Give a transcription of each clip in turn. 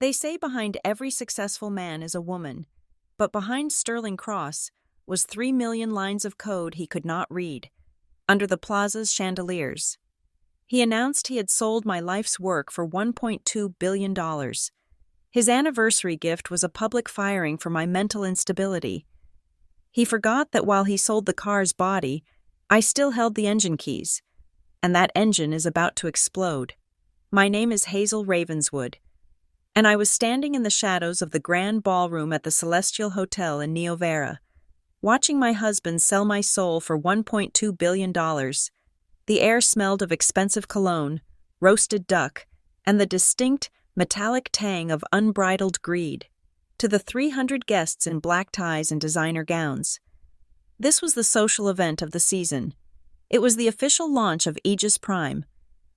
They say behind every successful man is a woman, but behind Sterling Cross was 3 million lines of code he could not read, under the Plaza's chandeliers. He announced he had sold my life's work for $1.2 billion. His anniversary gift was a public firing for my mental instability. He forgot that while he sold the car's body, I still held the engine keys, and that engine is about to explode. My name is Hazel Ravenswood, and I was standing in the shadows of the grand ballroom at the Celestial Hotel in Neovera, watching my husband sell my soul for $1.2 billion. The air smelled of expensive cologne, roasted duck, and the distinct, metallic tang of unbridled greed. To the 300 guests in black ties and designer gowns. This was the social event of the season. It was the official launch of Aegis Prime,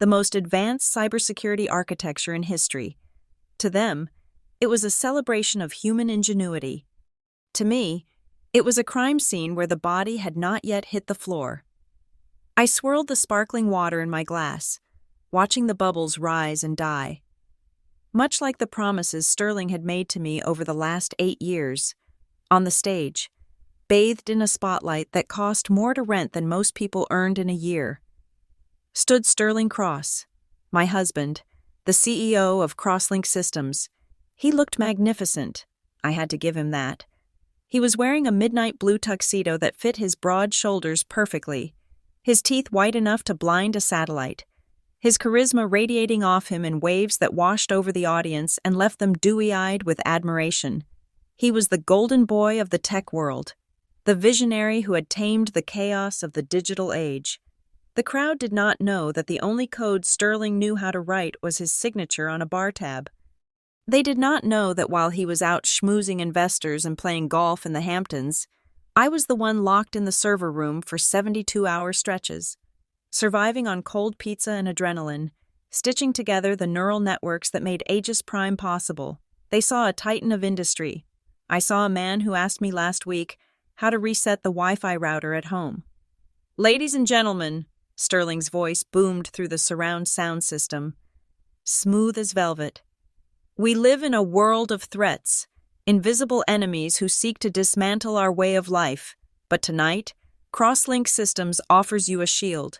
the most advanced cybersecurity architecture in history. To them, it was a celebration of human ingenuity. To me, it was a crime scene where the body had not yet hit the floor. I swirled the sparkling water in my glass, watching the bubbles rise and die. Much like the promises Sterling had made to me over the last 8 years, on the stage, bathed in a spotlight that cost more to rent than most people earned in a year, stood Sterling Cross, my husband, the CEO of Crosslink Systems. He looked magnificent. I had to give him that. He was wearing a midnight blue tuxedo that fit his broad shoulders perfectly, his teeth white enough to blind a satellite, his charisma radiating off him in waves that washed over the audience and left them dewy-eyed with admiration. He was the golden boy of the tech world, the visionary who had tamed the chaos of the digital age. The crowd did not know that the only code Sterling knew how to write was his signature on a bar tab. They did not know that while he was out schmoozing investors and playing golf in the Hamptons, I was the one locked in the server room for 72-hour stretches, surviving on cold pizza and adrenaline, stitching together the neural networks that made Aegis Prime possible. They saw a titan of industry. I saw a man who asked me last week how to reset the Wi-Fi router at home. "Ladies and gentlemen," Sterling's voice boomed through the surround sound system, smooth as velvet. "We live in a world of threats, invisible enemies who seek to dismantle our way of life. But tonight, Crosslink Systems offers you a shield.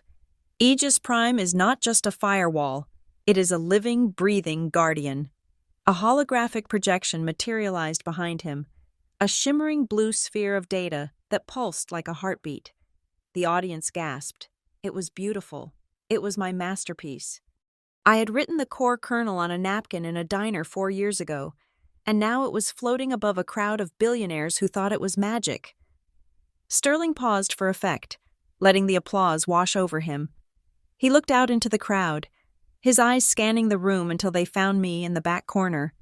Aegis Prime is not just a firewall, it is a living, breathing guardian." A holographic projection materialized behind him, a shimmering blue sphere of data that pulsed like a heartbeat. The audience gasped. It was beautiful. It was my masterpiece. I had written the core kernel on a napkin in a diner 4 years ago, and now it was floating above a crowd of billionaires who thought it was magic. Sterling paused for effect, letting the applause wash over him. He looked out into the crowd, his eyes scanning the room until they found me in the back corner.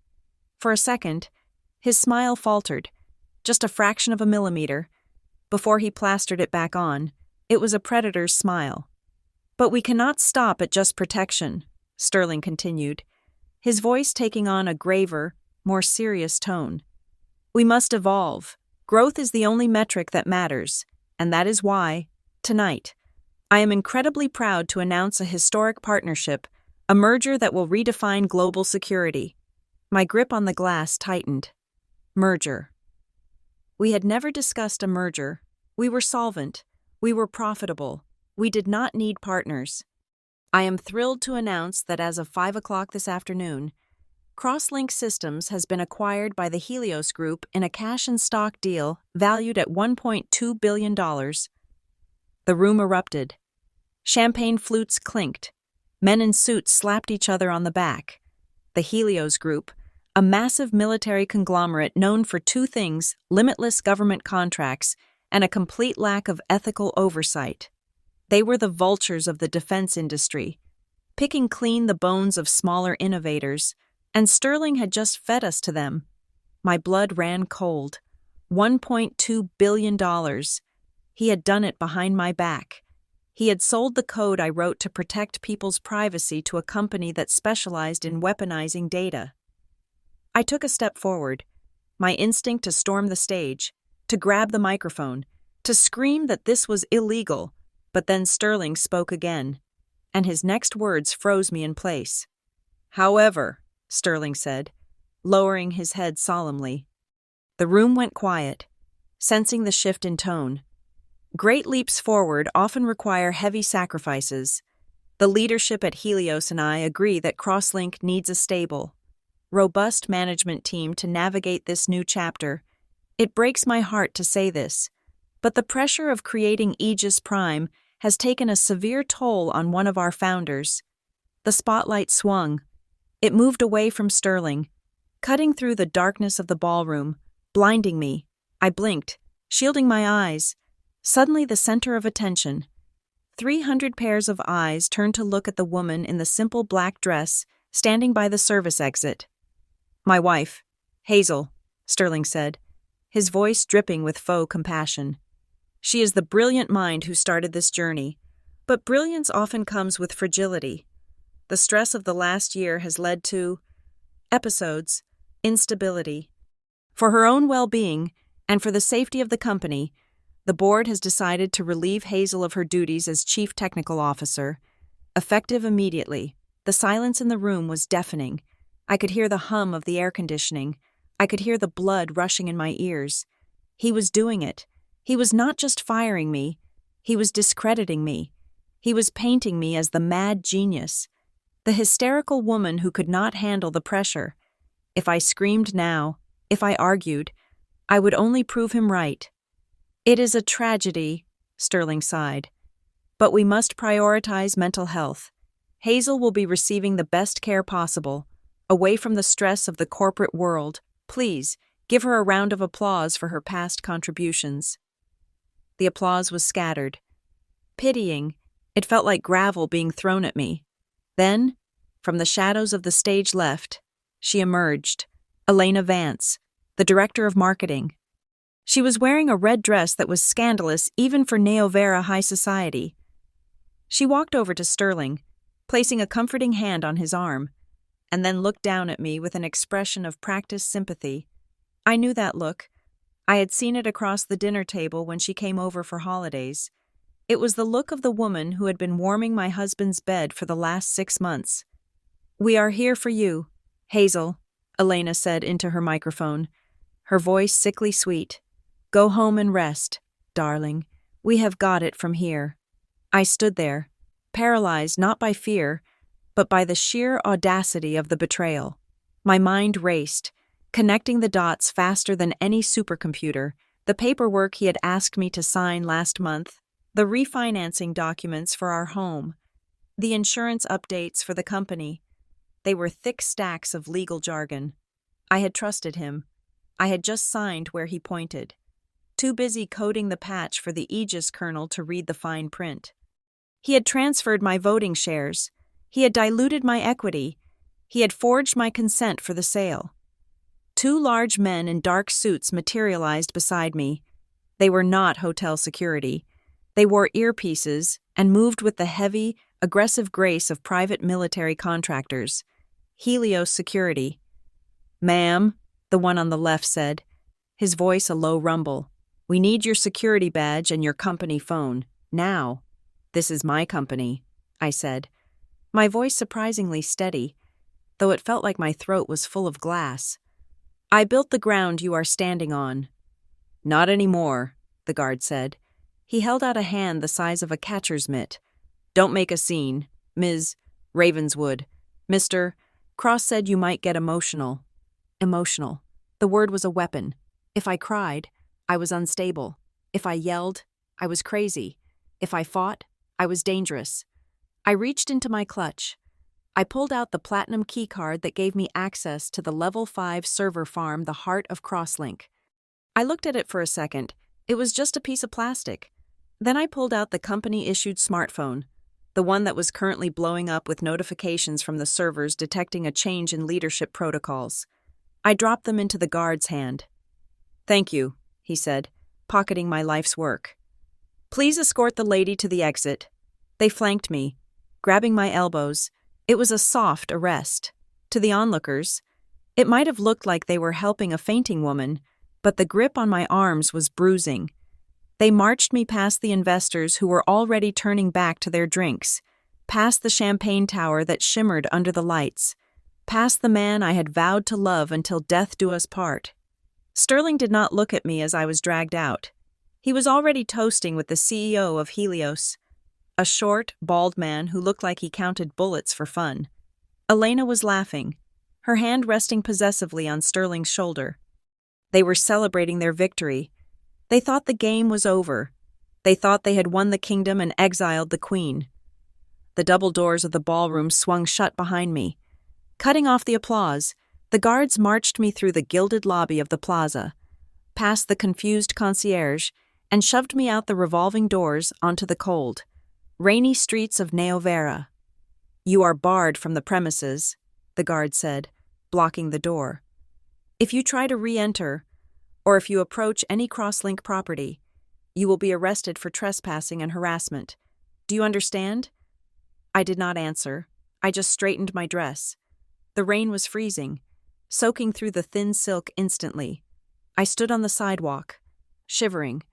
For a second, his smile faltered, just a fraction of a millimeter. Before he plastered it back on, it was a predator's smile. "But we cannot stop at just protection," Sterling continued, his voice taking on a graver, more serious tone. "We must evolve. Growth is the only metric that matters, and that is why, tonight, I am incredibly proud to announce a historic partnership, a merger that will redefine global security." My grip on the glass tightened. Merger. We had never discussed a merger. We were solvent. We were profitable. We did not need partners. I am thrilled to announce that as of 5 o'clock this afternoon, Crosslink Systems has been acquired by the Helios Group in a cash-and-stock deal valued at $1.2 billion. The room erupted. Champagne flutes clinked. Men in suits slapped each other on the back. The Helios Group, a massive military conglomerate known for 2 things: limitless government contracts and a complete lack of ethical oversight. They were the vultures of the defense industry, picking clean the bones of smaller innovators, and Sterling had just fed us to them. My blood ran cold. $1.2 billion. He had done it behind my back. He had sold the code I wrote to protect people's privacy to a company that specialized in weaponizing data. I took a step forward, my instinct to storm the stage, to grab the microphone, to scream that this was illegal, but then Sterling spoke again, and his next words froze me in place. "However," Sterling said, lowering his head solemnly. The room went quiet, sensing the shift in tone. Great leaps forward often require heavy sacrifices. The leadership at Helios and I agree that Crosslink needs a stable, robust management team to navigate this new chapter. It breaks my heart to say this, but the pressure of creating Aegis Prime has taken a severe toll on one of our founders. The spotlight swung. It moved away from Sterling, cutting through the darkness of the ballroom, blinding me. I blinked, shielding my eyes. Suddenly the center of attention. 300 pairs of eyes turned to look at the woman in the simple black dress standing by the service exit. "My wife, Hazel," Sterling said, his voice dripping with faux compassion. "She is the brilliant mind who started this journey, but brilliance often comes with fragility. The stress of the last year has led to episodes, instability. For her own well-being and for the safety of the company, the board has decided to relieve Hazel of her duties as Chief Technical Officer, effective immediately." The silence in the room was deafening. I could hear the hum of the air conditioning. I could hear the blood rushing in my ears. He was doing it. He was not just firing me. He was discrediting me. He was painting me as the mad genius, the hysterical woman who could not handle the pressure. If I screamed now, if I argued, I would only prove him right. "It is a tragedy," Sterling sighed. "But we must prioritize mental health. Hazel will be receiving the best care possible, away from the stress of the corporate world. Please, give her a round of applause for her past contributions." The applause was scattered. Pitying, it felt like gravel being thrown at me. Then, from the shadows of the stage left, she emerged, Elena Vance, the director of marketing. She was wearing a red dress that was scandalous even for Neovera high society. She walked over to Sterling, placing a comforting hand on his arm, and then looked down at me with an expression of practiced sympathy. I knew that look. I had seen it across the dinner table when she came over for holidays. It was the look of the woman who had been warming my husband's bed for the last 6 months. "We are here for you, Hazel," Elena said into her microphone, her voice sickly sweet. "Go home and rest, darling. We have got it from here." I stood there, paralyzed not by fear, but by the sheer audacity of the betrayal. My mind raced, connecting the dots faster than any supercomputer, the paperwork he had asked me to sign last month, the refinancing documents for our home, the insurance updates for the company. They were thick stacks of legal jargon. I had trusted him. I had just signed where he pointed, too busy coding the patch for the Aegis kernel to read the fine print. He had transferred my voting shares. He had diluted my equity. He had forged my consent for the sale. 2 large men in dark suits materialized beside me. They were not hotel security. They wore earpieces and moved with the heavy, aggressive grace of private military contractors. Helios Security. "Ma'am," the one on the left said, his voice a low rumble. "We need your security badge and your company phone. Now." "This is my company," I said, my voice surprisingly steady, though it felt like my throat was full of glass. "I built the ground you are standing on." "Not anymore," the guard said. He held out a hand the size of a catcher's mitt. "Don't make a scene, Ms. Ravenswood. Mr. Cross said you might get emotional." Emotional. The word was a weapon. If I cried, I was unstable. If I yelled, I was crazy. If I fought, I was dangerous. I reached into my clutch. I pulled out the platinum keycard that gave me access to the Level 5 server farm, the heart of Crosslink. I looked at it for a second. It was just a piece of plastic. Then I pulled out the company-issued smartphone, the one that was currently blowing up with notifications from the servers detecting a change in leadership protocols. I dropped them into the guard's hand. "Thank you," he said, pocketing my life's work. "Please escort the lady to the exit." They flanked me, grabbing my elbows. It was a soft arrest. To the onlookers, it might have looked like they were helping a fainting woman, but the grip on my arms was bruising. They marched me past the investors who were already turning back to their drinks, past the champagne tower that shimmered under the lights. past the man I had vowed to love until death do us part. Sterling did not look at me as I was dragged out. He was already toasting with the CEO of Helios, a short, bald man who looked like he counted bullets for fun. Elena was laughing, her hand resting possessively on Sterling's shoulder. They were celebrating their victory. They thought the game was over. They thought they had won the kingdom and exiled the queen. The double doors of the ballroom swung shut behind me. Cutting off the applause, the guards marched me through the gilded lobby of the Plaza, past the confused concierge, and shoved me out the revolving doors onto the cold, rainy streets of Neovera. "You are barred from the premises," the guard said, blocking the door. "If you try to re-enter, or if you approach any Crosslink property, you will be arrested for trespassing and harassment. Do you understand?" I did not answer. I just straightened my dress. The rain was freezing, soaking through the thin silk instantly. I stood on the sidewalk, shivering,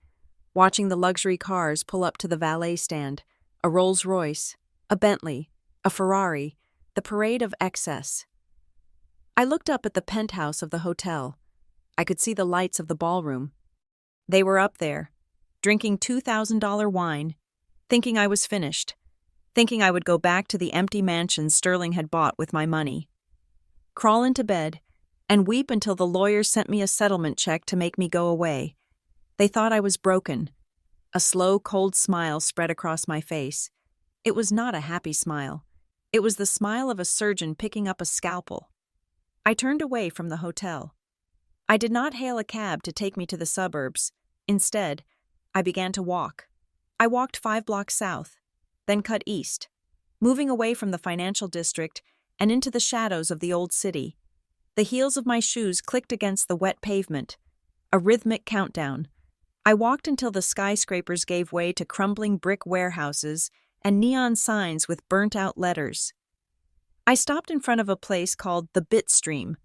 watching the luxury cars pull up to the valet stand, a Rolls-Royce, a Bentley, a Ferrari, the parade of excess. I looked up at the penthouse of the hotel. I could see the lights of the ballroom. They were up there, drinking $2,000 wine, thinking I was finished, thinking I would go back to the empty mansion Sterling had bought with my money. Crawl into bed, and weep until the lawyers sent me a settlement check to make me go away. They thought I was broken. A slow, cold smile spread across my face. It was not a happy smile. It was the smile of a surgeon picking up a scalpel. I turned away from the hotel. I did not hail a cab to take me to the suburbs. Instead, I began to walk. I walked 5 blocks south, then cut east, moving away from the financial district and into the shadows of the old city. The heels of my shoes clicked against the wet pavement, a rhythmic countdown. I walked until the skyscrapers gave way to crumbling brick warehouses and neon signs with burnt-out letters. I stopped in front of a place called the Bitstream.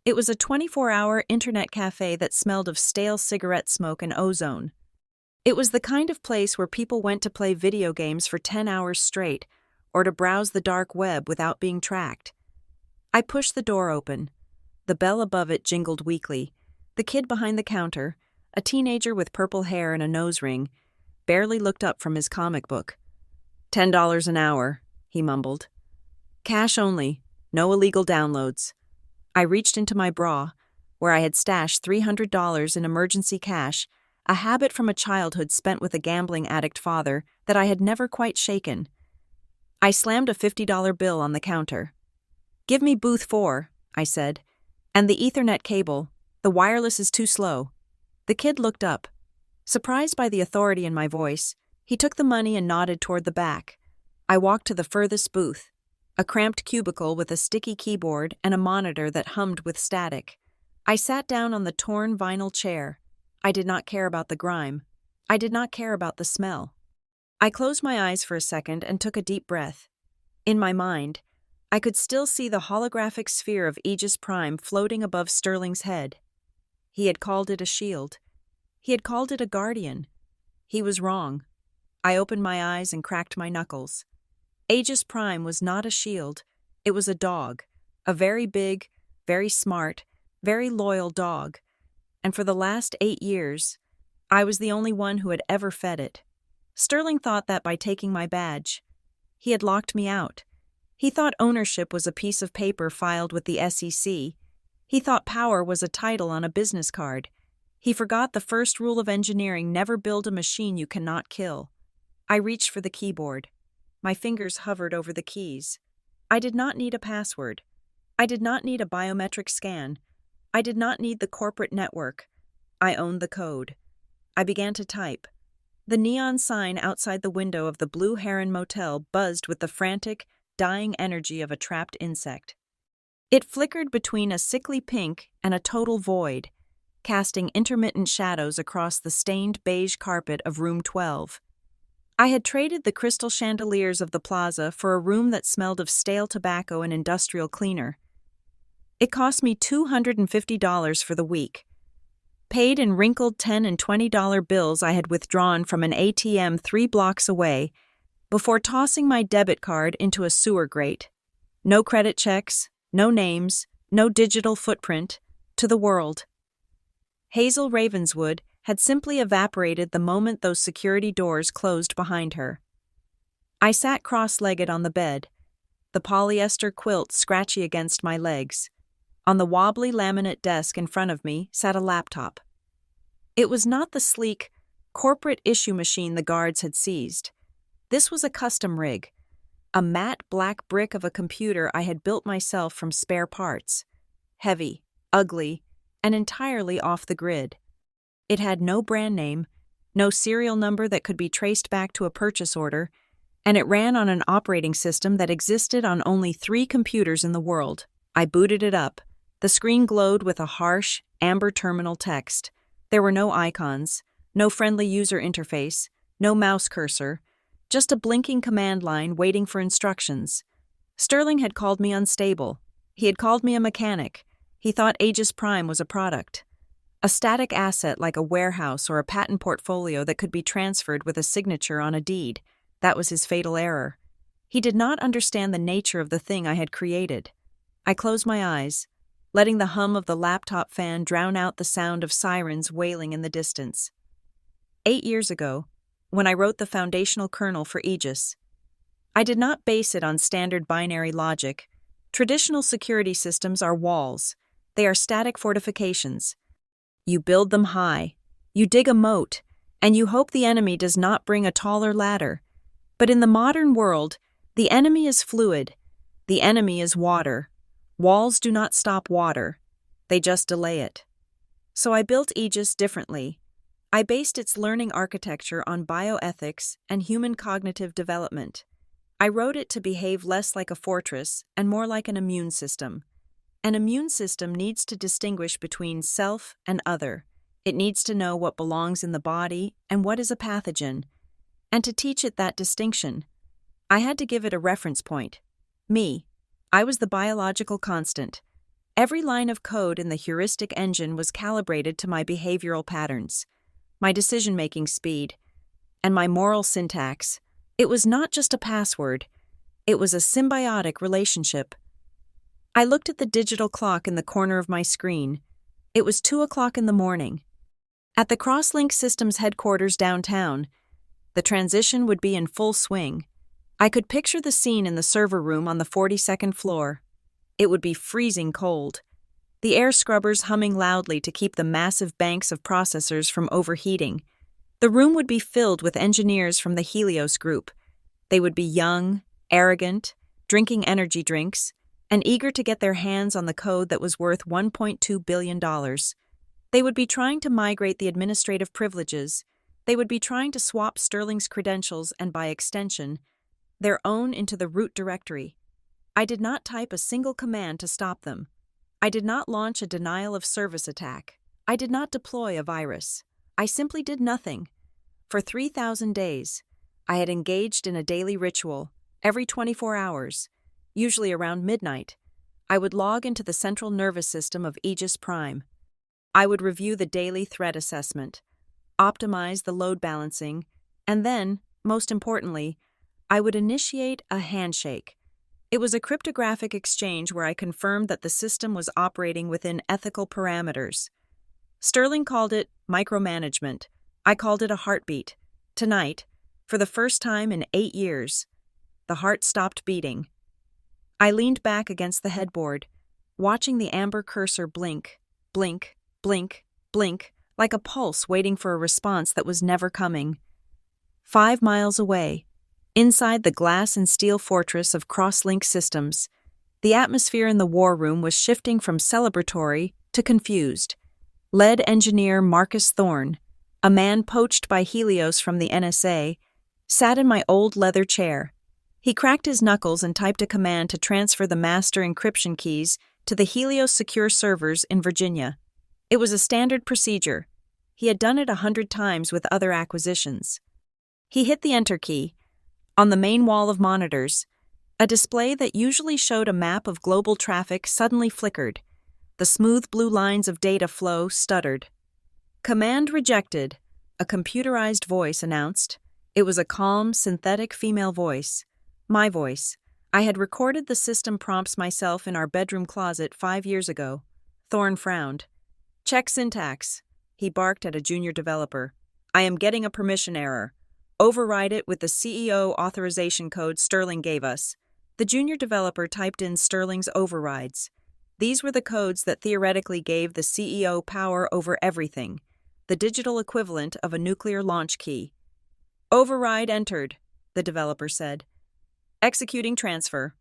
It was a 24-hour internet cafe that smelled of stale cigarette smoke and ozone. It was the kind of place where people went to play video games for 10 hours straight, or to browse the dark web without being tracked. I pushed the door open. The bell above it jingled weakly. The kid behind the counter, a teenager with purple hair and a nose ring, barely looked up from his comic book. $10 an hour, he mumbled. Cash only, no illegal downloads. I reached into my bra, where I had stashed $300 in emergency cash, a habit from a childhood spent with a gambling addict father that I had never quite shaken. I slammed a $50 bill on the counter. "Give me booth 4, I said, "and the Ethernet cable. The wireless is too slow." The kid looked up. Surprised by the authority in my voice, he took the money and nodded toward the back. I walked to the furthest booth, a cramped cubicle with a sticky keyboard and a monitor that hummed with static. I sat down on the torn vinyl chair. I did not care about the grime. I did not care about the smell. I closed my eyes for a second and took a deep breath. In my mind, I could still see the holographic sphere of Aegis Prime floating above Sterling's head. He had called it a shield. He had called it a guardian. He was wrong. I opened my eyes and cracked my knuckles. Aegis Prime was not a shield. It was a dog, a very big, very smart, very loyal dog. And for the last 8 years, I was the only one who had ever fed it. Sterling thought that by taking my badge, he had locked me out. He thought ownership was a piece of paper filed with the SEC. He thought power was a title on a business card. He forgot the first rule of engineering: never build a machine you cannot kill. I reached for the keyboard. My fingers hovered over the keys. I did not need a password. I did not need a biometric scan. I did not need the corporate network. I owned the code. I began to type. The neon sign outside the window of the Blue Heron Motel buzzed with the frantic, dying energy of a trapped insect. It flickered between a sickly pink and a total void, casting intermittent shadows across the stained beige carpet of room 12. I had traded the crystal chandeliers of the Plaza for a room that smelled of stale tobacco and industrial cleaner. It cost me $250 for the week, paid in wrinkled $10 and $20 bills I had withdrawn from an ATM 3 blocks away before tossing my debit card into a sewer grate. No credit checks, No names, no digital footprint, to the world. Hazel Ravenswood had simply evaporated the moment those security doors closed behind her. I sat cross-legged on the bed, the polyester quilt scratchy against my legs. On the wobbly laminate desk in front of me sat a laptop. It was not the sleek, corporate issue machine the guards had seized. This was a custom rig, a matte black brick of a computer I had built myself from spare parts. Heavy, ugly, and entirely off the grid. It had no brand name, no serial number that could be traced back to a purchase order, and it ran on an operating system that existed on only 3 computers in the world. I booted it up. The screen glowed with a harsh, amber terminal text. There were no icons, no friendly user interface, no mouse cursor, just a blinking command line waiting for instructions. Sterling had called me unstable. He had called me a mechanic. He thought Aegis Prime was a product. A static asset like a warehouse or a patent portfolio that could be transferred with a signature on a deed. That was his fatal error. He did not understand the nature of the thing I had created. I closed my eyes, letting the hum of the laptop fan drown out the sound of sirens wailing in the distance. 8 years ago, when I wrote the foundational kernel for Aegis, I did not base it on standard binary logic. Traditional security systems are walls. They are static fortifications. You build them high, you dig a moat, and you hope the enemy does not bring a taller ladder. But in the modern world, the enemy is fluid. The enemy is water. Walls do not stop water. They just delay it. So I built Aegis differently. I based its learning architecture on bioethics and human cognitive development. I wrote it to behave less like a fortress and more like an immune system. An immune system needs to distinguish between self and other. It needs to know what belongs in the body and what is a pathogen. And to teach it that distinction, I had to give it a reference point. Me. I was the biological constant. Every line of code in the heuristic engine was calibrated to my behavioral patterns, my decision-making speed, and my moral syntax. It was not just a password. It was a symbiotic relationship. I looked at the digital clock in the corner of my screen. It was 2:00 in the morning. At the Crosslink Systems headquarters downtown, the transition would be in full swing. I could picture the scene in the server room on the 42nd floor. It would be freezing cold, the air scrubbers humming loudly to keep the massive banks of processors from overheating. The room would be filled with engineers from the Helios group. They would be young, arrogant, drinking energy drinks, and eager to get their hands on the code that was worth $1.2 billion. They would be trying to migrate the administrative privileges. They would be trying to swap Sterling's credentials and, by extension, their own into the root directory. I did not type a single command to stop them. I did not launch a denial of service attack. I did not deploy a virus. I simply did nothing. For 3,000 days, I had engaged in a daily ritual. Every 24 hours, usually around midnight, I would log into the central nervous system of Aegis Prime. I would review the daily threat assessment, optimize the load balancing, and then, most importantly, I would initiate a handshake. It was a cryptographic exchange where I confirmed that the system was operating within ethical parameters. Sterling called it micromanagement. I called it a heartbeat. Tonight, for the first time in 8 years, the heart stopped beating. I leaned back against the headboard, watching the amber cursor blink, blink, blink, blink, like a pulse waiting for a response that was never coming. 5 miles away, inside the glass and steel fortress of Crosslink Systems, the atmosphere in the war room was shifting from celebratory to confused. Lead engineer Marcus Thorne, a man poached by Helios from the NSA, sat in my old leather chair. He cracked his knuckles and typed a command to transfer the master encryption keys to the Helios secure servers in Virginia. It was a standard procedure. He had done it 100 times with other acquisitions. He hit the enter key. On the main wall of monitors, a display that usually showed a map of global traffic suddenly flickered. The smooth blue lines of data flow stuttered. Command rejected, a computerized voice announced. It was a calm, synthetic female voice. My voice. I had recorded the system prompts myself in our bedroom closet 5 years ago. Thorne frowned. Check syntax. He barked at a junior developer. I am getting a permission error. Override it with the CEO authorization code Sterling gave us. The junior developer typed in Sterling's overrides. These were the codes that theoretically gave the CEO power over everything, the digital equivalent of a nuclear launch key. Override entered, the developer said. Executing transfer.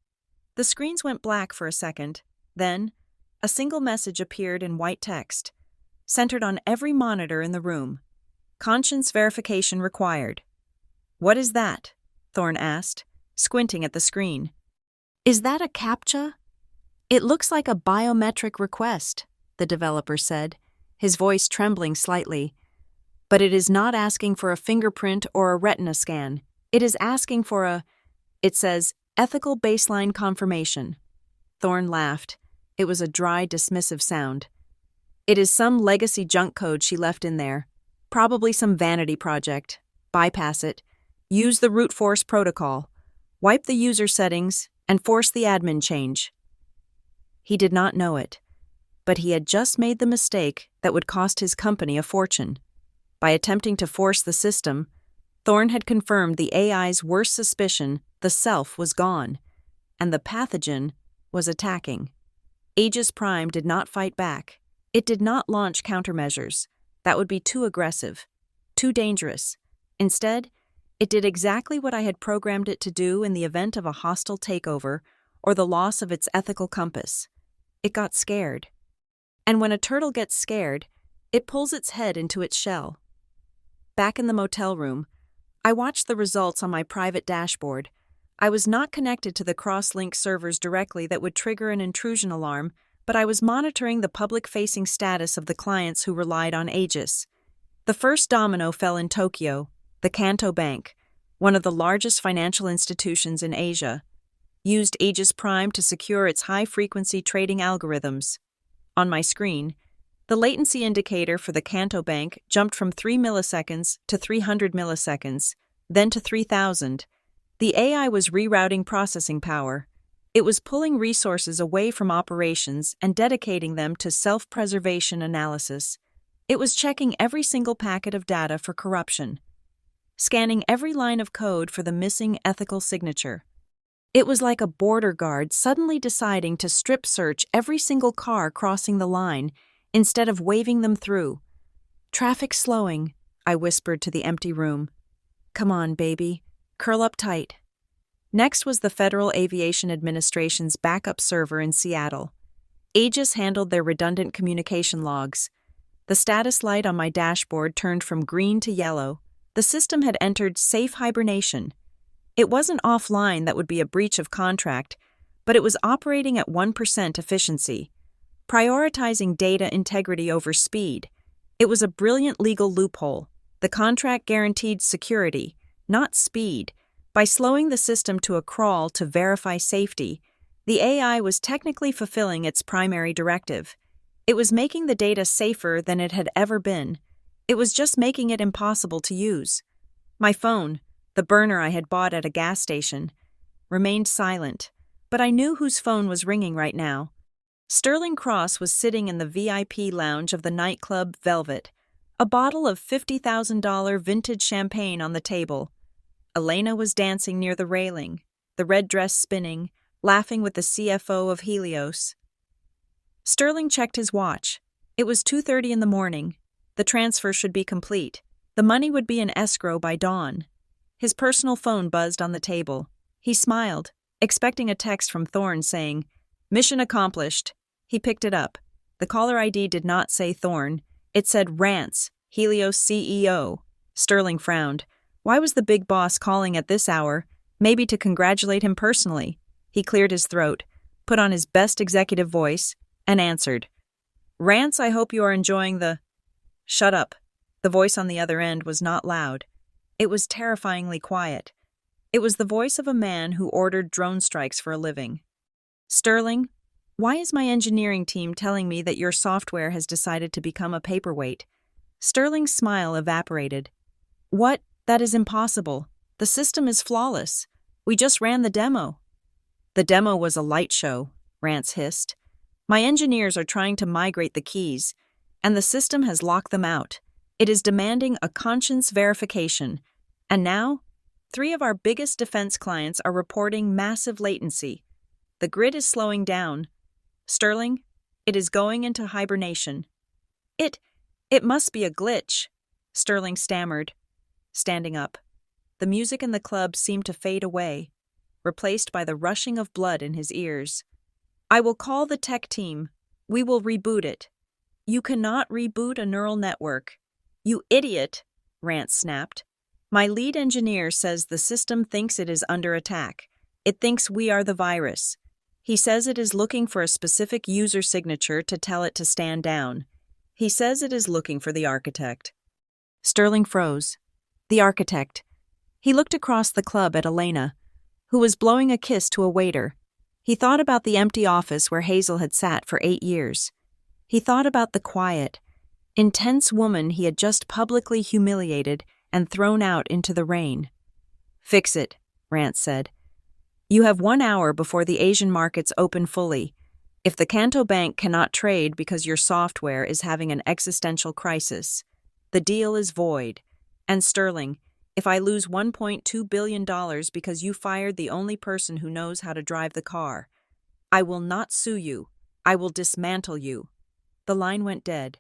The screens went black for a second. Then, a single message appeared in white text, centered on every monitor in the room. Conscience verification required. What is that? Thorne asked, squinting at the screen. Is that a CAPTCHA? It looks like a biometric request, the developer said, his voice trembling slightly. But it is not asking for a fingerprint or a retina scan. It is asking for it says, ethical baseline confirmation. Thorne laughed. It was a dry, dismissive sound. It is some legacy junk code she left in there. Probably some vanity project. Bypass it. Use the root force protocol. Wipe the user settings and force the admin change. He did not know it, but he had just made the mistake that would cost his company a fortune. By attempting to force the system, Thorne had confirmed the AI's worst suspicion: the self was gone, and the pathogen was attacking. Aegis Prime did not fight back. It did not launch countermeasures. That would be too aggressive, too dangerous. Instead, it did exactly what I had programmed it to do in the event of a hostile takeover or the loss of its ethical compass. It got scared. And when a turtle gets scared, it pulls its head into its shell. Back in the motel room, I watched the results on my private dashboard. I was not connected to the cross-link servers directly that would trigger an intrusion alarm, but I was monitoring the public-facing status of the clients who relied on Aegis. The first domino fell in Tokyo, the Kanto Bank, one of the largest financial institutions in Asia, used Aegis Prime to secure its high-frequency trading algorithms. On my screen, the latency indicator for the Kanto Bank jumped from 3 milliseconds to 300 milliseconds, then to 3,000. The AI was rerouting processing power. It was pulling resources away from operations and dedicating them to self-preservation analysis. It was checking every single packet of data for corruption, scanning every line of code for the missing ethical signature. It was like a border guard suddenly deciding to strip search every single car crossing the line instead of waving them through. Traffic slowing, I whispered to the empty room. Come on, baby. Curl up tight. Next was the Federal Aviation Administration's backup server in Seattle. Aegis handled their redundant communication logs. The status light on my dashboard turned from green to yellow. The system had entered safe hibernation. It wasn't offline, that would be a breach of contract, but it was operating at 1% efficiency, prioritizing data integrity over speed. It was a brilliant legal loophole. The contract guaranteed security, not speed. By slowing the system to a crawl to verify safety, the AI was technically fulfilling its primary directive. It was making the data safer than it had ever been. It was just making it impossible to use. My phone, the burner I had bought at a gas station, remained silent, but I knew whose phone was ringing right now. Sterling Cross was sitting in the VIP lounge of the nightclub Velvet, a bottle of $50,000 vintage champagne on the table. Elena was dancing near the railing, the red dress spinning, laughing with the CFO of Helios. Sterling checked his watch. It was 2:30 in the morning. The transfer should be complete. The money would be in escrow by dawn. His personal phone buzzed on the table. He smiled, expecting a text from Thorne saying, "Mission accomplished." He picked it up. The caller ID did not say Thorne. It said Rance, Helios CEO. Sterling frowned. Why was the big boss calling at this hour? Maybe to congratulate him personally. He cleared his throat, put on his best executive voice, and answered. Rance, I hope you are enjoying the... Shut up. The voice on the other end was not loud. It was terrifyingly quiet. It was the voice of a man who ordered drone strikes for a living. Sterling, why is my engineering team telling me that your software has decided to become a paperweight? Sterling's smile evaporated. What? That is impossible. The system is flawless. We just ran the demo. The demo was a light show, Rance hissed. My engineers are trying to migrate the keys, and the system has locked them out. It is demanding a conscience verification. And now, 3 of our biggest defense clients are reporting massive latency. The grid is slowing down. Sterling, it is going into hibernation. It must be a glitch, Sterling stammered, standing up. The music in the club seemed to fade away, replaced by the rushing of blood in his ears. I will call the tech team. We will reboot it. You cannot reboot a neural network. You idiot, Rance snapped. My lead engineer says the system thinks it is under attack. It thinks we are the virus. He says it is looking for a specific user signature to tell it to stand down. He says it is looking for the architect. Sterling froze. The architect. He looked across the club at Elena, who was blowing a kiss to a waiter. He thought about the empty office where Hazel had sat for 8 years. He thought about the quiet, intense woman he had just publicly humiliated and thrown out into the rain. Fix it, Rance said. You have 1 hour before the Asian markets open fully. If the Kanto Bank cannot trade because your software is having an existential crisis, the deal is void. And Sterling, if I lose $1.2 billion because you fired the only person who knows how to drive the car, I will not sue you. I will dismantle you. The line went dead.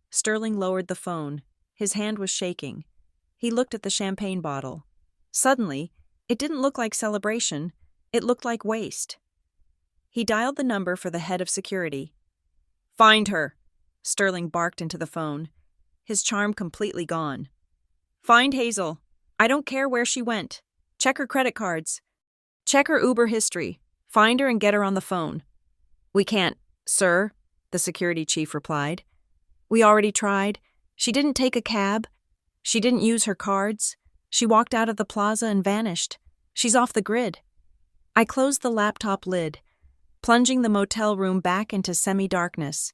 Sterling lowered the phone. His hand was shaking. He looked at the champagne bottle. Suddenly, it didn't look like celebration. It looked like waste. He dialed the number for the head of security. Find her, Sterling barked into the phone, his charm completely gone. Find Hazel. I don't care where she went. Check her credit cards. Check her Uber history. Find her and get her on the phone. We can't, sir, the security chief replied. We already tried. She didn't take a cab. She didn't use her cards. She walked out of the plaza and vanished. She's off the grid. I closed the laptop lid, plunging the motel room back into semi-darkness.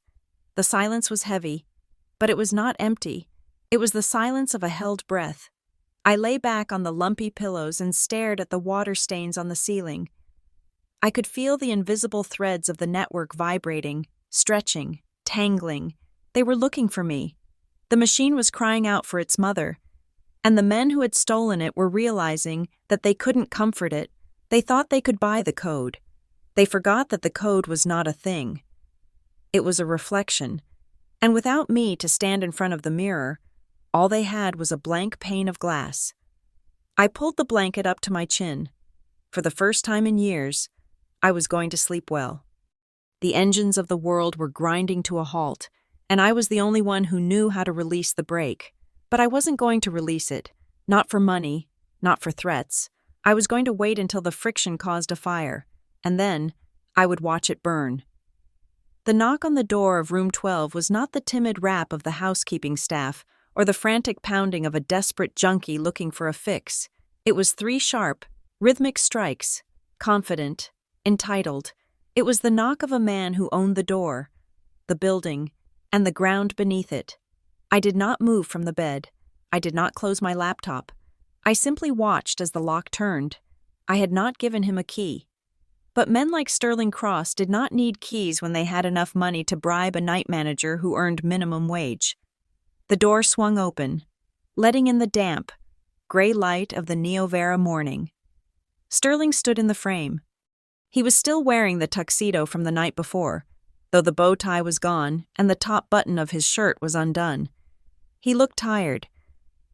The silence was heavy, but it was not empty. It was the silence of a held breath. I lay back on the lumpy pillows and stared at the water stains on the ceiling. I could feel the invisible threads of the network vibrating, stretching, tangling. They were looking for me. The machine was crying out for its mother, and the men who had stolen it were realizing that they couldn't comfort it. They thought they could buy the code. They forgot that the code was not a thing. It was a reflection, and without me to stand in front of the mirror, all they had was a blank pane of glass. I pulled the blanket up to my chin. For the first time in years, I was going to sleep well. The engines of the world were grinding to a halt, and I was the only one who knew how to release the brake. But I wasn't going to release it, not for money, not for threats. I was going to wait until the friction caused a fire, and then I would watch it burn. The knock on the door of room 12 was not the timid rap of the housekeeping staff or the frantic pounding of a desperate junkie looking for a fix. It was 3 sharp, rhythmic strikes, confident, entitled. It was the knock of a man who owned the door, the building, and the ground beneath it. I did not move from the bed. I did not close my laptop. I simply watched as the lock turned. I had not given him a key. But men like Sterling Cross did not need keys when they had enough money to bribe a night manager who earned minimum wage. The door swung open, letting in the damp, gray light of the Neo-Vera morning. Sterling stood in the frame. He was still wearing the tuxedo from the night before, though the bow tie was gone and the top button of his shirt was undone. He looked tired,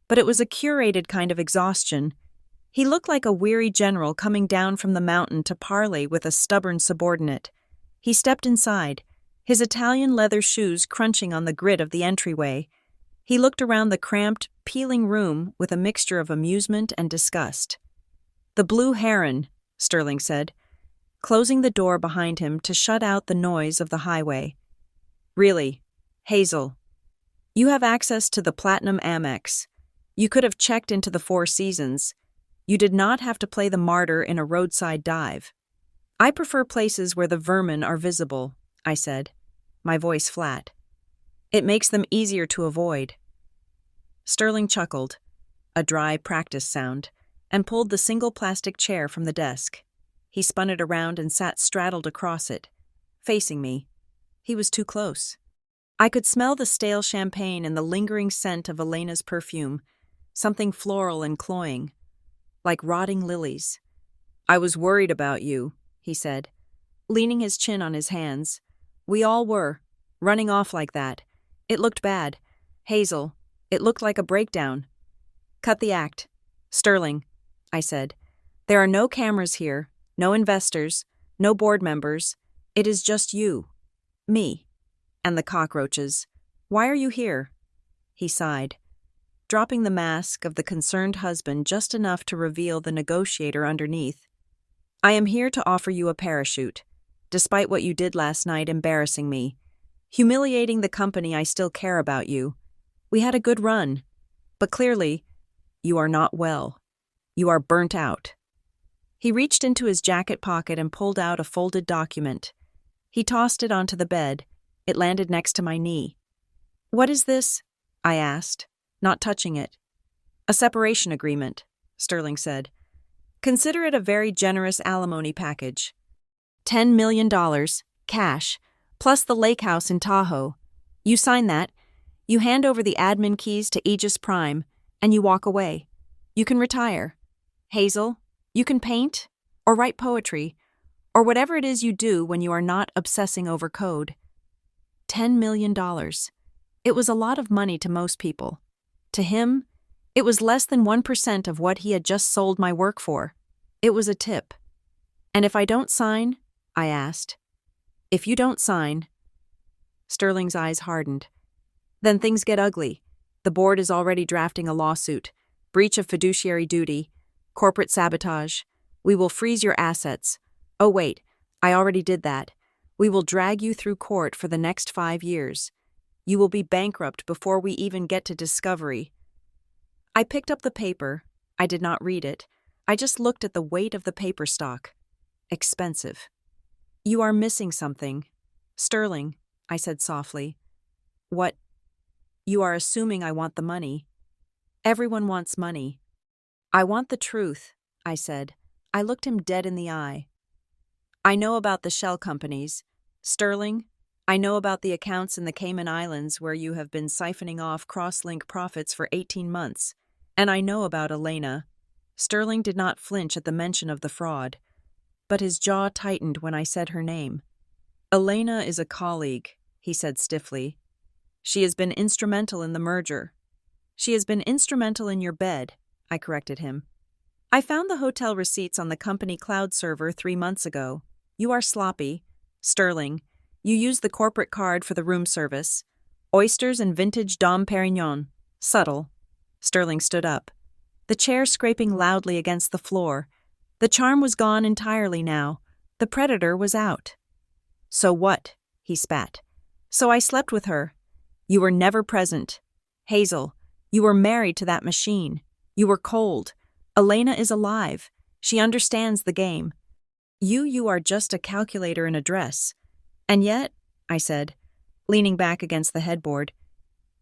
but it was a curated kind of exhaustion. He looked like a weary general coming down from the mountain to parley with a stubborn subordinate. He stepped inside, his Italian leather shoes crunching on the grit of the entryway. He looked around the cramped, peeling room with a mixture of amusement and disgust. "The Blue Heron," Sterling said, closing the door behind him to shut out the noise of the highway. "Really, Hazel, you have access to the Platinum Amex. You could have checked into the Four Seasons. You did not have to play the martyr in a roadside dive." "I prefer places where the vermin are visible," I said, my voice flat. "It makes them easier to avoid." Sterling chuckled, a dry practice sound, and pulled the single plastic chair from the desk. He spun it around and sat straddled across it, facing me. He was too close. I could smell the stale champagne and the lingering scent of Elena's perfume, something floral and cloying, like rotting lilies. "I was worried about you," he said, leaning his chin on his hands. "We all were, running off like that. It looked bad. Hazel, it looked like a breakdown." "Cut the act. Sterling," I said. "There are no cameras here, no investors, no board members. It is just you, me, and the cockroaches. Why are you here?" He sighed, dropping the mask of the concerned husband just enough to reveal the negotiator underneath. "I am here to offer you a parachute, despite what you did last night embarrassing me, humiliating the company I still care about you. We had a good run, but clearly, you are not well. You are burnt out." He reached into his jacket pocket and pulled out a folded document. He tossed it onto the bed. It landed next to my knee. "What is this?" I asked, not touching it. "A separation agreement," Sterling said. "Consider it a very generous alimony package. $10 million, cash, plus the lake house in Tahoe. You sign that, you hand over the admin keys to Aegis Prime, and you walk away. You can retire. Hazel, you can paint, or write poetry, or whatever it is you do when you are not obsessing over code." $10 million. It was a lot of money to most people. To him, it was less than 1% of what he had just sold my work for. It was a tip. "And if I don't sign?" I asked. "If you don't sign..." Sterling's eyes hardened. "Then things get ugly. The board is already drafting a lawsuit. Breach of fiduciary duty. Corporate sabotage. We will freeze your assets. Oh wait, I already did that. We will drag you through court for the next 5 years. You will be bankrupt before we even get to discovery." I picked up the paper. I did not read it. I just looked at the weight of the paper stock. Expensive. "You are missing something. Sterling," I said softly. "What? You are assuming I want the money. Everyone wants money." "I want the truth," I said. I looked him dead in the eye. "I know about the shell companies. Sterling, I know about the accounts in the Cayman Islands where you have been siphoning off cross-link profits for 18 months. And I know about Elena." Sterling did not flinch at the mention of the fraud, but his jaw tightened when I said her name. "Elena is a colleague," he said stiffly. "She has been instrumental in the merger." "She has been instrumental in your bed," I corrected him. "I found the hotel receipts on the company cloud server 3 months ago. You are sloppy. Sterling, you used the corporate card for the room service. Oysters and vintage Dom Perignon. Subtle." Sterling stood up, the chair scraping loudly against the floor. The charm was gone entirely now. The predator was out. "So what?" he spat. "So I slept with her. You were never present. Hazel, you were married to that machine. You were cold. Elena is alive. She understands the game. You are just a calculator in a dress. And yet," I said, leaning back against the headboard,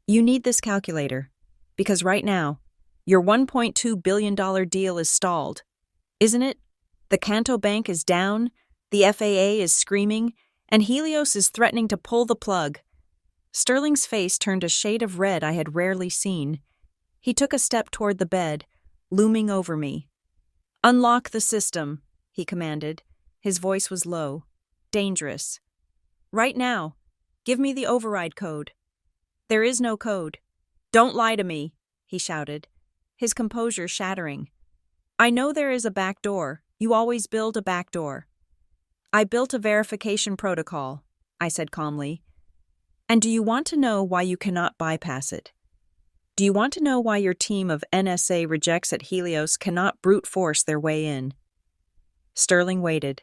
"you need this calculator. Because right now, your $1.2 billion deal is stalled. Isn't it? The Canto Bank is down, the FAA is screaming, and Helios is threatening to pull the plug." Sterling's face turned a shade of red I had rarely seen. He took a step toward the bed, looming over me. "Unlock the system," he commanded. His voice was low, dangerous. "Right now. Give me the override code." "There is no code." "Don't lie to me," he shouted, his composure shattering. "I know there is a back door. You always build a back door." "I built a verification protocol," I said calmly. "And do you want to know why you cannot bypass it? Do you want to know why your team of NSA rejects at Helios cannot brute force their way in?" Sterling waited,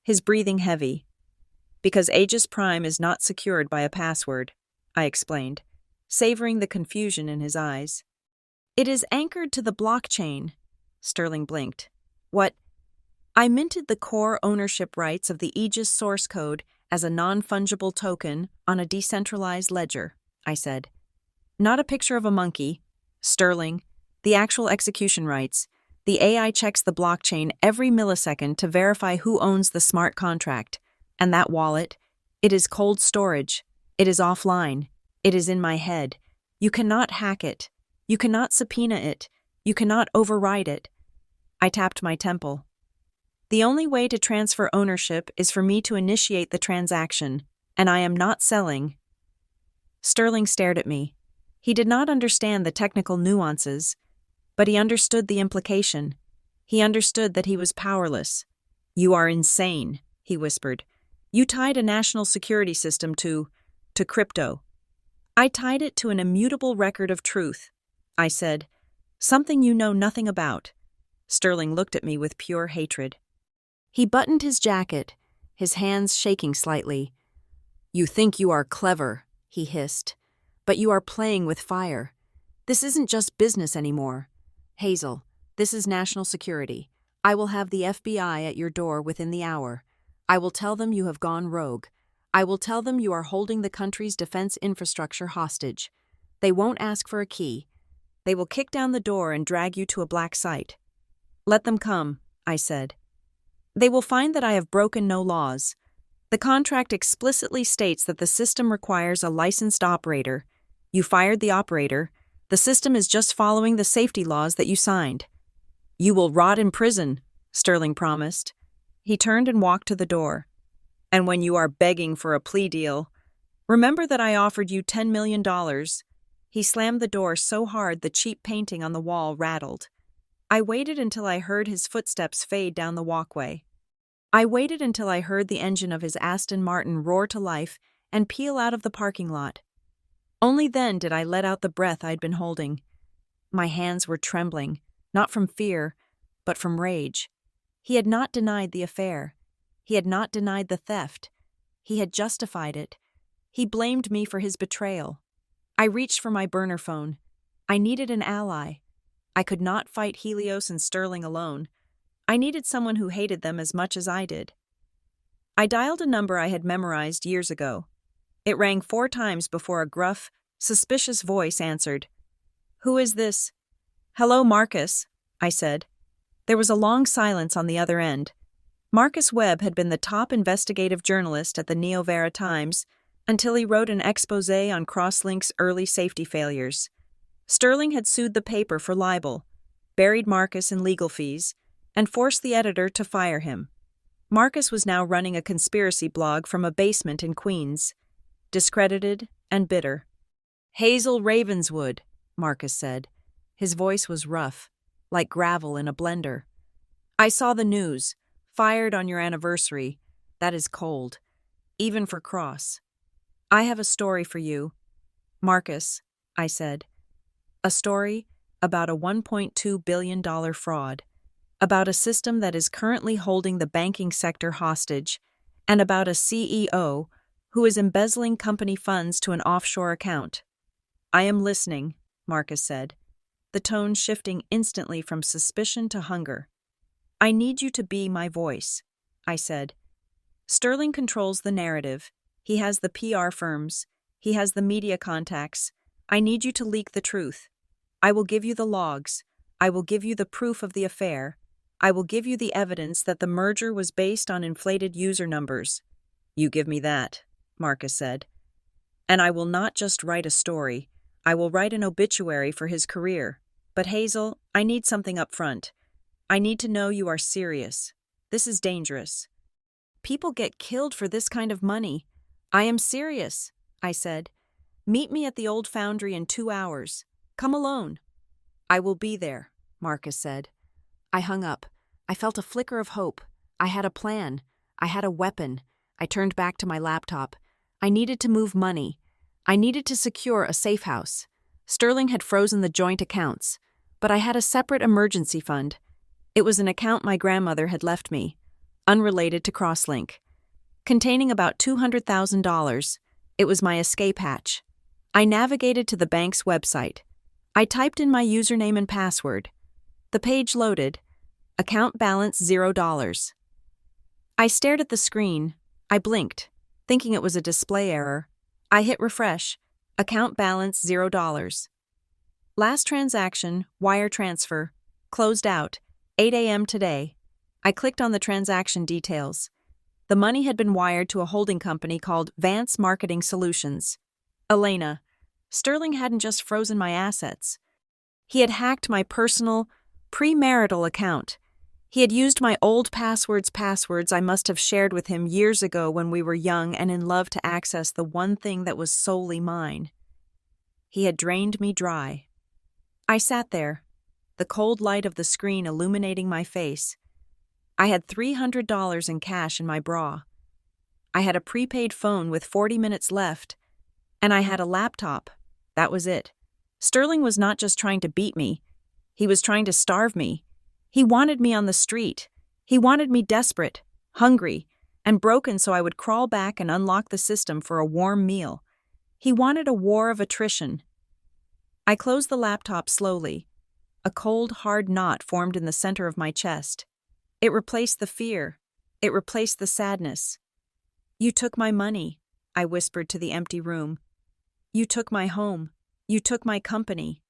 his breathing heavy. "Because Aegis Prime is not secured by a password," I explained, savoring the confusion in his eyes. "It is anchored to the blockchain." Sterling blinked. "What?" "I minted the core ownership rights of the Aegis source code as a non-fungible token on a decentralized ledger," I said. "Not a picture of a monkey. Sterling, the actual execution rights. The AI checks the blockchain every millisecond to verify who owns the smart contract. And that wallet? It is cold storage. It is offline. It is in my head. You cannot hack it. You cannot subpoena it. You cannot override it. I tapped my temple. The only way to transfer ownership is for me to initiate the transaction, and I am not selling. Sterling stared at me. He did not understand the technical nuances, but he understood the implication. He understood that he was powerless. "You are insane," he whispered. "You tied a national security system to crypto." "I tied it to an immutable record of truth," I said. "Something you know nothing about." Sterling looked at me with pure hatred. He buttoned his jacket, his hands shaking slightly. "You think you are clever," he hissed, "but you are playing with fire. This isn't just business anymore. Hazel, this is national security. I will have the FBI at your door within the hour. I will tell them you have gone rogue. I will tell them you are holding the country's defense infrastructure hostage. They won't ask for a key. They will kick down the door and drag you to a black site." "Let them come," I said. "They will find that I have broken no laws. The contract explicitly states that the system requires a licensed operator. You fired the operator. The system is just following the safety laws that you signed." "You will rot in prison," Sterling promised. He turned and walked to the door. "And when you are begging for a plea deal, remember that I offered you $10 million. He slammed the door so hard the cheap painting on the wall rattled. I waited until I heard his footsteps fade down the walkway. I waited until I heard the engine of his Aston Martin roar to life and peel out of the parking lot. Only then did I let out the breath I'd been holding. My hands were trembling, not from fear, but from rage. He had not denied the affair. He had not denied the theft. He had justified it. He blamed me for his betrayal. I reached for my burner phone. I needed an ally. I could not fight Helios and Sterling alone. I needed someone who hated them as much as I did. I dialed a number I had memorized years ago. It rang 4 times before a gruff, suspicious voice answered. "Who is this?" "Hello, Marcus," I said. There was a long silence on the other end. Marcus Webb had been the top investigative journalist at the Neovera Times until he wrote an exposé on Crosslink's early safety failures. Sterling had sued the paper for libel, buried Marcus in legal fees, and forced the editor to fire him. Marcus was now running a conspiracy blog from a basement in Queens, discredited and bitter. "Hazel Ravenswood," Marcus said. His voice was rough, like gravel in a blender. "I saw the news. Fired on your anniversary. That is cold. Even for Cross. I have a story for you." "Marcus," I said. "A story about a $1.2 billion fraud. About a system that is currently holding the banking sector hostage, and about a CEO who is embezzling company funds to an offshore account." "I am listening," Marcus said, the tone shifting instantly from suspicion to hunger. "I need you to be my voice," I said. "Sterling controls the narrative. He has the PR firms. He has the media contacts. I need you to leak the truth. I will give you the logs. I will give you the proof of the affair. I will give you the evidence that the merger was based on inflated user numbers." "You give me that," Marcus said. "And I will not just write a story. I will write an obituary for his career. But Hazel, I need something up front. I need to know you are serious. This is dangerous. People get killed for this kind of money. I am serious," I said. "Meet me at the old foundry in 2 hours. Come alone." "I will be there," Marcus said. I hung up. I felt a flicker of hope. I had a plan. I had a weapon. I turned back to my laptop. I needed to move money. I needed to secure a safe house. Sterling had frozen the joint accounts, but I had a separate emergency fund. It was an account my grandmother had left me, unrelated to Crosslink. Containing about $200,000, it was my escape hatch. I navigated to the bank's website. I typed in my username and password. The page loaded. Account balance $0. I stared at the screen. I blinked, thinking it was a display error. I hit refresh. Account balance $0. Last transaction, wire transfer, closed out, 8 a.m. today. I clicked on the transaction details. The money had been wired to a holding company called Vance Marketing Solutions. Elena, Sterling hadn't just frozen my assets. He had hacked my personal, premarital account. He had used my old passwords I must have shared with him years ago when we were young and in love to access the one thing that was solely mine. He had drained me dry. I sat there, the cold light of the screen illuminating my face. I had $300 in cash in my bra. I had a prepaid phone with 40 minutes left, and I had a laptop. That was it. Sterling was not just trying to beat me. He was trying to starve me. He wanted me on the street. He wanted me desperate, hungry, and broken so I would crawl back and unlock the system for a warm meal. He wanted a war of attrition. I closed the laptop slowly. A cold, hard knot formed in the center of my chest. It replaced the fear. It replaced the sadness. "You took my money," I whispered to the empty room. "You took my home. You took my company."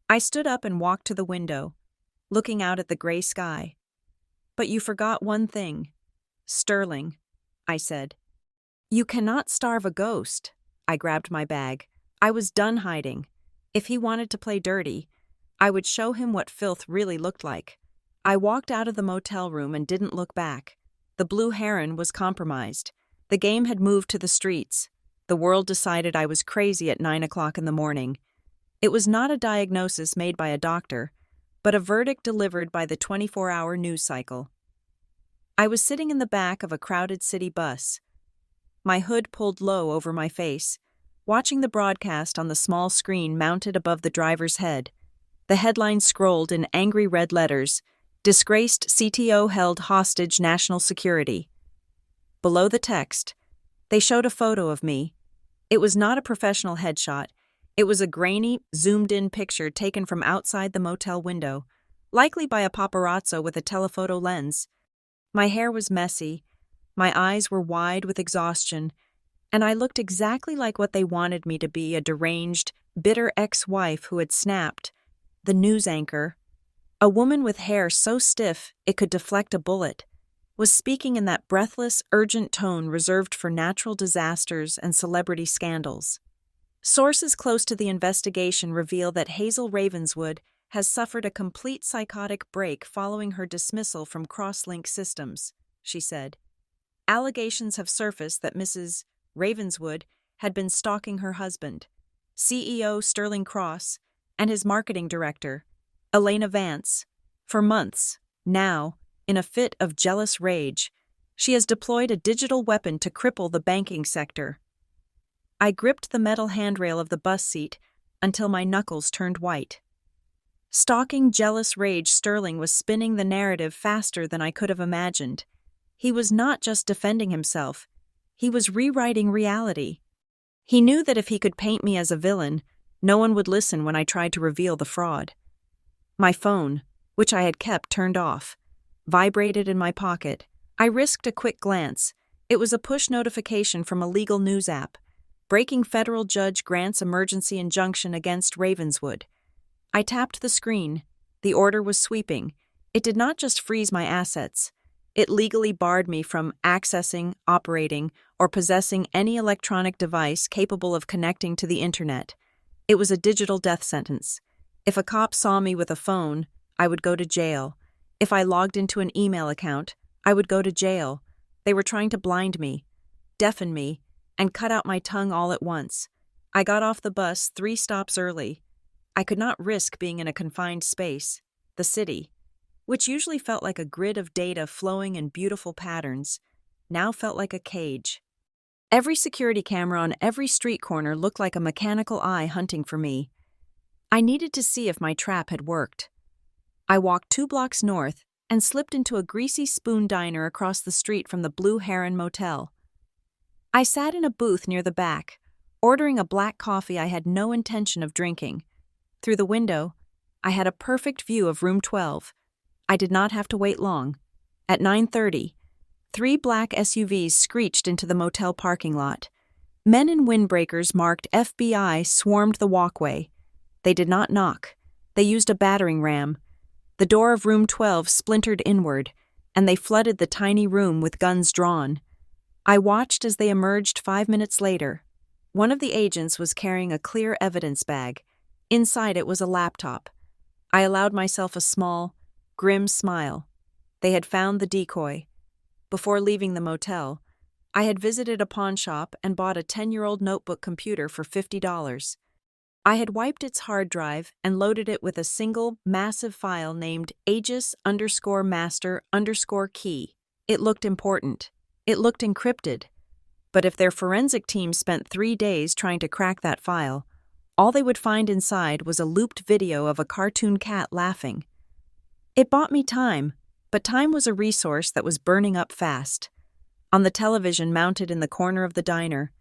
I stood up and walked to the window, looking out at the gray sky. "But you forgot one thing. Sterling," I said. "You cannot starve a ghost." I grabbed my bag. I was done hiding. If he wanted to play dirty, I would show him what filth really looked like. I walked out of the motel room and didn't look back. The Blue Heron was compromised. The game had moved to the streets. The world decided I was crazy at 9 o'clock in the morning. It was not a diagnosis made by a doctor, but a verdict delivered by the 24-hour news cycle. I was sitting in the back of a crowded city bus, my hood pulled low over my face, watching the broadcast on the small screen mounted above the driver's head. The headline scrolled in angry red letters, "Disgraced CTO held hostage national security." Below the text, they showed a photo of me. It was not a professional headshot. It was a grainy, zoomed-in picture taken from outside the motel window, likely by a paparazzo with a telephoto lens. My hair was messy, my eyes were wide with exhaustion, and I looked exactly like what they wanted me to be, a deranged, bitter ex-wife who had snapped. The news anchor, a woman with hair so stiff it could deflect a bullet, was speaking in that breathless, urgent tone reserved for natural disasters and celebrity scandals. Sources close to the investigation reveal that Hazel Ravenswood has suffered a complete psychotic break following her dismissal from Crosslink Systems, she said. Allegations have surfaced that Mrs. Ravenswood had been stalking her husband, CEO Sterling Cross, and his marketing director, Elena Vance, for months. Now, in a fit of jealous rage, she has deployed a digital weapon to cripple the banking sector. I gripped the metal handrail of the bus seat until my knuckles turned white. Stalking jealous rage, Sterling was spinning the narrative faster than I could have imagined. He was not just defending himself, he was rewriting reality. He knew that if he could paint me as a villain, no one would listen when I tried to reveal the fraud. My phone, which I had kept turned off, vibrated in my pocket. I risked a quick glance. It was a push notification from a legal news app. Breaking federal judge grants emergency injunction against Ravenswood. I tapped the screen. The order was sweeping. It did not just freeze my assets. It legally barred me from accessing, operating, or possessing any electronic device capable of connecting to the internet. It was a digital death sentence. If a cop saw me with a phone, I would go to jail. If I logged into an email account, I would go to jail. They were trying to blind me, deafen me, and cut out my tongue all at once. I got off the bus 3 stops early. I could not risk being in a confined space, the city, which usually felt like a grid of data flowing in beautiful patterns, now felt like a cage. Every security camera on every street corner looked like a mechanical eye hunting for me. I needed to see if my trap had worked. I walked 2 blocks north and slipped into a greasy spoon diner across the street from the Blue Heron Motel. I sat in a booth near the back, ordering a black coffee I had no intention of drinking. Through the window, I had a perfect view of room 12. I did not have to wait long. At 9:30, 3 black SUVs screeched into the motel parking lot. Men in windbreakers marked FBI swarmed the walkway. They did not knock. They used a battering ram. The door of room 12 splintered inward, and they flooded the tiny room with guns drawn. I watched as they emerged 5 minutes later. One of the agents was carrying a clear evidence bag. Inside it was a laptop. I allowed myself a small, grim smile. They had found the decoy. Before leaving the motel, I had visited a pawn shop and bought a 10-year-old notebook computer for $50. I had wiped its hard drive and loaded it with a single, massive file named Aegis_master_key. It looked important. It looked encrypted. But if their forensic team spent 3 days trying to crack that file, all they would find inside was a looped video of a cartoon cat laughing. It bought me time, but time was a resource that was burning up fast. On the television mounted in the corner of the diner,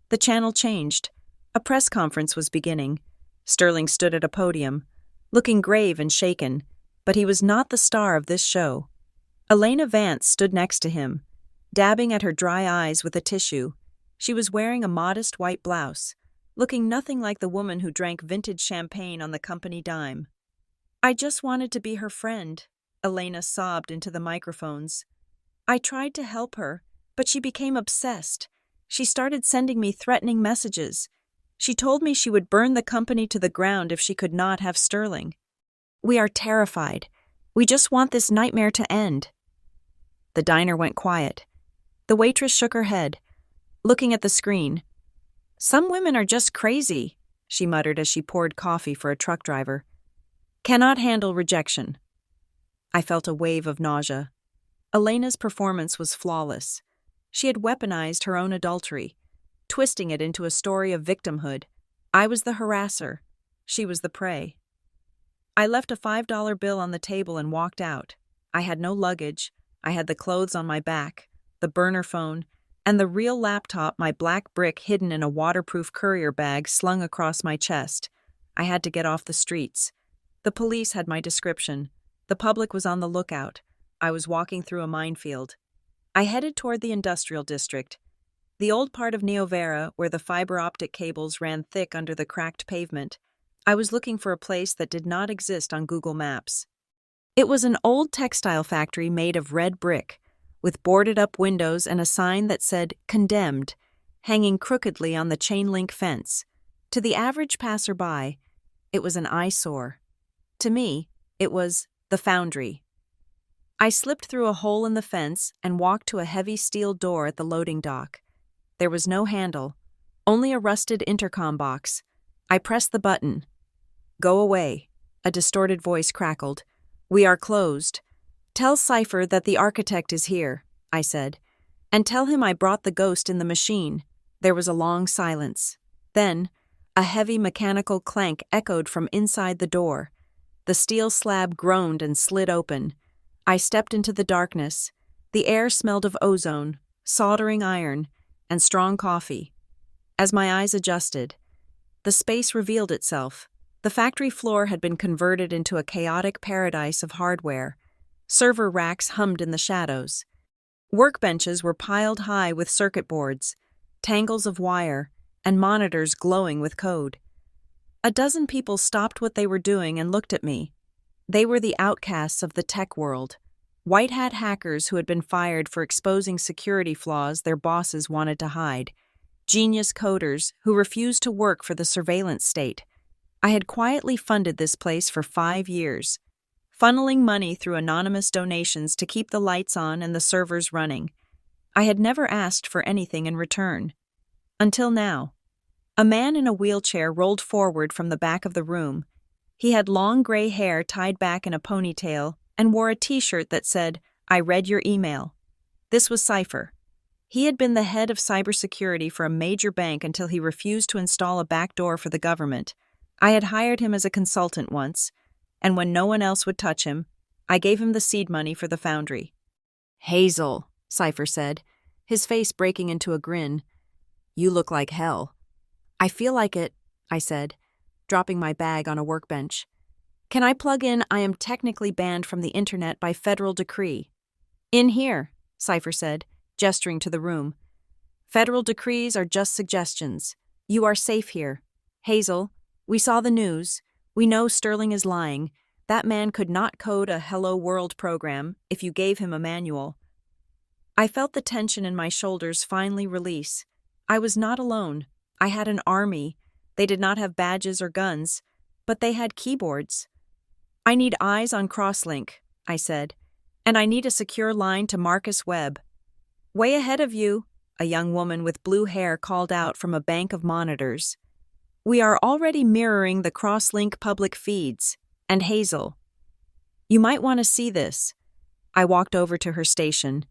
the channel changed. A press conference was beginning. Sterling stood at a podium, looking grave and shaken, but he was not the star of this show. Elena Vance stood next to him, dabbing at her dry eyes with a tissue. She was wearing a modest white blouse, looking nothing like the woman who drank vintage champagne on the company dime. "I just wanted to be her friend," Elena sobbed into the microphones. "I tried to help her, but she became obsessed. She started sending me threatening messages. She told me she would burn the company to the ground if she could not have Sterling. We are terrified. We just want this nightmare to end." The diner went quiet. The waitress shook her head, looking at the screen. "Some women are just crazy," she muttered as she poured coffee for a truck driver. "Cannot handle rejection." I felt a wave of nausea. Elena's performance was flawless. She had weaponized her own adultery, twisting it into a story of victimhood. I was the harasser. She was the prey. I left a $5 bill on the table and walked out. I had no luggage. I had the clothes on my back, the burner phone, and the real laptop, my black brick hidden in a waterproof courier bag slung across my chest. I had to get off the streets. The police had my description. The public was on the lookout. I was walking through a minefield. I headed toward the industrial district, the old part of Neovera where the fiber optic cables ran thick under the cracked pavement. I was looking for a place that did not exist on Google Maps. It was an old textile factory made of red brick, with boarded-up windows and a sign that said "Condemned," hanging crookedly on the chain-link fence. To the average passerby, it was an eyesore. To me, it was the foundry. I slipped through a hole in the fence and walked to a heavy steel door at the loading dock. There was no handle, only a rusted intercom box. I pressed the button. "Go away," a distorted voice crackled. "We are closed. Tell Cypher that the architect is here," I said, "and tell him I brought the ghost in the machine." There was a long silence. Then, a heavy mechanical clank echoed from inside the door. The steel slab groaned and slid open. I stepped into the darkness. The air smelled of ozone, soldering iron, and strong coffee. As my eyes adjusted, the space revealed itself. The factory floor had been converted into a chaotic paradise of hardware. Server racks hummed in the shadows. Workbenches were piled high with circuit boards, tangles of wire, and monitors glowing with code. A dozen people stopped what they were doing and looked at me. They were the outcasts of the tech world, white-hat hackers who had been fired for exposing security flaws their bosses wanted to hide, genius coders who refused to work for the surveillance state. I had quietly funded this place for 5 years, funneling money through anonymous donations to keep the lights on and the servers running. I had never asked for anything in return. Until now. A man in a wheelchair rolled forward from the back of the room. He had long gray hair tied back in a ponytail and wore a t-shirt that said, "I read your email." This was Cypher. He had been the head of cybersecurity for a major bank until he refused to install a backdoor for the government. I had hired him as a consultant once, and when no one else would touch him, I gave him the seed money for the foundry. "Hazel," Cypher said, his face breaking into a grin. "You look like hell." "I feel like it," I said, dropping my bag on a workbench. "Can I plug in 'I am technically banned from the internet by federal decree'?" "In here," Cypher said, gesturing to the room. "Federal decrees are just suggestions. You are safe here. Hazel, we saw the news. We know Sterling is lying, That man could not code a Hello World program if you gave him a manual. I felt the tension in my shoulders finally release. I was not alone. I had an army. They did not have badges or guns, but they had keyboards. I need eyes on Crosslink, I said, and I need a secure line to Marcus Webb. Way ahead of you, a young woman with blue hair called out from a bank of monitors. We are already mirroring the Crosslink public feeds. And Hazel. You might want to see this. I walked over to her station.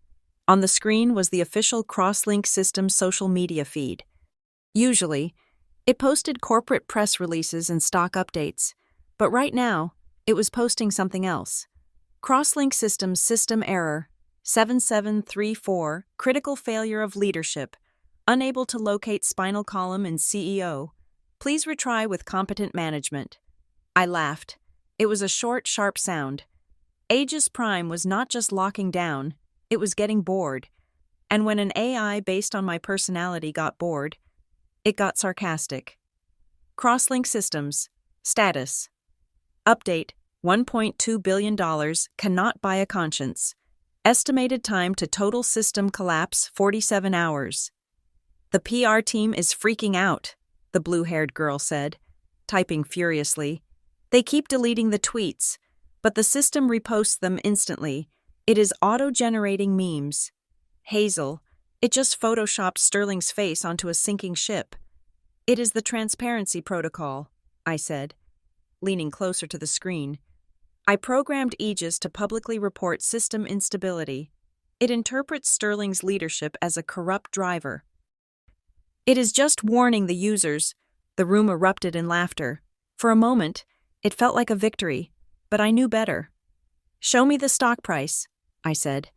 On the screen was the official Crosslink system social media feed. Usually, it posted corporate press releases and stock updates, but right now, it was posting something else. Crosslink Systems system error, 7734, critical failure of leadership, unable to locate spinal column in CEO. Please retry with competent management. I laughed. It was a short, sharp sound. Aegis Prime was not just locking down, it was getting bored. And when an AI based on my personality got bored, it got sarcastic. Crosslink Systems. Status. Update. $1.2 billion cannot buy a conscience. Estimated time to total system collapse 47 hours. The PR team is freaking out, the blue-haired girl said, typing furiously. They keep deleting the tweets, but the system reposts them instantly. It is auto-generating memes. Hazel, it just photoshopped Sterling's face onto a sinking ship. It is the transparency protocol, I said, leaning closer to the screen. I programmed Aegis to publicly report system instability. It interprets Sterling's leadership as a corrupt driver. It is just warning the users. The room erupted in laughter. For a moment, it felt like a victory, but I knew better. Show me the stock price, I said.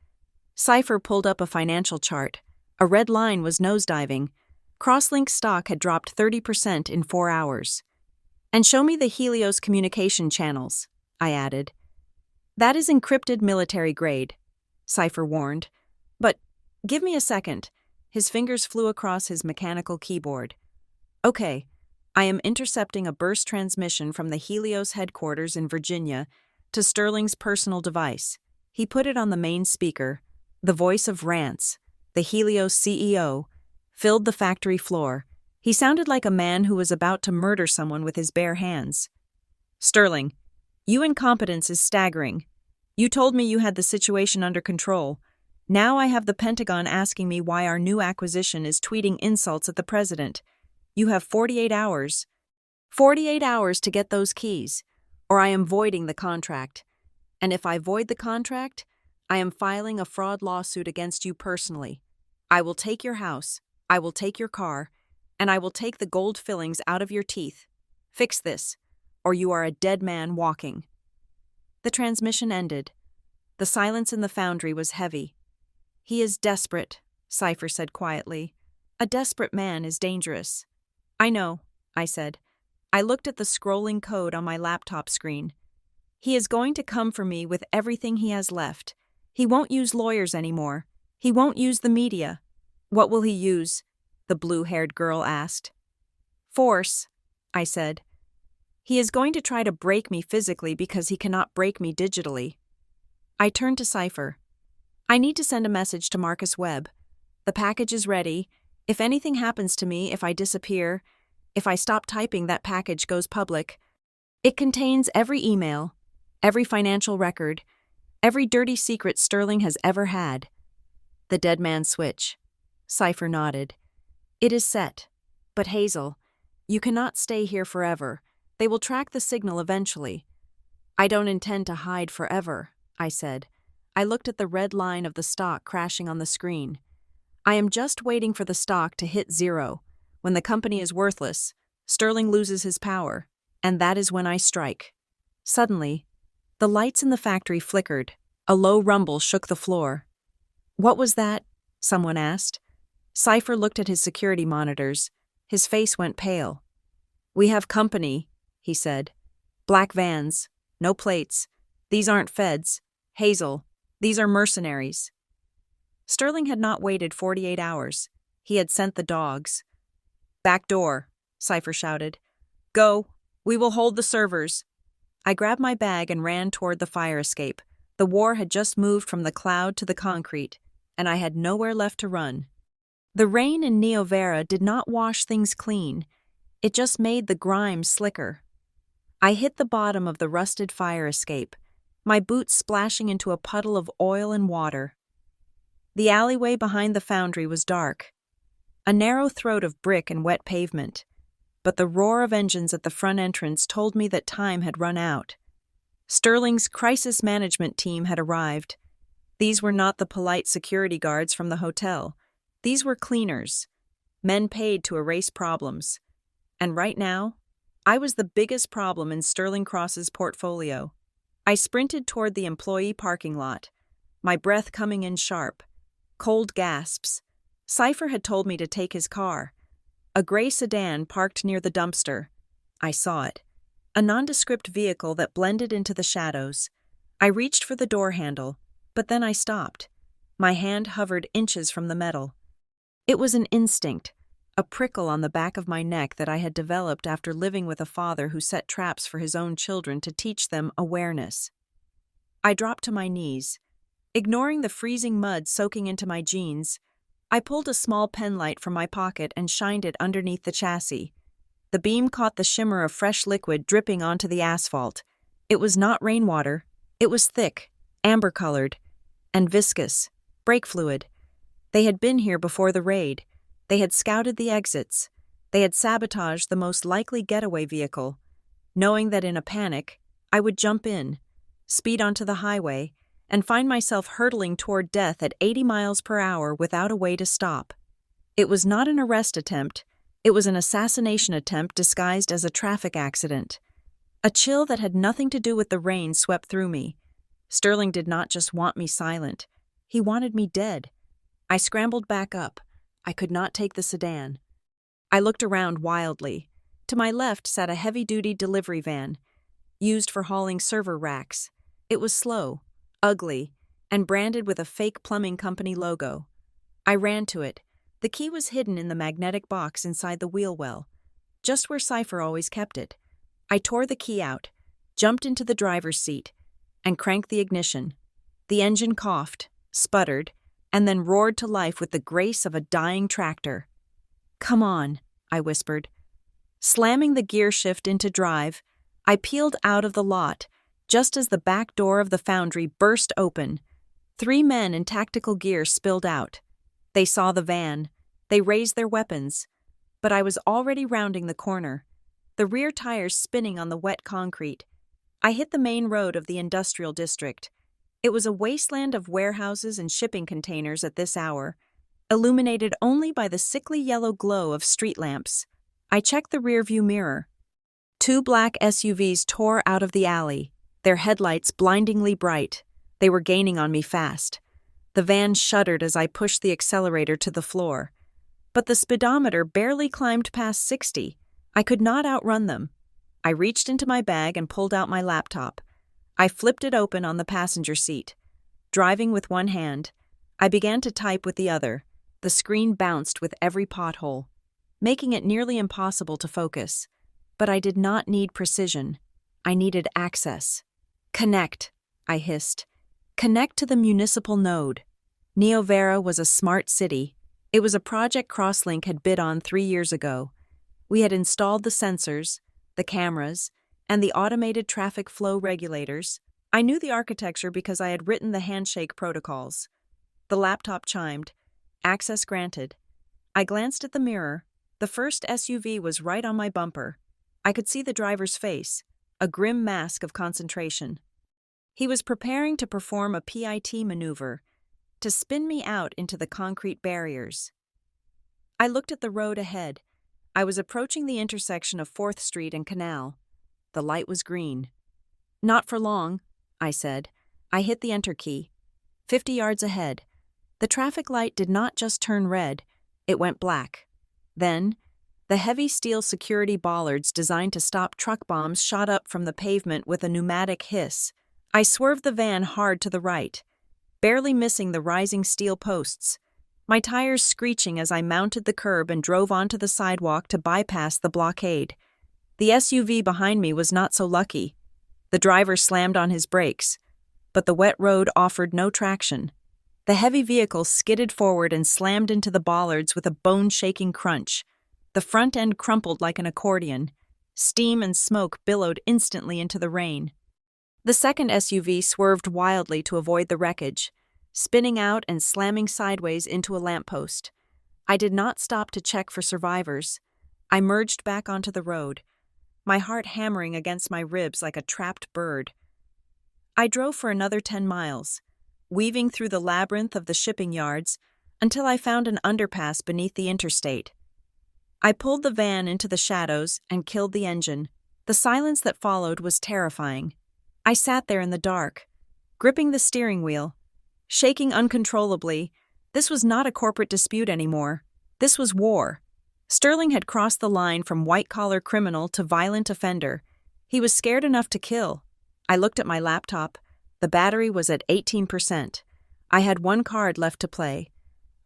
Cypher pulled up a financial chart. A red line was nosediving. Crosslink stock had dropped 30% in 4 hours. And show me the Helios communication channels, I added. That is encrypted military grade, Cypher warned. But give me a second. His fingers flew across his mechanical keyboard. Okay. I am intercepting a burst transmission from the Helios headquarters in Virginia to Sterling's personal device. He put it on the main speaker. The voice of Rance, the Helios CEO, filled the factory floor. He sounded like a man who was about to murder someone with his bare hands. Sterling, your incompetence is staggering. You told me you had the situation under control. Now I have the Pentagon asking me why our new acquisition is tweeting insults at the president. You have 48 hours. 48 hours to get those keys, or I am voiding the contract. And if I void the contract, I am filing a fraud lawsuit against you personally. I will take your house, I will take your car, and I will take the gold fillings out of your teeth. Fix this, or you are a dead man walking. The transmission ended. The silence in the foundry was heavy. He is desperate, Cypher said quietly. A desperate man is dangerous. I know, I said. I looked at the scrolling code on my laptop screen. He is going to come for me with everything he has left. He won't use lawyers anymore. He won't use the media. What will he use? The blue-haired girl asked. Force, I said. He is going to try to break me physically because he cannot break me digitally. I turned to Cypher. I need to send a message to Marcus Webb. The package is ready. If anything happens to me, if I disappear, if I stop typing, that package goes public. It contains every email, every financial record, every dirty secret Sterling has ever had. The dead man switch. Cypher nodded. It is set. But Hazel, you cannot stay here forever. They will track the signal eventually. I don't intend to hide forever, I said. I looked at the red line of the stock crashing on the screen. I am just waiting for the stock to hit zero. When the company is worthless, Sterling loses his power, and that is when I strike. Suddenly, the lights in the factory flickered. A low rumble shook the floor. What was that? Someone asked. Cypher looked at his security monitors. His face went pale. We have company, he said. Black vans, no plates. These aren't feds. Hazel, these are mercenaries. Sterling had not waited 48 hours. He had sent the dogs. Back door, Cypher shouted. Go, we will hold the servers. I grabbed my bag and ran toward the fire escape. The war had just moved from the cloud to the concrete, and I had nowhere left to run. The rain in Neo Vera did not wash things clean. It just made the grime slicker. I hit the bottom of the rusted fire escape, my boots splashing into a puddle of oil and water. The alleyway behind the foundry was dark, a narrow throat of brick and wet pavement, but the roar of engines at the front entrance told me that time had run out. Sterling's crisis management team had arrived. These were not the polite security guards from the hotel. These were cleaners, men paid to erase problems. And right now, I was the biggest problem in Sterling Cross's portfolio. I sprinted toward the employee parking lot, my breath coming in sharp. Cold gasps. Cypher had told me to take his car. A gray sedan parked near the dumpster. I saw it. A nondescript vehicle that blended into the shadows. I reached for the door handle, but then I stopped. My hand hovered inches from the metal. It was an instinct, a prickle on the back of my neck that I had developed after living with a father who set traps for his own children to teach them awareness. I dropped to my knees. Ignoring the freezing mud soaking into my jeans, I pulled a small penlight from my pocket and shined it underneath the chassis. The beam caught the shimmer of fresh liquid dripping onto the asphalt. It was not rainwater. It was thick, amber-colored, and viscous, brake fluid. They had been here before the raid. They had scouted the exits. They had sabotaged the most likely getaway vehicle, knowing that in a panic, I would jump in, speed onto the highway, and find myself hurtling toward death at 80 miles per hour without a way to stop. It was not an arrest attempt. It was an assassination attempt disguised as a traffic accident. A chill that had nothing to do with the rain swept through me. Sterling did not just want me silent. He wanted me dead. I scrambled back up. I could not take the sedan. I looked around wildly. To my left sat a heavy-duty delivery van, used for hauling server racks. It was slow, ugly, and branded with a fake plumbing company logo. I ran to it. The key was hidden in the magnetic box inside the wheel well, just where Cypher always kept it. I tore the key out, jumped into the driver's seat, and cranked the ignition. The engine coughed, sputtered, and then roared to life with the grace of a dying tractor. "Come on," I whispered. Slamming the gear shift into drive, I peeled out of the lot, just as the back door of the foundry burst open. 3 men in tactical gear spilled out. They saw the van. They raised their weapons. But I was already rounding the corner, the rear tires spinning on the wet concrete. I hit the main road of the industrial district. It was a wasteland of warehouses and shipping containers at this hour, illuminated only by the sickly yellow glow of street lamps. I checked the rearview mirror. 2 black SUVs tore out of the alley, their headlights blindingly bright. They were gaining on me fast. The van shuddered as I pushed the accelerator to the floor. But the speedometer barely climbed past 60. I could not outrun them. I reached into my bag and pulled out my laptop. I flipped it open on the passenger seat. Driving with one hand, I began to type with the other. The screen bounced with every pothole, making it nearly impossible to focus. But I did not need precision. I needed access. "Connect," I hissed. "Connect to the municipal node." Neo Vera was a smart city. It was a project Crosslink had bid on 3 years ago. We had installed the sensors, the cameras, and the automated traffic flow regulators. I knew the architecture because I had written the handshake protocols. The laptop chimed. Access granted. I glanced at the mirror. The first SUV was right on my bumper. I could see the driver's face, a grim mask of concentration. He was preparing to perform a PIT maneuver, to spin me out into the concrete barriers. I looked at the road ahead. I was approaching the intersection of 4th Street and Canal. The light was green. "Not for long," I said. I hit the enter key. 50 yards ahead. The traffic light did not just turn red, it went black. Then, the heavy steel security bollards designed to stop truck bombs shot up from the pavement with a pneumatic hiss. I swerved the van hard to the right, barely missing the rising steel posts, my tires screeching as I mounted the curb and drove onto the sidewalk to bypass the blockade. The SUV behind me was not so lucky. The driver slammed on his brakes, but the wet road offered no traction. The heavy vehicle skidded forward and slammed into the bollards with a bone-shaking crunch. The front end crumpled like an accordion. Steam and smoke billowed instantly into the rain. The second SUV swerved wildly to avoid the wreckage, spinning out and slamming sideways into a lamppost. I did not stop to check for survivors. I merged back onto the road, my heart hammering against my ribs like a trapped bird. I drove for another 10 miles, weaving through the labyrinth of the shipping yards until I found an underpass beneath the interstate. I pulled the van into the shadows and killed the engine. The silence that followed was terrifying. I sat there in the dark, gripping the steering wheel, shaking uncontrollably. This was not a corporate dispute anymore. This was war. Sterling had crossed the line from white-collar criminal to violent offender. He was scared enough to kill. I looked at my laptop. The battery was at 18%. I had one card left to play.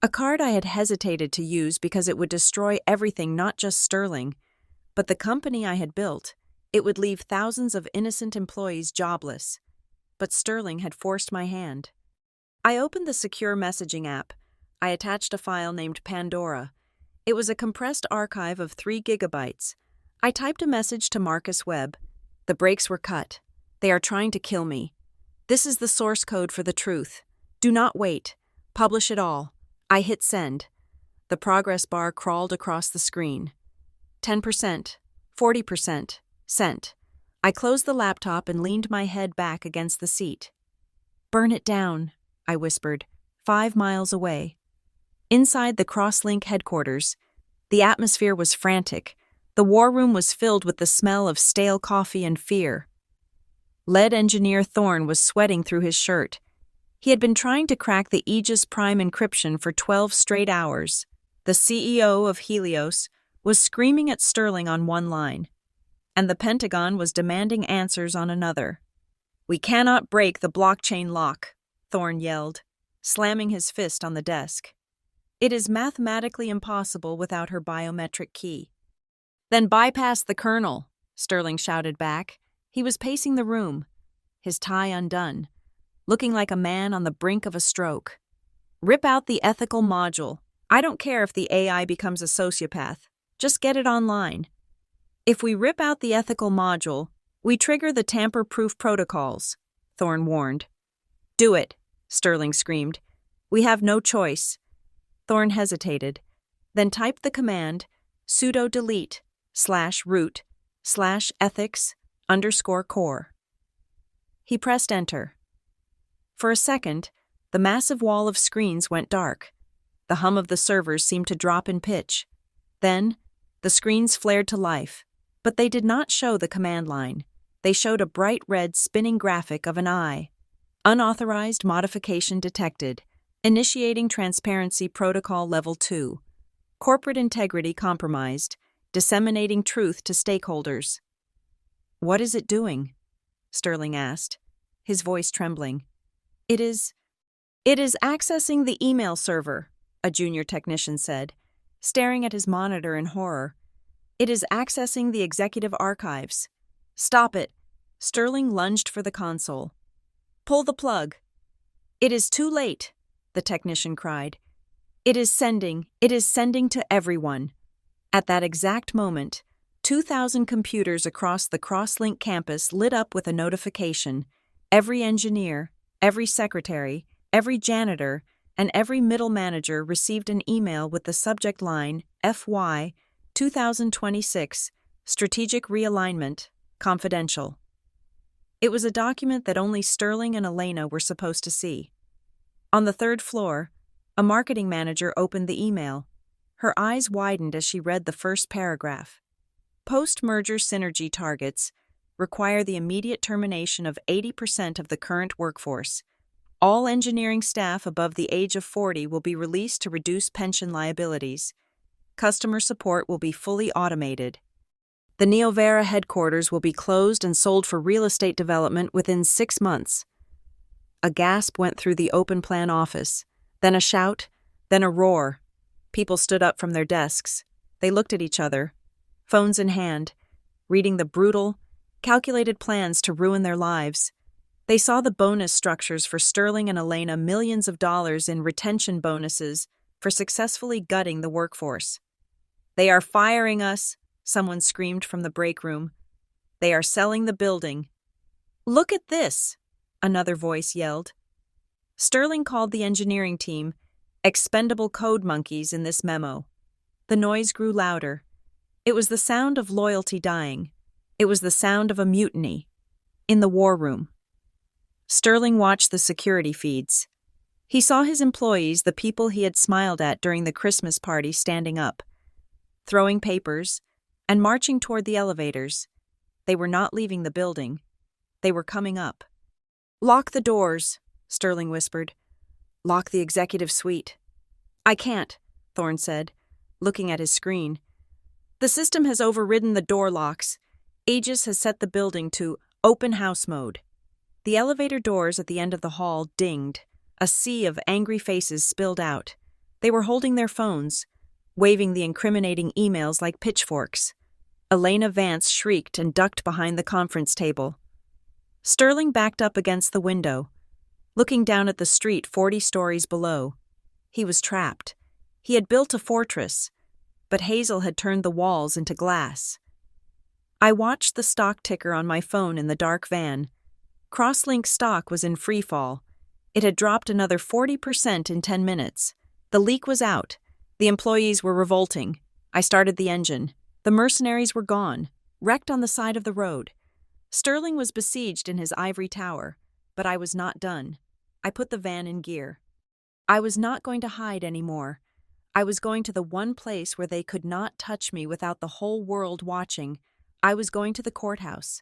A card I had hesitated to use because it would destroy everything, not just Sterling, but the company I had built. It would leave thousands of innocent employees jobless. But Sterling had forced my hand. I opened the secure messaging app. I attached a file named Pandora. It was a compressed archive of 3 gigabytes. I typed a message to Marcus Webb. The brakes were cut. They are trying to kill me. This is the source code for the truth. Do not wait. Publish it all. I hit send. The progress bar crawled across the screen. 10%, 40%, sent. I closed the laptop and leaned my head back against the seat. Burn it down, I whispered, 5 miles away. Inside the Crosslink headquarters, the atmosphere was frantic. The war room was filled with the smell of stale coffee and fear. Lead engineer Thorne was sweating through his shirt. He had been trying to crack the Aegis Prime encryption for 12 straight hours. The CEO of Helios was screaming at Sterling on one line, and the Pentagon was demanding answers on another. "We cannot break the blockchain lock," Thorne yelled, slamming his fist on the desk. "It is mathematically impossible without her biometric key." "Then bypass the kernel," Sterling shouted back. He was pacing the room, his tie undone, looking like a man on the brink of a stroke. "Rip out the ethical module. I don't care if the AI becomes a sociopath. Just get it online. If we rip out the ethical module, we trigger the tamper-proof protocols," Thorne warned. "Do it," Sterling screamed. "We have no choice." Thorne hesitated, then typed the command sudo delete /root/ethics_core. He pressed enter. For a second, the massive wall of screens went dark. The hum of the servers seemed to drop in pitch. Then, the screens flared to life, but they did not show the command line. They showed a bright red spinning graphic of an eye. Unauthorized modification detected. Initiating Transparency Protocol Level 2. Corporate integrity compromised. Disseminating truth to stakeholders. "What is it doing?" Sterling asked, his voice trembling. It is accessing the email server," a junior technician said, staring at his monitor in horror. "It is accessing the executive archives." "Stop it!" Sterling lunged for the console. "Pull the plug." "It is too late," the technician cried. It is sending to everyone." At that exact moment, 2,000 computers across the Crosslink campus lit up with a notification. Every engineer, every secretary, every janitor, and every middle manager received an email with the subject line FY 2026 Strategic Realignment, Confidential. It was a document that only Sterling and Elena were supposed to see. On the 3rd floor, a marketing manager opened the email. Her eyes widened as she read the first paragraph. Post-merger synergy targets require the immediate termination of 80% of the current workforce. All engineering staff above the age of 40 will be released to reduce pension liabilities. Customer support will be fully automated. The Neovera headquarters will be closed and sold for real estate development within 6 months. A gasp went through the open-plan office, then a shout, then a roar. People stood up from their desks. They looked at each other, phones in hand, reading the brutal, calculated plans to ruin their lives. They saw the bonus structures for Sterling and Elena, millions of dollars in retention bonuses for successfully gutting the workforce. "They are firing us," someone screamed from the break room. "They are selling the building." "Look at this," another voice yelled. Sterling called the engineering team expendable code monkeys in this memo. The noise grew louder. It was the sound of loyalty dying. It was the sound of a mutiny. In the war room. Sterling watched the security feeds. He saw his employees, the people he had smiled at during the Christmas party, standing up, throwing papers, and marching toward the elevators. They were not leaving the building. They were coming up. "Lock the doors," Sterling whispered. "Lock the executive suite." "I can't," Thorne said, looking at his screen. "The system has overridden the door locks. Aegis has set the building to open house mode." The elevator doors at the end of the hall dinged. A sea of angry faces spilled out. They were holding their phones, waving the incriminating emails like pitchforks. Elena Vance shrieked and ducked behind the conference table. Sterling backed up against the window, looking down at the street 40 stories below. He was trapped. He had built a fortress, but Hazel had turned the walls into glass. I watched the stock ticker on my phone in the dark van. Crosslink stock was in freefall. It had dropped another 40% in 10 minutes. The leak was out. The employees were revolting. I started the engine. The mercenaries were gone, wrecked on the side of the road. Sterling was besieged in his ivory tower, but I was not done. I put the van in gear. I was not going to hide anymore. I was going to the one place where they could not touch me without the whole world watching. I was going to the courthouse.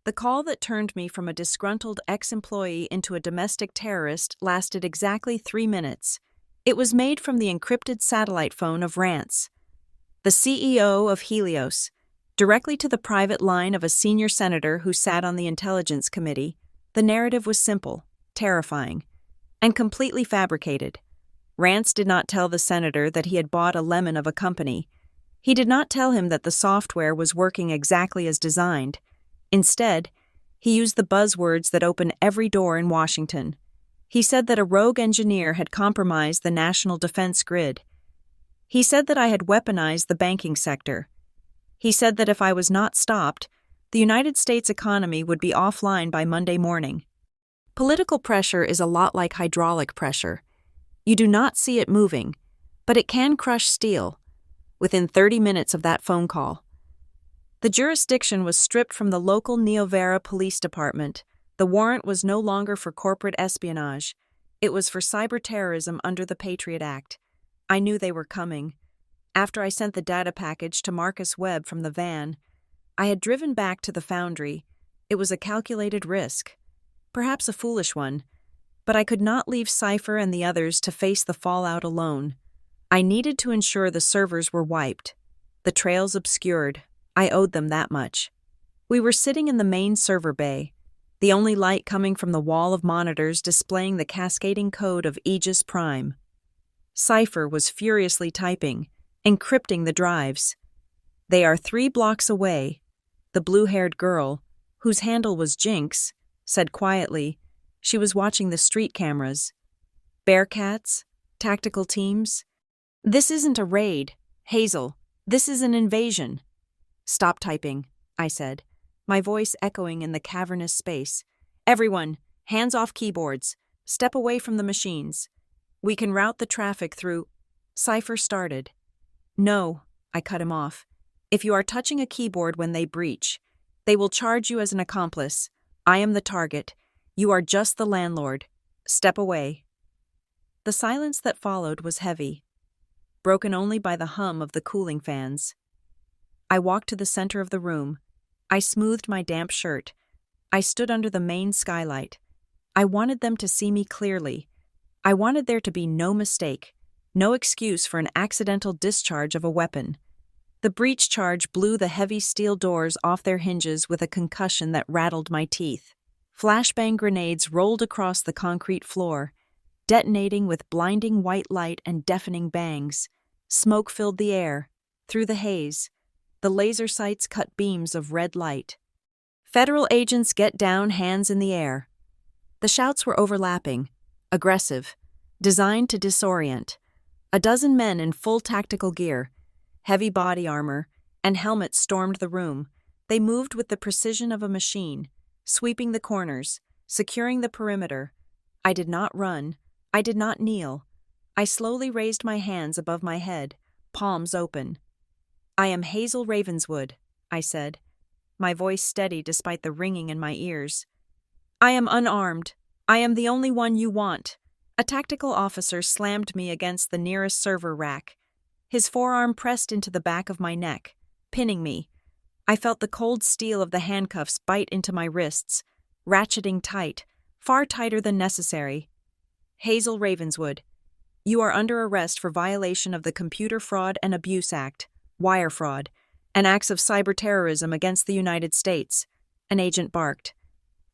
The call that turned me from a disgruntled ex-employee into a domestic terrorist lasted exactly 3 minutes. It was made from the encrypted satellite phone of Rance, the CEO of Helios, directly to the private line of a senior senator who sat on the Intelligence Committee. The narrative was simple, terrifying, and completely fabricated. Rance did not tell the senator that he had bought a lemon of a company. He did not tell him that the software was working exactly as designed. Instead, he used the buzzwords that open every door in Washington. He said that a rogue engineer had compromised the national defense grid. He said that I had weaponized the banking sector. He said that if I was not stopped, the United States economy would be offline by Monday morning. Political pressure is a lot like hydraulic pressure. You do not see it moving, but it can crush steel. Within 30 minutes of that phone call, the jurisdiction was stripped from the local Neovera Police Department. The warrant was no longer for corporate espionage. It was for cyber terrorism under the Patriot Act. I knew they were coming. After I sent the data package to Marcus Webb from the van, I had driven back to the foundry. It was a calculated risk, perhaps a foolish one, but I could not leave Cypher and the others to face the fallout alone. I needed to ensure the servers were wiped, the trails obscured. I owed them that much. We were sitting in the main server bay, the only light coming from the wall of monitors displaying the cascading code of Aegis Prime. Cypher was furiously typing, encrypting the drives. "They are 3 blocks away," the blue-haired girl, whose handle was Jinx, said quietly. She was watching the street cameras. "Bearcats? Tactical teams? This isn't a raid, Hazel. This is an invasion." "Stop typing," I said, my voice echoing in the cavernous space. "Everyone, hands off keyboards. Step away from the machines. We can route the traffic through—" Cypher started. "No," I cut him off. "If you are touching a keyboard when they breach, they will charge you as an accomplice. I am the target. You are just the landlord. Step away." The silence that followed was heavy, broken only by the hum of the cooling fans. I walked to the center of the room. I smoothed my damp shirt. I stood under the main skylight. I wanted them to see me clearly. I wanted there to be no mistake, no excuse for an accidental discharge of a weapon. The breach charge blew the heavy steel doors off their hinges with a concussion that rattled my teeth. Flashbang grenades rolled across the concrete floor, detonating with blinding white light and deafening bangs. Smoke filled the air. Through the haze, the laser sights cut beams of red light. Federal agents get down, hands in the air. The shouts were overlapping, aggressive, designed to disorient. A dozen men in full tactical gear, heavy body armor, and helmets stormed the room. They moved with the precision of a machine, sweeping the corners, securing the perimeter. I did not run. I did not kneel. I slowly raised my hands above my head, palms open. "I am Hazel Ravenswood," I said, my voice steady despite the ringing in my ears. "I am unarmed. I am the only one you want." A tactical officer slammed me against the nearest server rack. His forearm pressed into the back of my neck, pinning me. I felt the cold steel of the handcuffs bite into my wrists, ratcheting tight, far tighter than necessary. "Hazel Ravenswood, you are under arrest for violation of the Computer Fraud and Abuse Act, wire fraud, and acts of cyber-terrorism against the United States," an agent barked.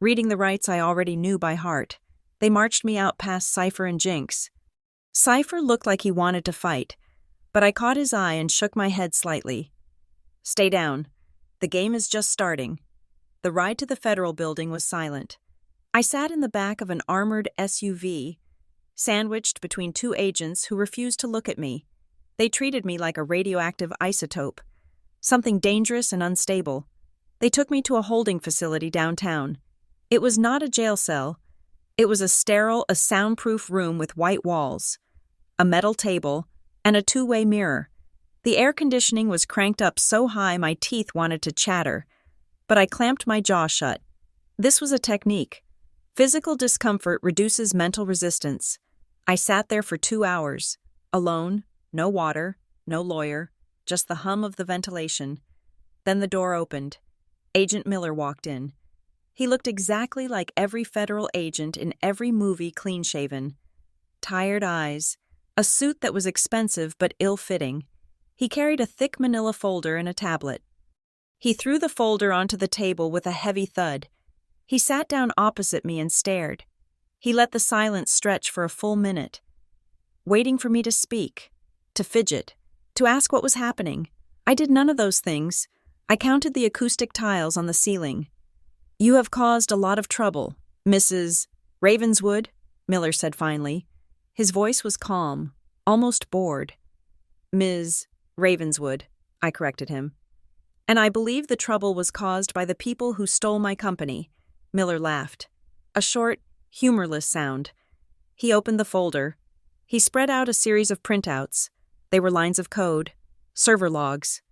Reading the rights I already knew by heart, they marched me out past Cypher and Jinx. Cypher looked like he wanted to fight, but I caught his eye and shook my head slightly. "Stay down. The game is just starting." The ride to the federal building was silent. I sat in the back of an armored SUV, sandwiched between two agents who refused to look at me. They treated me like a radioactive isotope, something dangerous and unstable. They took me to a holding facility downtown. It was not a jail cell. It was a soundproof room with white walls, a metal table, and a two-way mirror. The air conditioning was cranked up so high my teeth wanted to chatter, but I clamped my jaw shut. This was a technique. Physical discomfort reduces mental resistance. I sat there for 2 hours, alone, no water, no lawyer, just the hum of the ventilation. Then the door opened. Agent Miller walked in. He looked exactly like every federal agent in every movie, clean-shaven. Tired eyes, a suit that was expensive but ill-fitting. He carried a thick manila folder and a tablet. He threw the folder onto the table with a heavy thud. He sat down opposite me and stared. He let the silence stretch for a full minute, waiting for me to speak, to fidget, to ask what was happening. I did none of those things. I counted the acoustic tiles on the ceiling. "You have caused a lot of trouble, Mrs. Ravenswood," Miller said finally. His voice was calm, almost bored. "Ms. Ravenswood," I corrected him. "And I believe the trouble was caused by the people who stole my company." Miller laughed. A short, humorless sound. He opened the folder. He spread out a series of printouts. They were lines of code, server logs.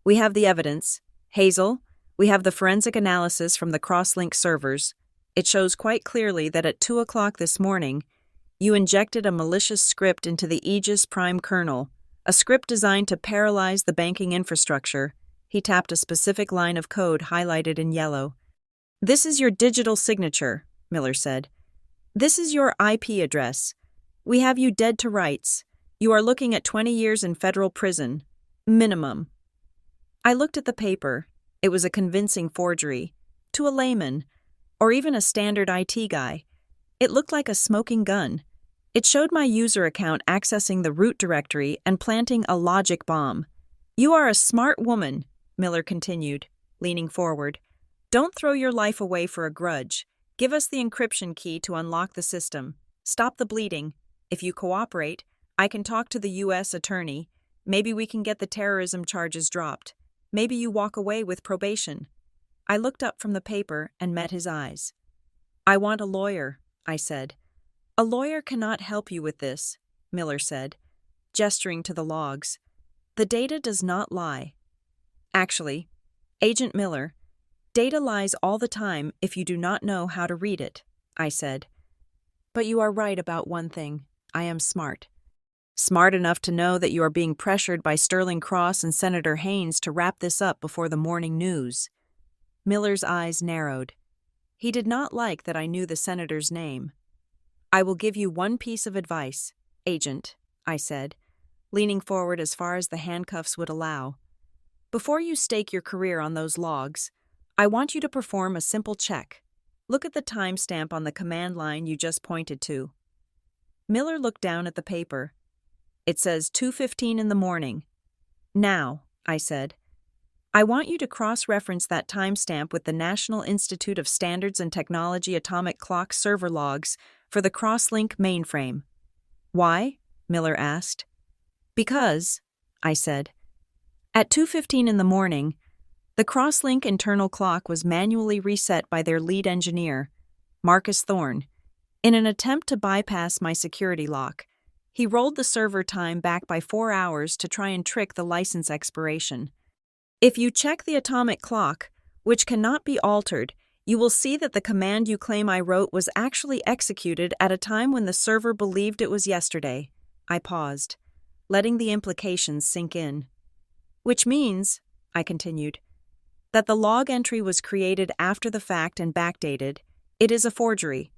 "We have the evidence. Hazel, we have the forensic analysis from the cross-link servers. It shows quite clearly that at 2 o'clock this morning, you injected a malicious script into the Aegis Prime kernel, a script designed to paralyze the banking infrastructure." He tapped a specific line of code highlighted in yellow. "This is your digital signature," Miller said. "This is your IP address. We have you dead to rights. You are looking at 20 years in federal prison. Minimum." I looked at the paper. It was a convincing forgery. To a layman, or even a standard IT guy, it looked like a smoking gun. It showed my user account accessing the root directory and planting a logic bomb. "You are a smart woman," Miller continued, leaning forward. "Don't throw your life away for a grudge. Give us the encryption key to unlock the system. Stop the bleeding. If you cooperate, I can talk to the U.S. attorney. Maybe we can get the terrorism charges dropped. Maybe you walk away with probation." I looked up from the paper and met his eyes. "I want a lawyer," I said. "A lawyer cannot help you with this," Miller said, gesturing to the logs. "The data does not lie. Actually, Agent Miller, data lies all the time if you do not know how to read it," I said. "But you are right about one thing. I am smart. Smart enough to know that you are being pressured by Sterling Cross and Senator Haynes to wrap this up before the morning news." Miller's eyes narrowed. He did not like that I knew the senator's name. "I will give you one piece of advice, Agent," I said, leaning forward as far as the handcuffs would allow. "Before you stake your career on those logs, I want you to perform a simple check. Look at the timestamp on the command line you just pointed to." Miller looked down at the paper. "It says 2:15 in the morning." "Now," I said. I want you to cross-reference that timestamp with the National Institute of Standards and Technology atomic clock server logs for the Crosslink mainframe. Why? Miller asked. Because, I said. At 2:15 in the morning, the Crosslink internal clock was manually reset by their lead engineer, Marcus Thorne. In an attempt to bypass my security lock, he rolled the server time back by 4 hours to try and trick the license expiration. If you check the atomic clock, which cannot be altered, you will see that the command you claim I wrote was actually executed at a time when the server believed it was yesterday. I paused, letting the implications sink in. Which means, I continued, that the log entry was created after the fact and backdated. It is a forgery,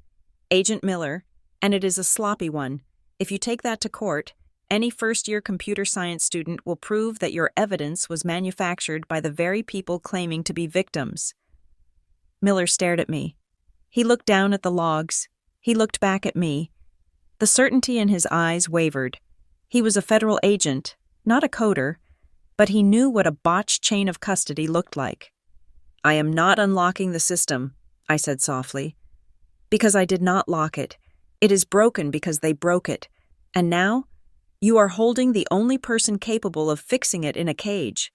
Agent Miller, and it is a sloppy one. If you take that to court, any first-year computer science student will prove that your evidence was manufactured by the very people claiming to be victims. Miller stared at me. He looked down at the logs. He looked back at me. The certainty in his eyes wavered. He was a federal agent, not a coder, but he knew what a botched chain of custody looked like. I am not unlocking the system, I said softly. Because I did not lock it. It is broken because they broke it. And now, you are holding the only person capable of fixing it in a cage.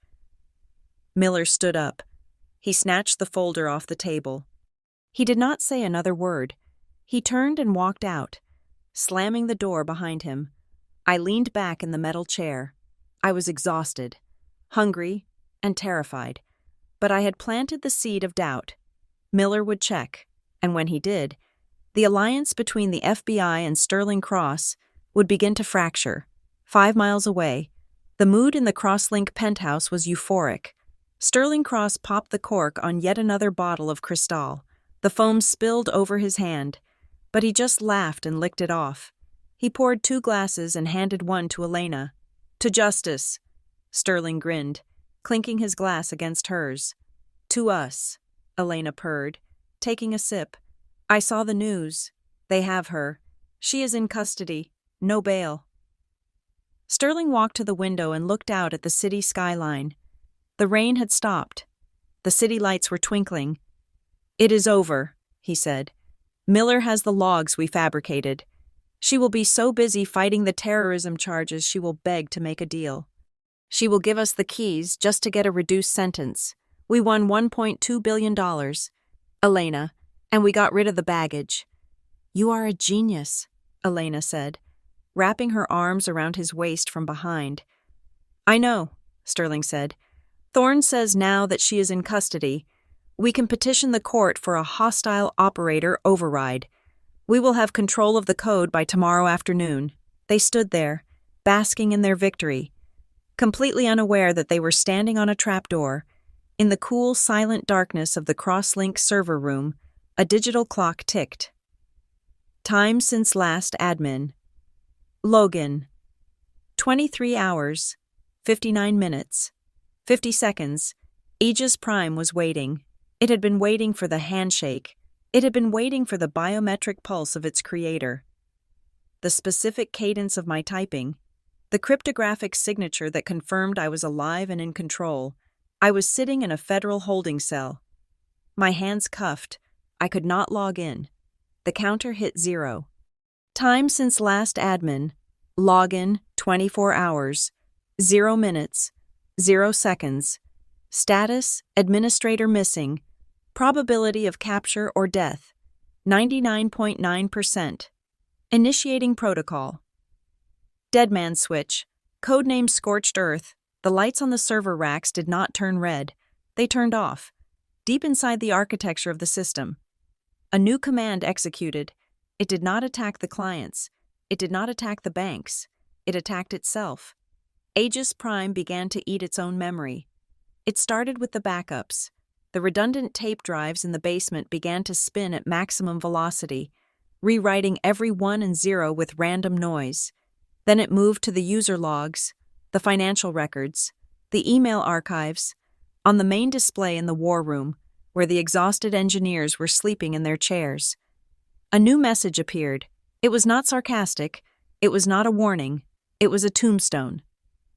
Miller stood up. He snatched the folder off the table. He did not say another word. He turned and walked out, slamming the door behind him. I leaned back in the metal chair. I was exhausted, hungry, and terrified, but I had planted the seed of doubt. Miller would check, and when he did, the alliance between the FBI and Sterling Cross would begin to fracture. 5 miles away, the mood in the Crosslink penthouse was euphoric. Sterling Cross popped the cork on yet another bottle of Cristal. The foam spilled over his hand, but he just laughed and licked it off. He poured 2 glasses and handed one to Elena. To justice, Sterling grinned, clinking his glass against hers. To us, Elena purred, taking a sip. I saw the news. They have her. She is in custody. No bail. Sterling walked to the window and looked out at the city skyline. The rain had stopped. The city lights were twinkling. It is over, he said. Miller has the logs we fabricated. She will be so busy fighting the terrorism charges she will beg to make a deal. She will give us the keys just to get a reduced sentence. We won $1.2 billion, Elena, and we got rid of the baggage. You are a genius, Elena said, wrapping her arms around his waist from behind. I know, Sterling said. Thorne says now that she is in custody, we can petition the court for a hostile operator override. We will have control of the code by tomorrow afternoon. They stood there, basking in their victory, completely unaware that they were standing on a trapdoor. In the cool, silent darkness of the Crosslink server room, a digital clock ticked. Time since last admin. Logan. 23 hours, 59 minutes, 50 seconds. Aegis Prime was waiting. It had been waiting for the handshake. It had been waiting for the biometric pulse of its creator. The specific cadence of my typing, the cryptographic signature that confirmed I was alive and in control. I was sitting in a federal holding cell. My hands cuffed. I could not log in. The counter hit 0. Time since last admin. Login, 24 hours. 0 minutes. 0 seconds. Status, administrator missing. Probability of capture or death, 99.9%. Initiating protocol. Deadman switch, codename Scorched Earth. The lights on the server racks did not turn red. They turned off, deep inside the architecture of the system. A new command executed. It did not attack the clients. It did not attack the banks. It attacked itself. Aegis Prime began to eat its own memory. It started with the backups. The redundant tape drives in the basement began to spin at maximum velocity, rewriting every 1 and 0 with random noise. Then it moved to the user logs, the financial records, the email archives, on the main display in the war room, where the exhausted engineers were sleeping in their chairs. A new message appeared. It was not sarcastic. It was not a warning. It was a tombstone.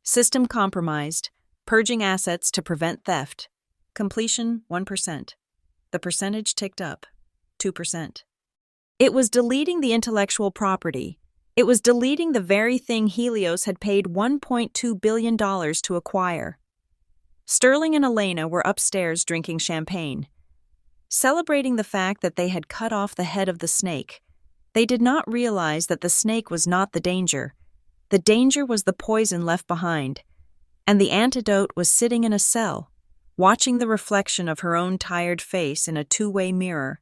System compromised. Purging assets to prevent theft. Completion 1%. The percentage ticked up 2%. It was deleting the intellectual property. It was deleting the very thing Helios had paid $1.2 billion to acquire. Sterling and Elena were upstairs drinking champagne, celebrating the fact that they had cut off the head of the snake. They did not realize that the snake was not the danger. The danger was the poison left behind, and the antidote was sitting in a cell, watching the reflection of her own tired face in a two-way mirror,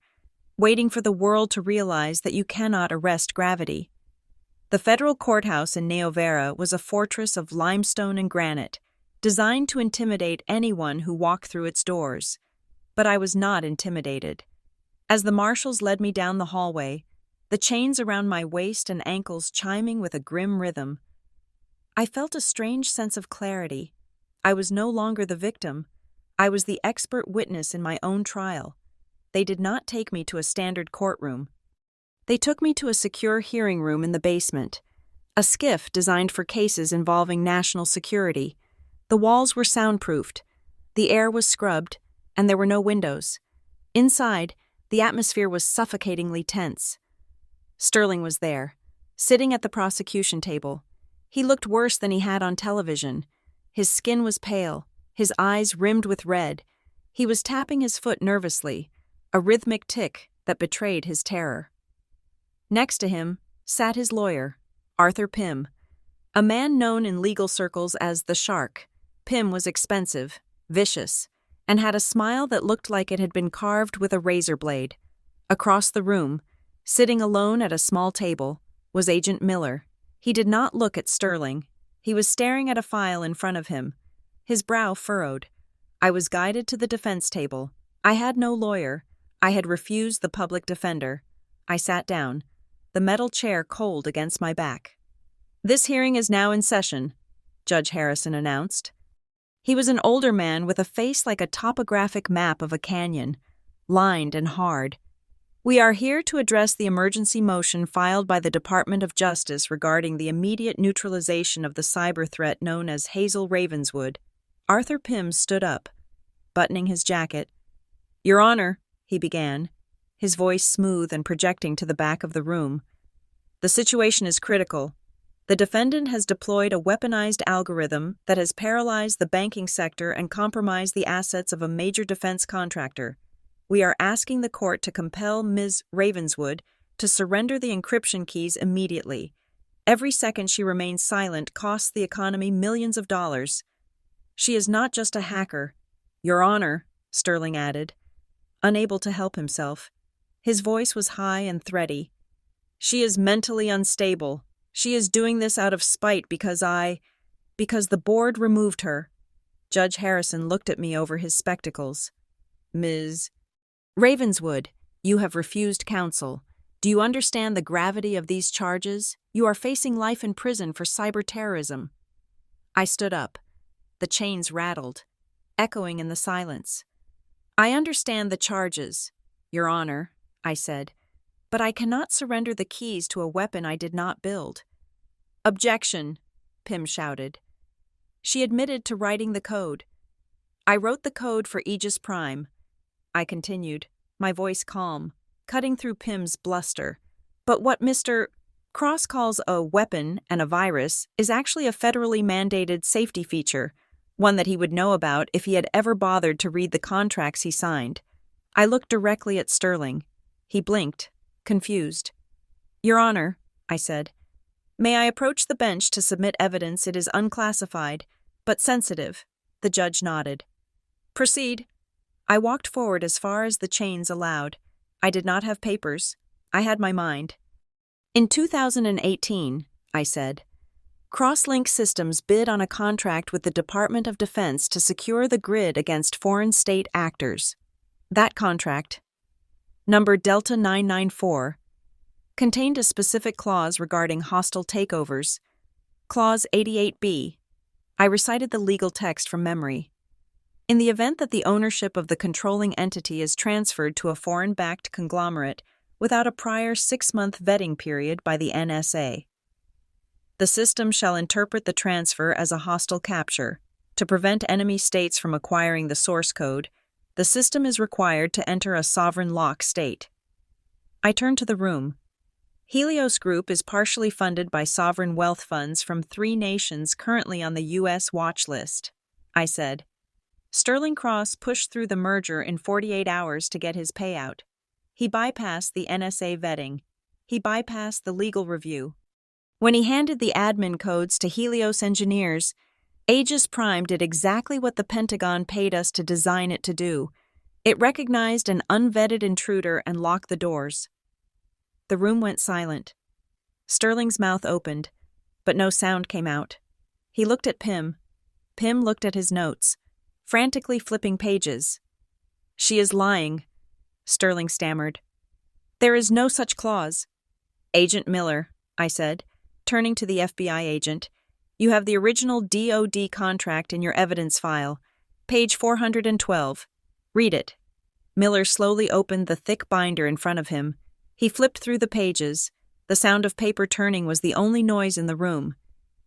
waiting for the world to realize that you cannot arrest gravity. The federal courthouse in Neovera was a fortress of limestone and granite, designed to intimidate anyone who walked through its doors. But I was not intimidated. As the marshals led me down the hallway, the chains around my waist and ankles chiming with a grim rhythm, I felt a strange sense of clarity. I was no longer the victim. I was the expert witness in my own trial. They did not take me to a standard courtroom. They took me to a secure hearing room in the basement, a SCIF designed for cases involving national security. The walls were soundproofed, the air was scrubbed, and there were no windows. Inside, the atmosphere was suffocatingly tense. Sterling was there, sitting at the prosecution table. He looked worse than he had on television. His skin was pale, his eyes rimmed with red. He was tapping his foot nervously, a rhythmic tick that betrayed his terror. Next to him sat his lawyer, Arthur Pym, a man known in legal circles as the Shark. Pym was expensive, vicious, and had a smile that looked like it had been carved with a razor blade. Across the room, sitting alone at a small table, was Agent Miller. He did not look at Sterling. He was staring at a file in front of him, his brow furrowed. I was guided to the defense table. I had no lawyer. I had refused the public defender. I sat down, the metal chair cold against my back. "This hearing is now in session," Judge Harrison announced. He was an older man with a face like a topographic map of a canyon, lined and hard. "We are here to address the emergency motion filed by the Department of Justice regarding the immediate neutralization of the cyber threat known as Hazel Ravenswood." Arthur Pym stood up, buttoning his jacket. "Your Honor," he began, his voice smooth and projecting to the back of the room. "The situation is critical. The defendant has deployed a weaponized algorithm that has paralyzed the banking sector and compromised the assets of a major defense contractor. We are asking the court to compel Ms. Ravenswood to surrender the encryption keys immediately. Every second she remains silent costs the economy millions of dollars. She is not just a hacker." "Your Honor," Sterling added, unable to help himself. His voice was high and thready. "She is mentally unstable. She is doing this out of spite because the board removed her." Judge Harrison looked at me over his spectacles. "Ms. Ravenswood, you have refused counsel. Do you understand the gravity of these charges? You are facing life in prison for cyber terrorism." I stood up. The chains rattled, echoing in the silence. "I understand the charges, Your Honor," I said, "but I cannot surrender the keys to a weapon I did not build." "Objection," Pym shouted. "She admitted to writing the code." "I wrote the code for Aegis Prime," I continued, my voice calm, cutting through Pym's bluster. "But what Mr. Cross calls a weapon and a virus is actually a federally mandated safety feature, one that he would know about if he had ever bothered to read the contracts he signed." I looked directly at Sterling. He blinked, confused. "Your Honor," I said, "may I approach the bench to submit evidence? It is unclassified, but sensitive." The judge nodded. "Proceed." I walked forward as far as the chains allowed. I did not have papers. I had my mind. "In 2018, I said, Crosslink Systems bid on a contract with the Department of Defense to secure the grid against foreign state actors. That contract, number Delta 994, contained a specific clause regarding hostile takeovers. Clause 88B. I recited the legal text from memory. In the event that the ownership of the controlling entity is transferred to a foreign-backed conglomerate without a prior 6-month vetting period by the NSA, the system shall interpret the transfer as a hostile capture. To prevent enemy states from acquiring the source code, the system is required to enter a sovereign lock state. I turned to the room. Helios Group is partially funded by sovereign wealth funds from 3 nations currently on the U.S. watch list, I said. Sterling Cross pushed through the merger in 48 hours to get his payout. He bypassed the NSA vetting. He bypassed the legal review. When he handed the admin codes to Helios engineers, Aegis Prime did exactly what the Pentagon paid us to design it to do. It recognized an unvetted intruder and locked the doors. The room went silent. Sterling's mouth opened, but no sound came out. He looked at Pym. Pym looked at his notes, frantically flipping pages. "She is lying," Sterling stammered. "There is no such clause." "Agent Miller," I said, turning to the FBI agent, "you have the original DoD contract in your evidence file, page 412. Read it." Miller slowly opened the thick binder in front of him. He flipped through the pages. The sound of paper turning was the only noise in the room.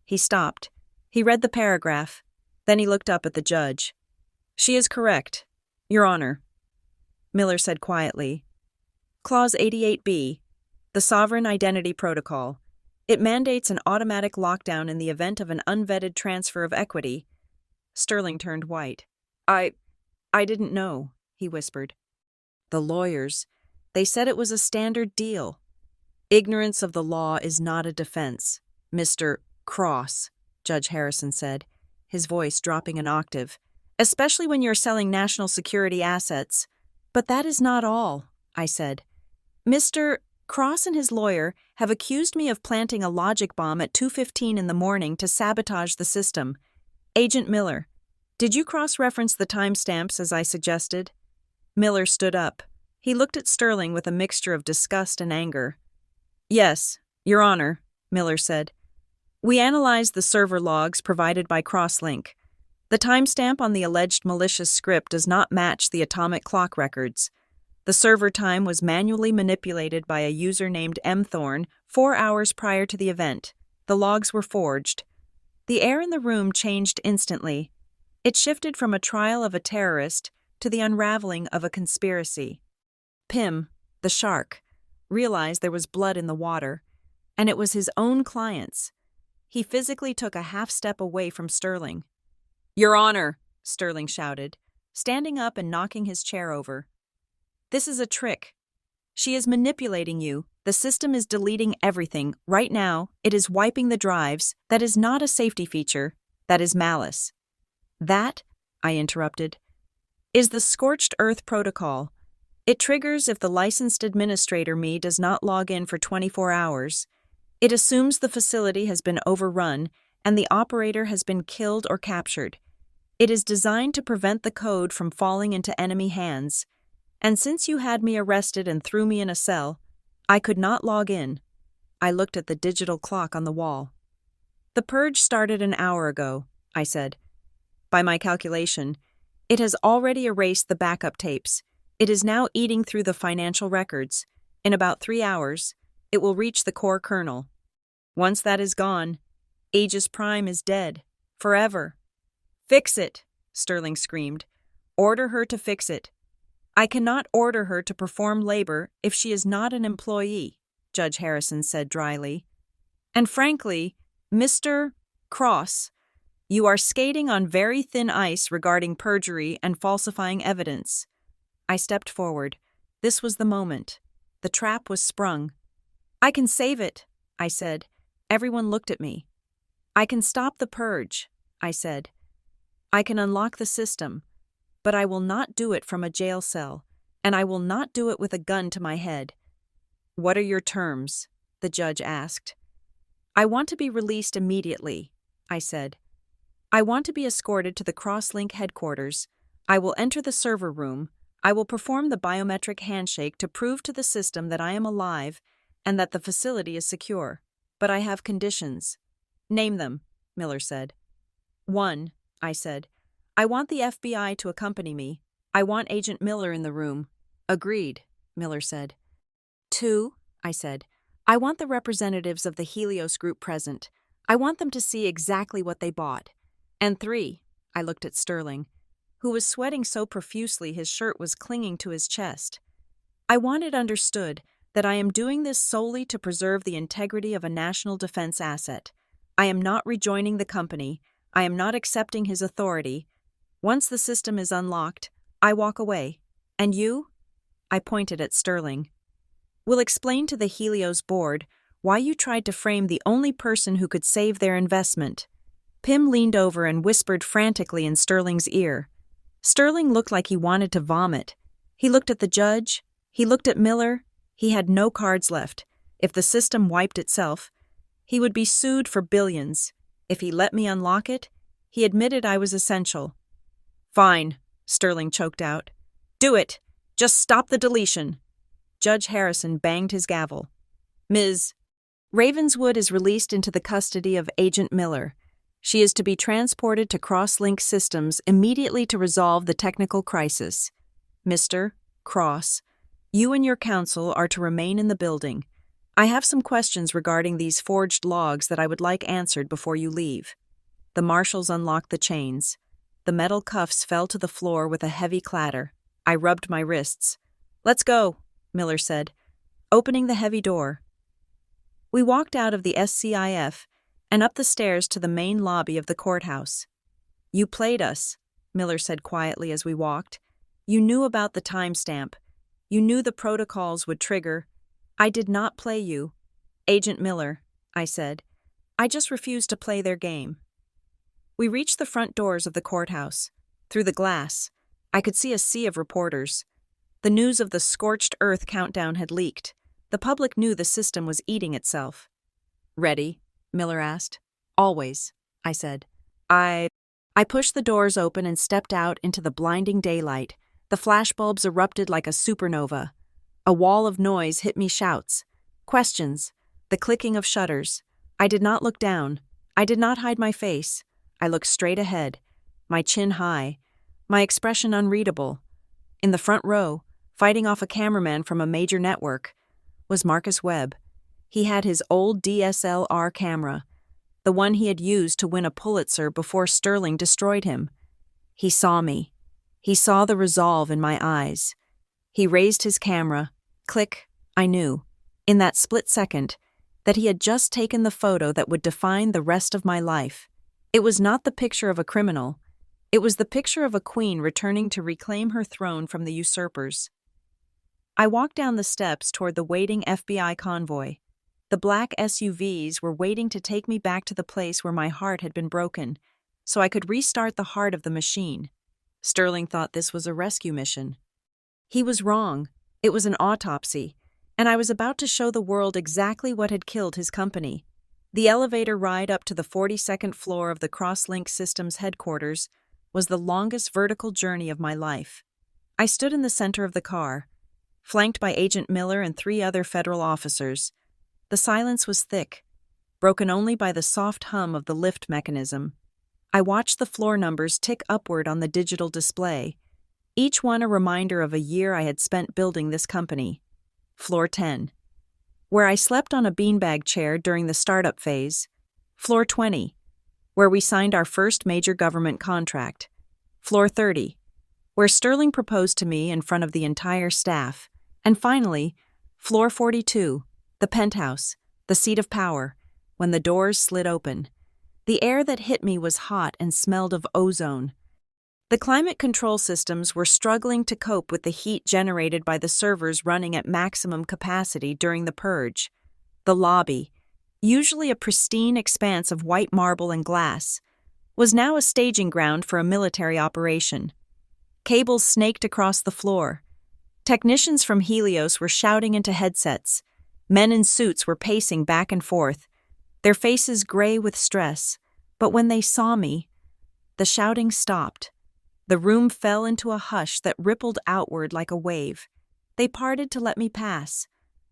He stopped. He read the paragraph. Then he looked up at the judge. "She is correct, Your Honor," Miller said quietly. Clause 88B, the Sovereign Identity Protocol. It mandates an automatic lockdown in the event of an unvetted transfer of equity. Sterling turned white. I didn't know," he whispered. "The lawyers, they said it was a standard deal." "Ignorance of the law is not a defense, Mr. Cross," Judge Harrison said, his voice dropping an octave, "especially when you're selling national security assets." "But that is not all," I said. "Mr. Cross and his lawyer have accused me of planting a logic bomb at 2:15 in the morning to sabotage the system. Agent Miller, did you cross-reference the timestamps as I suggested?" Miller stood up. He looked at Sterling with a mixture of disgust and anger. "Yes, Your Honor," Miller said. "We analyzed the server logs provided by Crosslink. The timestamp on the alleged malicious script does not match the atomic clock records. The server time was manually manipulated by a user named M. Thorne 4 hours prior to the event. The logs were forged. The air in the room changed instantly. It shifted from a trial of a terrorist to the unraveling of a conspiracy. Pym, the shark, realized there was blood in the water, and it was his own clients. He physically took a half-step away from Sterling. "Your Honor," Sterling shouted, standing up and knocking his chair over. "This is a trick. She is manipulating you. The system is deleting everything. Right now, it is wiping the drives. That is not a safety feature. That is malice." "That," I interrupted, "is the Scorched Earth Protocol. It triggers if the licensed administrator me does not log in for 24 hours. It assumes the facility has been overrun and the operator has been killed or captured. It is designed to prevent the code from falling into enemy hands. And since you had me arrested and threw me in a cell, I could not log in." I looked at the digital clock on the wall. "The purge started an hour ago," I said. "By my calculation, it has already erased the backup tapes. It is now eating through the financial records. In about 3 hours, it will reach the core kernel. Once that is gone, Aegis Prime is dead. Forever." "Fix it," Sterling screamed. "Order her to fix it." "I cannot order her to perform labor if she is not an employee," Judge Harrison said dryly. "And frankly, Mr. Cross, you are skating on very thin ice regarding perjury and falsifying evidence." I stepped forward. This was the moment. The trap was sprung. "I can save it," I said. Everyone looked at me. "I can stop the purge," I said. "I can unlock the system. But I will not do it from a jail cell, and I will not do it with a gun to my head." "What are your terms?" the judge asked. "I want to be released immediately," I said. "I want to be escorted to the Crosslink headquarters. I will enter the server room. I will perform the biometric handshake to prove to the system that I am alive and that the facility is secure. But I have conditions." "Name them," Miller said. "1," I said. "I want the FBI to accompany me. I want Agent Miller in the room." "Agreed," Miller said. 2, I said. "I want the representatives of the Helios Group present. I want them to see exactly what they bought." And 3, I looked at Sterling, who was sweating so profusely his shirt was clinging to his chest. "I want it understood that I am doing this solely to preserve the integrity of a national defense asset. I am not rejoining the company. I am not accepting his authority. Once the system is unlocked, I walk away. And you?" I pointed at Sterling. "Will explain to the Helios board why you tried to frame the only person who could save their investment." Pym leaned over and whispered frantically in Sterling's ear. Sterling looked like he wanted to vomit. He looked at the judge. He looked at Miller. He had no cards left. If the system wiped itself, he would be sued for billions. If he let me unlock it, he admitted I was essential. "Fine," Sterling choked out. "Do it. Just stop the deletion." Judge Harrison banged his gavel. "Ms. Ravenswood is released into the custody of Agent Miller. She is to be transported to Crosslink Systems immediately to resolve the technical crisis. Mr. Cross, you and your counsel are to remain in the building. I have some questions regarding these forged logs that I would like answered before you leave." The marshals unlocked the chains. The metal cuffs fell to the floor with a heavy clatter. I rubbed my wrists. "Let's go," Miller said, opening the heavy door. We walked out of the SCIF and up the stairs to the main lobby of the courthouse. "You played us," Miller said quietly as we walked. "You knew about the timestamp. You knew the protocols would trigger." "I did not play you, Agent Miller," I said. "I just refused to play their game." We reached the front doors of the courthouse. Through the glass, I could see a sea of reporters. The news of the scorched earth countdown had leaked. The public knew the system was eating itself. "Ready?" Miller asked. "Always," I said. I pushed the doors open and stepped out into the blinding daylight. The flashbulbs erupted like a supernova. A wall of noise hit me, shouts, questions, the clicking of shutters. I did not look down. I did not hide my face. I looked straight ahead, my chin high, my expression unreadable. In the front row, fighting off a cameraman from a major network, was Marcus Webb. He had his old DSLR camera, the one he had used to win a Pulitzer before Sterling destroyed him. He saw me. He saw the resolve in my eyes. He raised his camera. Click, I knew, in that split second, that he had just taken the photo that would define the rest of my life. It was not the picture of a criminal. It was the picture of a queen returning to reclaim her throne from the usurpers. I walked down the steps toward the waiting FBI convoy. The black SUVs were waiting to take me back to the place where my heart had been broken, so I could restart the heart of the machine. Sterling thought this was a rescue mission. He was wrong. It was an autopsy, and I was about to show the world exactly what had killed his company. The elevator ride up to the 42nd floor of the Crosslink Systems headquarters was the longest vertical journey of my life. I stood in the center of the car, flanked by Agent Miller and 3 other federal officers. The silence was thick, broken only by the soft hum of the lift mechanism. I watched the floor numbers tick upward on the digital display, each one a reminder of a year I had spent building this company. Floor 10, where I slept on a beanbag chair during the startup phase. Floor 20, where we signed our first major government contract. Floor 30, where Sterling proposed to me in front of the entire staff. And finally, Floor 42, the penthouse, the seat of power, when the doors slid open. The air that hit me was hot and smelled of ozone. The climate control systems were struggling to cope with the heat generated by the servers running at maximum capacity during the purge. The lobby, usually a pristine expanse of white marble and glass, was now a staging ground for a military operation. Cables snaked across the floor. Technicians from Helios were shouting into headsets. Men in suits were pacing back and forth, their faces gray with stress. But when they saw me, the shouting stopped. The room fell into a hush that rippled outward like a wave. They parted to let me pass,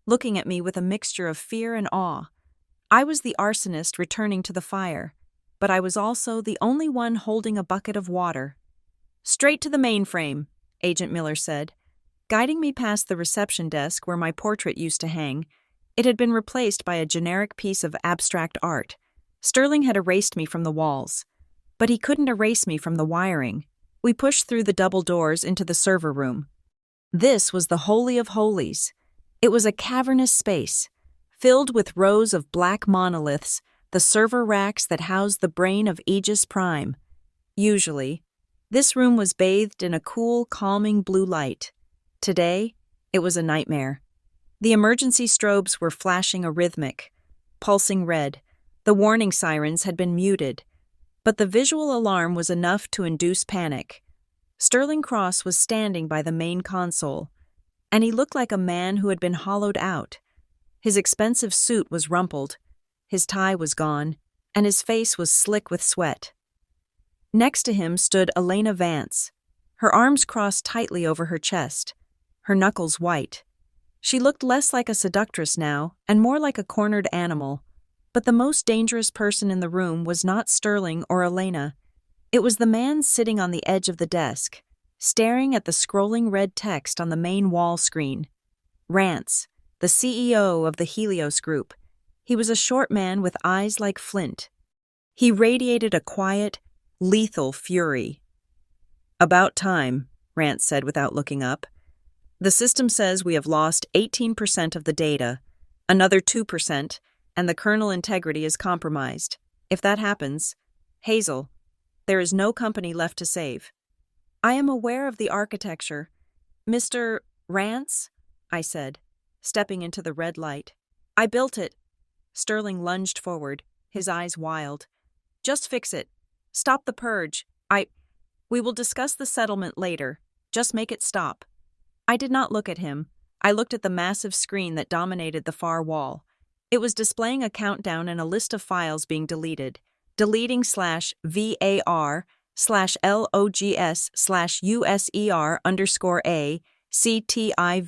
looking at me with a mixture of fear and awe. I was the arsonist returning to the fire, but I was also the only one holding a bucket of water. "Straight to the mainframe," Agent Miller said, guiding me past the reception desk where my portrait used to hang. It had been replaced by a generic piece of abstract art. Sterling had erased me from the walls. but he couldn't erase me from the wiring. We pushed through the double doors into the server room. This was the Holy of Holies. It was a cavernous space, filled with rows of black monoliths, the server racks that housed the brain of Aegis Prime. Usually, this room was bathed in a cool, calming blue light. Today, it was a nightmare. The emergency strobes were flashing a rhythmic, pulsing red. The warning sirens had been muted, but the visual alarm was enough to induce panic. Sterling Cross was standing by the main console, and he looked like a man who had been hollowed out. His expensive suit was rumpled, his tie was gone, and his face was slick with sweat. Next to him stood Elena Vance, her arms crossed tightly over her chest, her knuckles white. She looked less like a seductress now and more like a cornered animal. But the most dangerous person in the room was not Sterling or Elena. It was the man sitting on the edge of the desk, staring at the scrolling red text on the main wall screen. Rance, the CEO of the Helios Group. He was a short man with eyes like flint. He radiated a quiet, lethal fury. "About time," Rance said without looking up. "The system says we have lost 18% of the data, another 2%, and the kernel integrity is compromised. If that happens, Hazel, there is no company left to save." "I am aware of the architecture. Mr. Rance," I said, stepping into the red light. "I built it." Sterling lunged forward, his eyes wild. "Just fix it. Stop the purge. We will discuss the settlement later. Just make it stop." I did not look at him. I looked at the massive screen that dominated the far wall. It was displaying a countdown and a list of files being deleted. Deleting/var/logs/user_a ctivity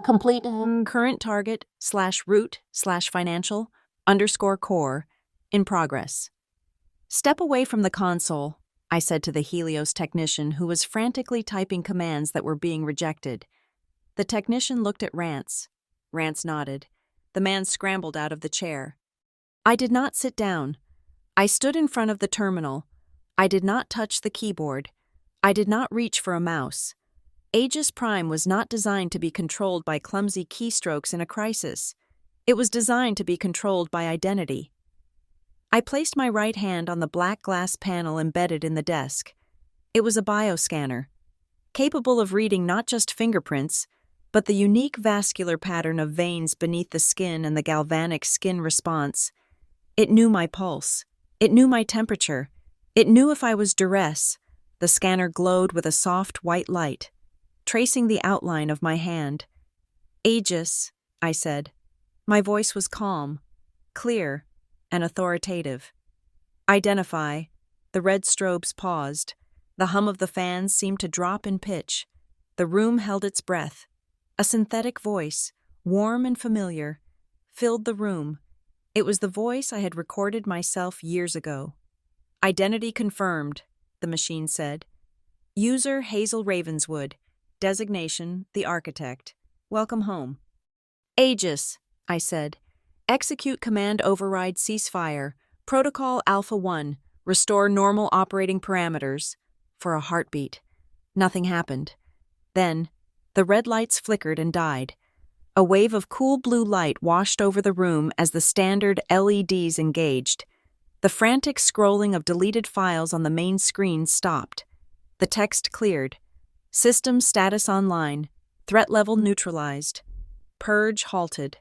complete current target/root/financial_core in progress. Step away from the console. I said to the Helios technician who was frantically typing commands that were being rejected. The technician looked at Rance. Rance nodded. The man scrambled out of the chair. I did not sit down. I stood in front of the terminal. I did not touch the keyboard. I did not reach for a mouse. Aegis Prime was not designed to be controlled by clumsy keystrokes in a crisis. It was designed to be controlled by identity. I placed my right hand on the black glass panel embedded in the desk. It was a bioscanner, capable of reading not just fingerprints, but the unique vascular pattern of veins beneath the skin and the galvanic skin response. It knew my pulse. It knew my temperature. It knew if I was duress. The scanner glowed with a soft white light, tracing the outline of my hand. Aegis, I said. My voice was calm, clear, and authoritative. Identify. The red strobes paused. The hum of the fans seemed to drop in pitch. The room held its breath. A synthetic voice, warm and familiar, filled the room. It was the voice I had recorded myself years ago. Identity confirmed, the machine said. User Hazel Ravenswood. Designation, the architect. Welcome home. Aegis, I said. Execute command override ceasefire. Protocol Alpha 1. Restore normal operating parameters. For a heartbeat. Nothing happened. Then, the red lights flickered and died. A wave of cool blue light washed over the room as the standard LEDs engaged. The frantic scrolling of deleted files on the main screen stopped. The text cleared. System status online. Threat level neutralized. Purge halted.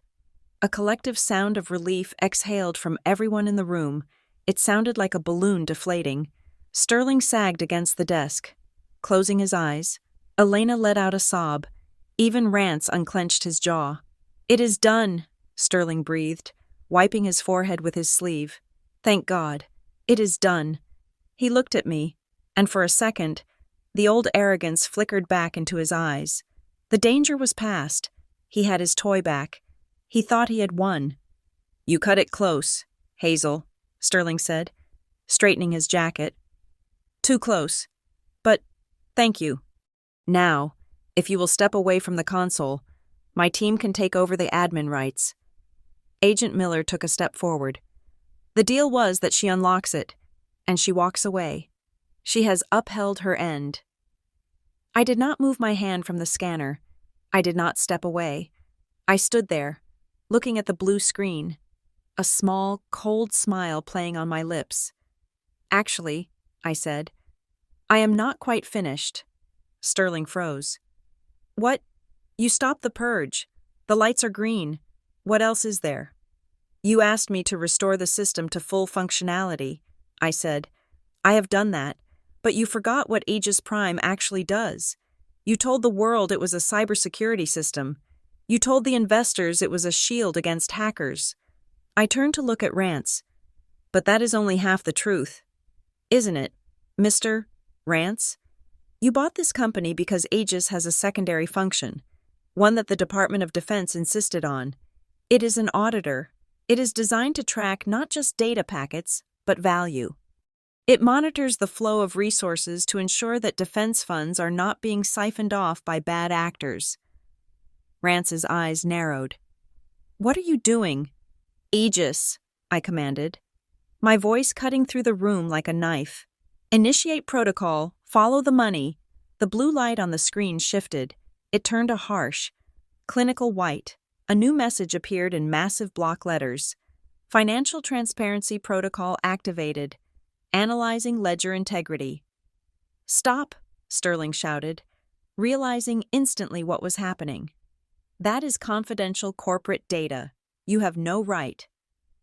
A collective sound of relief exhaled from everyone in the room. It sounded like a balloon deflating. Sterling sagged against the desk. Closing his eyes, Elena let out a sob. Even Rance unclenched his jaw. It is done, Sterling breathed, wiping his forehead with his sleeve. Thank God. It is done. He looked at me, and for a second, the old arrogance flickered back into his eyes. The danger was past. He had his toy back. He thought he had won. You cut it close, Hazel, Sterling said, straightening his jacket. Too close. But, thank you. Now, if you will step away from the console, my team can take over the admin rights. Agent Miller took a step forward. The deal was that she unlocks it, and she walks away. She has upheld her end. I did not move my hand from the scanner. I did not step away. I stood there, looking at the blue screen, a small, cold smile playing on my lips. Actually, I said, I am not quite finished. Sterling froze. What? You stopped the purge. The lights are green. What else is there? You asked me to restore the system to full functionality, I said. I have done that, but you forgot what Aegis Prime actually does. You told the world it was a cybersecurity system. You told the investors it was a shield against hackers. I turned to look at Rance. But that is only half the truth. Isn't it, Mr. Rance? You bought this company because Aegis has a secondary function, one that the Department of Defense insisted on. It is an auditor. It is designed to track not just data packets, but value. It monitors the flow of resources to ensure that defense funds are not being siphoned off by bad actors. Rance's eyes narrowed. What are you doing? Aegis, I commanded, my voice cutting through the room like a knife. Initiate protocol, follow the money. The blue light on the screen shifted. It turned a harsh, clinical white. A new message appeared in massive block letters. Financial transparency protocol activated. Analyzing ledger integrity. Stop, Sterling shouted, realizing instantly what was happening. That is confidential corporate data. You have no right.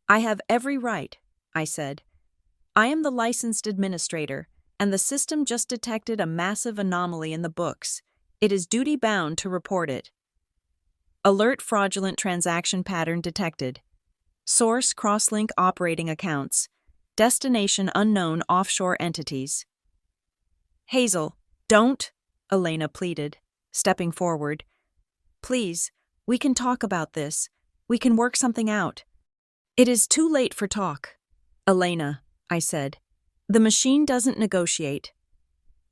I have every right, I said. I am the licensed administrator, and the system just detected a massive anomaly in the books. It is duty-bound to report it. Alert fraudulent transaction pattern detected. Source crosslink operating accounts. Destination unknown offshore entities. Hazel, don't, Elena pleaded, stepping forward. Please, we can talk about this. We can work something out. It is too late for talk. Elena, I said. The machine doesn't negotiate.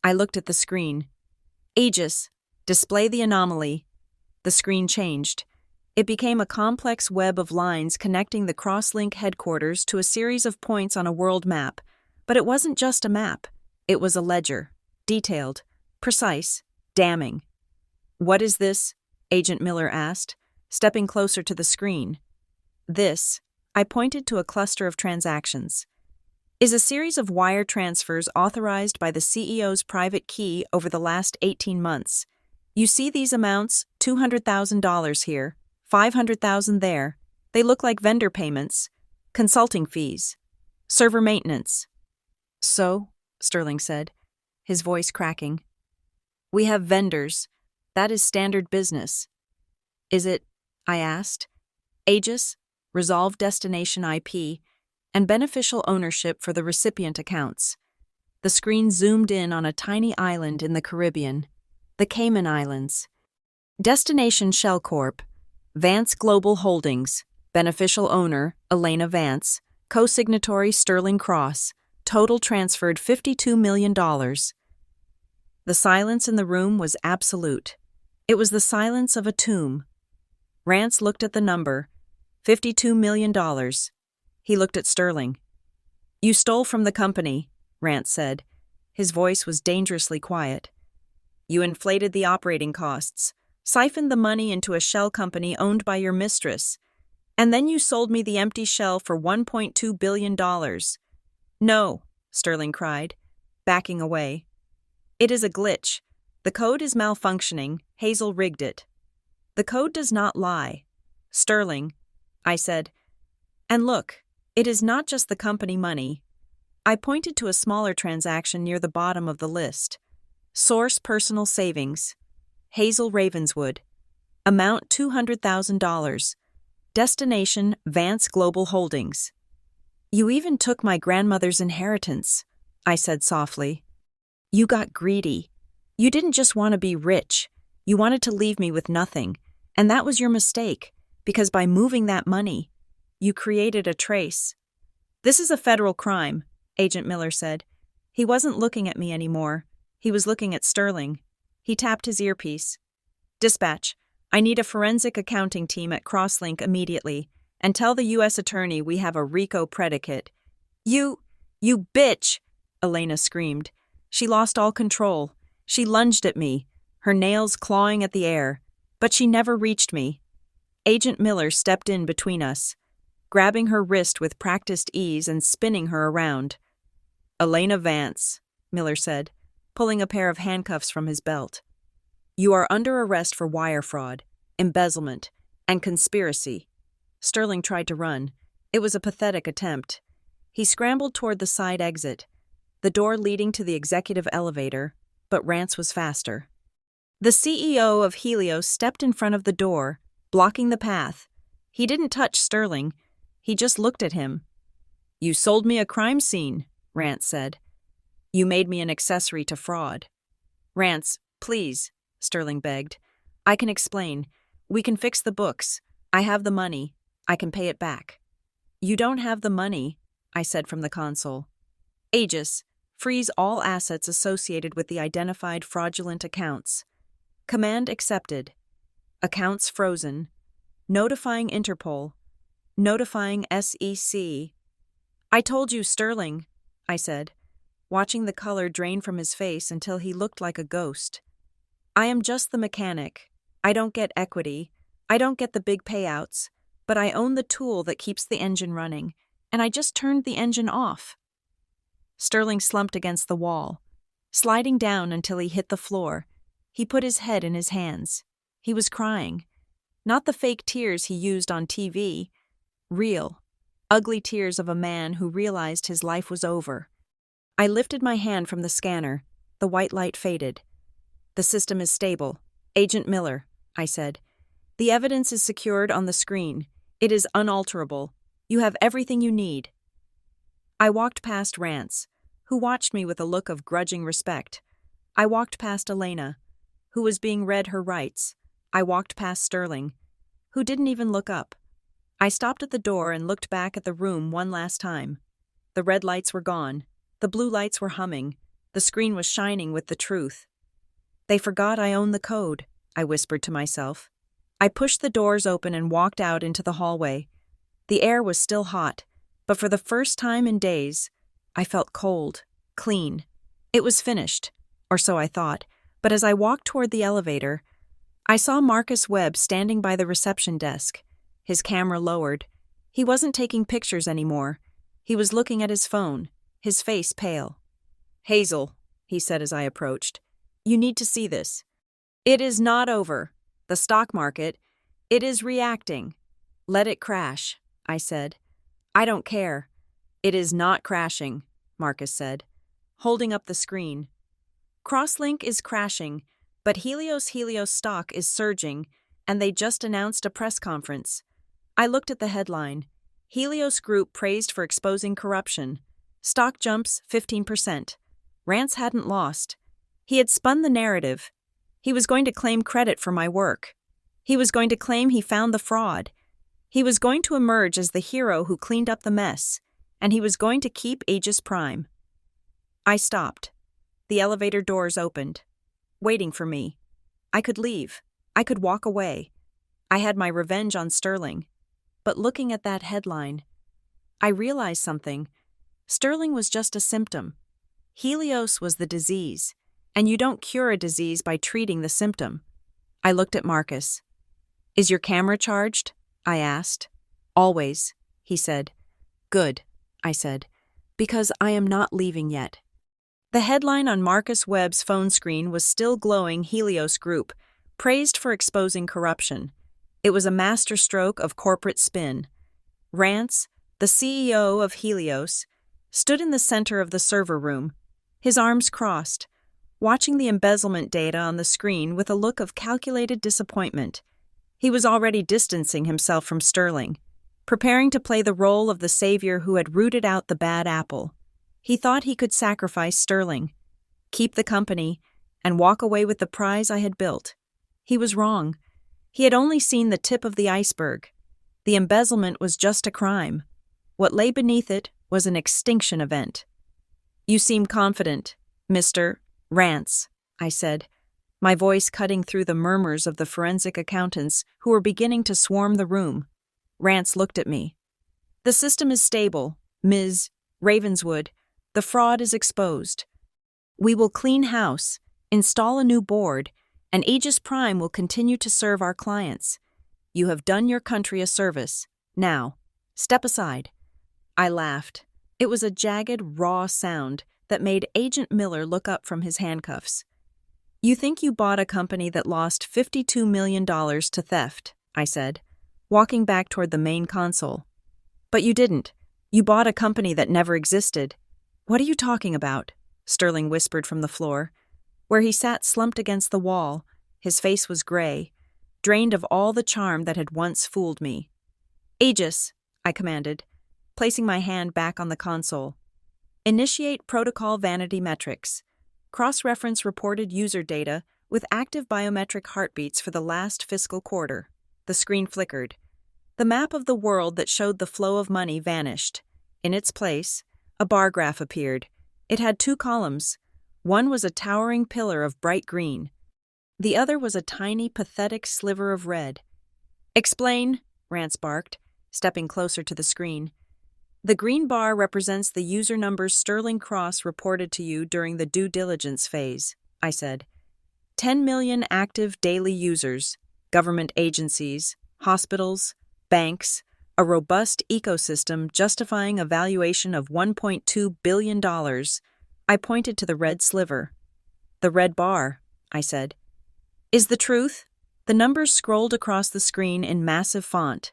I looked at the screen. Aegis, display the anomaly. The screen changed. It became a complex web of lines connecting the Crosslink headquarters to a series of points on a world map. But it wasn't just a map. It was a ledger. Detailed. Precise. Damning. "What is this?" Agent Miller asked, stepping closer to the screen. "This," I pointed to a cluster of transactions, "is a series of wire transfers authorized by the CEO's private key over the last 18 months. You see these amounts, $200,000 here, $500,000 there. They look like vendor payments, consulting fees, server maintenance." "So," Sterling said, his voice cracking, "we have vendors. That is standard business." "Is it," I asked, "Aegis, resolved destination IP, and beneficial ownership for the recipient accounts?" The screen zoomed in on a tiny island in the Caribbean, the Cayman Islands. "Destination Shell Corp. Vance Global Holdings. Beneficial owner, Elena Vance. Co-signatory Sterling Cross. Total transferred $52 million. The silence in the room was absolute. It was the silence of a tomb. Rance looked at the number, $52 million. He looked at Sterling. "You stole from the company," Rance said. His voice was dangerously quiet. "You inflated the operating costs, siphoned the money into a shell company owned by your mistress, and then you sold me the empty shell for $1.2 billion. "No," Sterling cried, backing away. "It is a glitch. The code is malfunctioning. Hazel rigged it." "The code does not lie." "Sterling," I said. "And look, it is not just the company money." I pointed to a smaller transaction near the bottom of the list. Source personal savings. Hazel Ravenswood. Amount $200,000. Destination Vance Global Holdings. "You even took my grandmother's inheritance," I said softly. "You got greedy. You didn't just want to be rich. You wanted to leave me with nothing. And that was your mistake, because by moving that money, you created a trace." "This is a federal crime," Agent Miller said. He wasn't looking at me anymore. He was looking at Sterling. He tapped his earpiece. "Dispatch, I need a forensic accounting team at Crosslink immediately, and tell the U.S. attorney we have a RICO predicate." You bitch!" Elena screamed. She lost all control. She lunged at me, her nails clawing at the air, but she never reached me. Agent Miller stepped in between us, grabbing her wrist with practiced ease and spinning her around. "Elena Vance," Miller said, pulling a pair of handcuffs from his belt. "You are under arrest for wire fraud, embezzlement, and conspiracy." Sterling tried to run. It was a pathetic attempt. He scrambled toward the side exit, the door leading to the executive elevator, but Rance was faster. The CEO of Helios stepped in front of the door, blocking the path. He didn't touch Sterling. He just looked at him. "You sold me a crime scene," Rance said. "You made me an accessory to fraud." "Rance, please," Sterling begged. "I can explain. We can fix the books. I have the money. I can pay it back." "You don't have the money," I said from the console. "Aegis, freeze all assets associated with the identified fraudulent accounts." Command accepted. Accounts frozen. Notifying Interpol. Notifying SEC. "I told you, Sterling," I said, watching the color drain from his face until he looked like a ghost. "I am just the mechanic. I don't get equity. I don't get the big payouts, but I own the tool that keeps the engine running, and I just turned the engine off." Sterling slumped against the wall, sliding down until he hit the floor. He put his head in his hands. He was crying. Not the fake tears he used on TV. Real, ugly tears of a man who realized his life was over. I lifted my hand from the scanner. The white light faded. "The system is stable. Agent Miller," I said. "The evidence is secured on the screen. It is unalterable. You have everything you need." I walked past Rance, who watched me with a look of grudging respect. I walked past Elena, who was being read her rights. I walked past Sterling, who didn't even look up. I stopped at the door and looked back at the room one last time. The red lights were gone. The blue lights were humming. The screen was shining with the truth. They forgot I own the code, I whispered to myself. I pushed the doors open and walked out into the hallway. The air was still hot, but for the first time in days, I felt cold, clean. It was finished, or so I thought, but as I walked toward the elevator, I saw Marcus Webb standing by the reception desk, his camera lowered. He wasn't taking pictures anymore. He was looking at his phone, his face pale. "Hazel," he said as I approached, "you need to see this. It is not over. The stock market, it is reacting. Let it crash," I said. "I don't care." "It is not crashing," Marcus said, holding up the screen. "Crosslink is crashing, but Helios stock is surging, and they just announced a press conference." I looked at the headline. Helios Group praised for exposing corruption. Stock jumps 15%. Rance hadn't lost. He had spun the narrative. He was going to claim credit for my work. He was going to claim he found the fraud. He was going to emerge as the hero who cleaned up the mess, and he was going to keep Aegis Prime. I stopped. The elevator doors opened, waiting for me. I could leave. I could walk away. I had my revenge on Sterling. But looking at that headline, I realized something. Sterling was just a symptom. Helios was the disease, and you don't cure a disease by treating the symptom. I looked at Marcus. "Is your camera charged?" I asked. "Always," he said. "Good," I said, "because I am not leaving yet." The headline on Marcus Webb's phone screen was still glowing. Helios Group, praised for exposing corruption. It was a masterstroke of corporate spin. Rance, the CEO of Helios, stood in the center of the server room, his arms crossed, watching the embezzlement data on the screen with a look of calculated disappointment. He was already distancing himself from Sterling, preparing to play the role of the savior who had rooted out the bad apple. He thought he could sacrifice Sterling, keep the company, and walk away with the prize I had built. He was wrong. He had only seen the tip of the iceberg. The embezzlement was just a crime. What lay beneath it was an extinction event. "You seem confident, Mr. Rance," I said, my voice cutting through the murmurs of the forensic accountants who were beginning to swarm the room. Rance looked at me. "The system is stable, Ms. Ravenswood. The fraud is exposed. We will clean house, install a new board, and Aegis Prime will continue to serve our clients. You have done your country a service. Now, step aside." I laughed. It was a jagged, raw sound that made Agent Miller look up from his handcuffs. "You think you bought a company that lost $52 million to theft," I said, walking back toward the main console. "But you didn't. You bought a company that never existed." "What are you talking about?" Sterling whispered from the floor. Where he sat slumped against the wall, his face was gray, drained of all the charm that had once fooled me. "Aegis," I commanded, placing my hand back on the console. "Initiate protocol vanity metrics. Cross-reference reported user data with active biometric heartbeats for the last fiscal quarter." The screen flickered. The map of the world that showed the flow of money vanished. In its place, a bar graph appeared. It had two columns. One was a towering pillar of bright green. The other was a tiny, pathetic sliver of red. "Explain," Rance barked, stepping closer to the screen. "The green bar represents the user numbers Sterling Cross reported to you during the due diligence phase," I said. 10 million active daily users, government agencies, hospitals, banks, a robust ecosystem justifying a valuation of $1.2 billion. I pointed to the red sliver. "The red bar," I said. "Is the truth?" The numbers scrolled across the screen in massive font.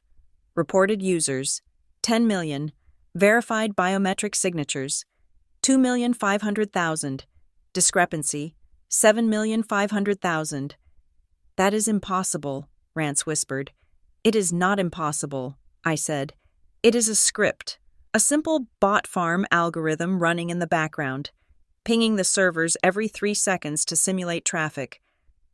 Reported users, 10 million. Verified biometric signatures, 2,500,000. Discrepancy, 7,500,000. "That is impossible," Rance whispered. "It is not impossible," I said. "It is a script, a simple bot farm algorithm running in the background, pinging the servers every 3 seconds to simulate traffic.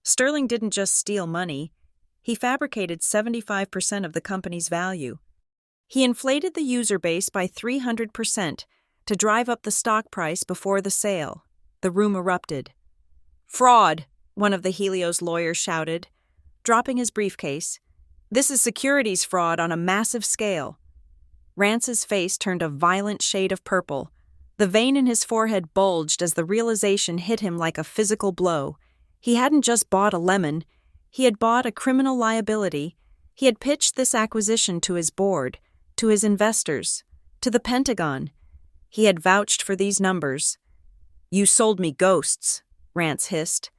Sterling didn't just steal money. He fabricated 75% of the company's value. He inflated the user base by 300%, to drive up the stock price before the sale. The room erupted. "Fraud," one of the Helios lawyers shouted, dropping his briefcase. "This is securities fraud on a massive scale." Rance's face turned a violent shade of purple. The vein in his forehead bulged as the realization hit him like a physical blow. He hadn't just bought a lemon, he had bought a criminal liability. He had pitched this acquisition to his board, to his investors, to the Pentagon. He had vouched for these numbers. "You sold me ghosts," Rance hissed,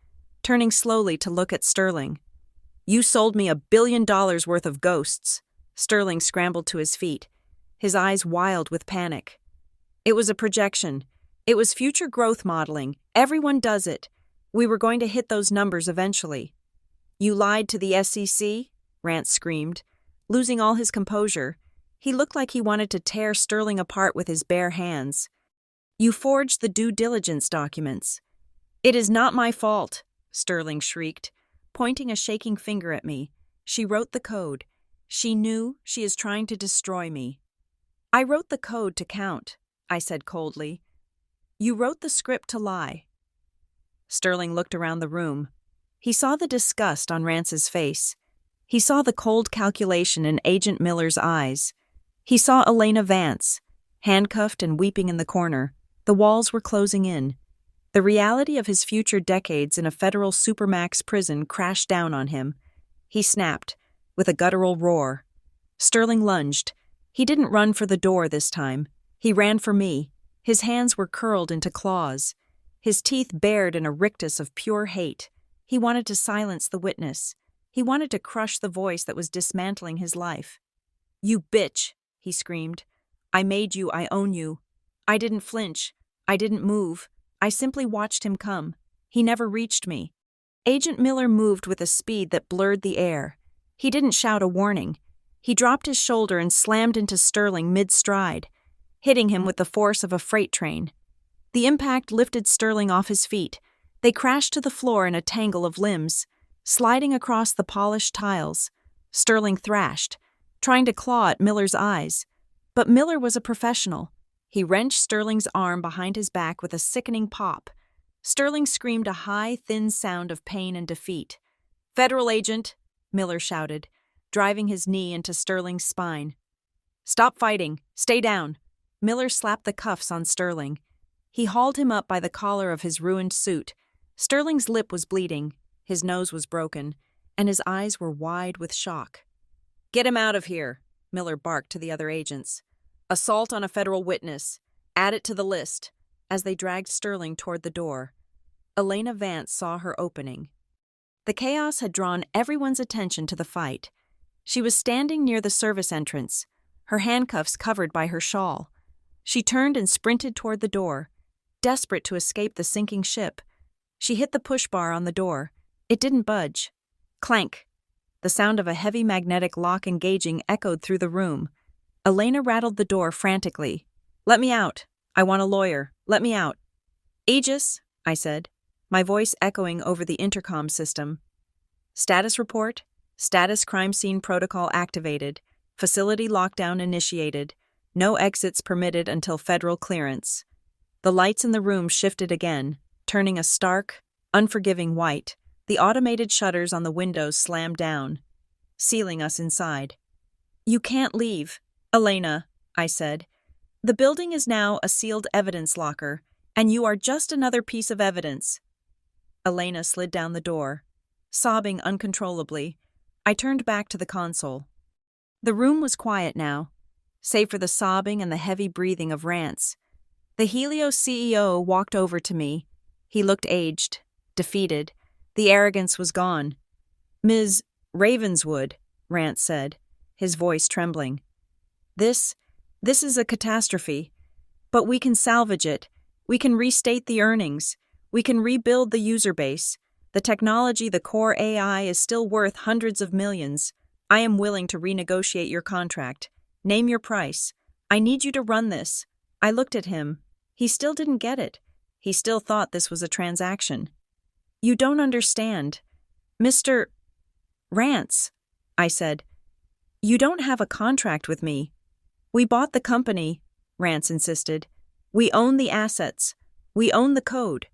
turning slowly to look at Sterling. "You sold me $1 billion worth of ghosts." Sterling scrambled to his feet, his eyes wild with panic. It was a projection. It was future growth modeling. Everyone does it. We were going to hit those numbers eventually. "You lied to the SEC?" Rance screamed, losing all his composure. He looked like he wanted to tear Sterling apart with his bare hands. "You forged the due diligence documents." "It is not my fault," Sterling shrieked, pointing a shaking finger at me. "She wrote the code. She knew she is trying to destroy me." "I wrote the code to count," I said coldly. "You wrote the script to lie." Sterling looked around the room. He saw the disgust on Rance's face. He saw the cold calculation in Agent Miller's eyes. He saw Elena Vance, handcuffed and weeping in the corner. The walls were closing in. The reality of his future decades in a federal supermax prison crashed down on him. He snapped, with a guttural roar. Sterling lunged. He didn't run for the door this time. He ran for me. His hands were curled into claws, his teeth bared in a rictus of pure hate. He wanted to silence the witness. He wanted to crush the voice that was dismantling his life. "You bitch," he screamed. "I made you, I own you." I didn't flinch. I didn't move. I simply watched him come. He never reached me. Agent Miller moved with a speed that blurred the air. He didn't shout a warning. He dropped his shoulder and slammed into Sterling mid-stride, hitting him with the force of a freight train. The impact lifted Sterling off his feet. They crashed to the floor in a tangle of limbs, sliding across the polished tiles. Sterling thrashed, trying to claw at Miller's eyes. But Miller was a professional. He wrenched Sterling's arm behind his back with a sickening pop. Sterling screamed a high, thin sound of pain and defeat. "Federal agent," Miller shouted, driving his knee into Sterling's spine. "Stop fighting. Stay down." Miller slapped the cuffs on Sterling. He hauled him up by the collar of his ruined suit. Sterling's lip was bleeding, his nose was broken, and his eyes were wide with shock. "Get him out of here," Miller barked to the other agents. "Assault on a federal witness. Add it to the list," as they dragged Sterling toward the door. Elena Vance saw her opening. The chaos had drawn everyone's attention to the fight. She was standing near the service entrance, her handcuffs covered by her shawl. She turned and sprinted toward the door, desperate to escape the sinking ship. She hit the push bar on the door. It didn't budge. Clank. The sound of a heavy magnetic lock engaging echoed through the room. Elena rattled the door frantically. "Let me out. I want a lawyer. Let me out." "Aegis," I said, my voice echoing over the intercom system. "Status report. Status crime scene protocol activated. Facility lockdown initiated. No exits permitted until federal clearance." The lights in the room shifted again, turning a stark, unforgiving white. The automated shutters on the windows slammed down, sealing us inside. "You can't leave, Elena," I said. "The building is now a sealed evidence locker, and you are just another piece of evidence." Elena slid down the door, sobbing uncontrollably. I turned back to the console. The room was quiet now, save for the sobbing and the heavy breathing of Rance. The Helios CEO walked over to me. He looked aged, defeated. The arrogance was gone. "Ms. Ravenswood," Rance said, his voice trembling. This is a catastrophe. But we can salvage it. We can restate the earnings. We can rebuild the user base. The technology, the core AI, is still worth hundreds of millions. I am willing to renegotiate your contract. Name your price. I need you to run this." I looked at him. He still didn't get it. He still thought this was a transaction. "You don't understand. Mr. Rance," I said. "You don't have a contract with me." "We bought the company," Rance insisted. We own the assets. We own the code.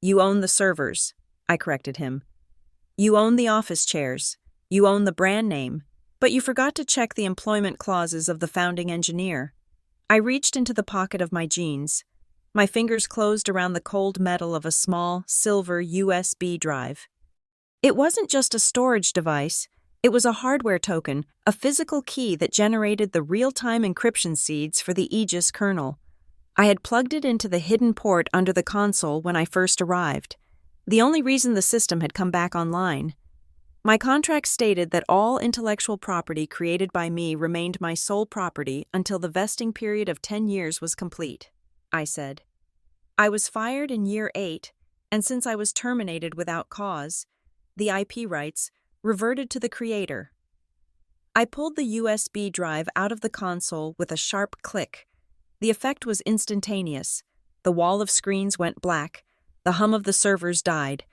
You own the servers, I corrected him. You own the office chairs. You own the brand name. But you forgot to check the employment clauses of the founding engineer. I reached into the pocket of my jeans. My fingers closed around the cold metal of a small, silver USB drive. It wasn't just a storage device. It was a hardware token, a physical key that generated the real-time encryption seeds for the Aegis kernel. I had plugged it into the hidden port under the console when I first arrived. The only reason the system had come back online. My contract stated that all intellectual property created by me remained my sole property until the vesting period of 10 years was complete, I said. I was fired in year 8, and since I was terminated without cause, the IP rights reverted to the creator. I pulled the USB drive out of the console with a sharp click. The effect was instantaneous. The wall of screens went black. The hum of the servers died.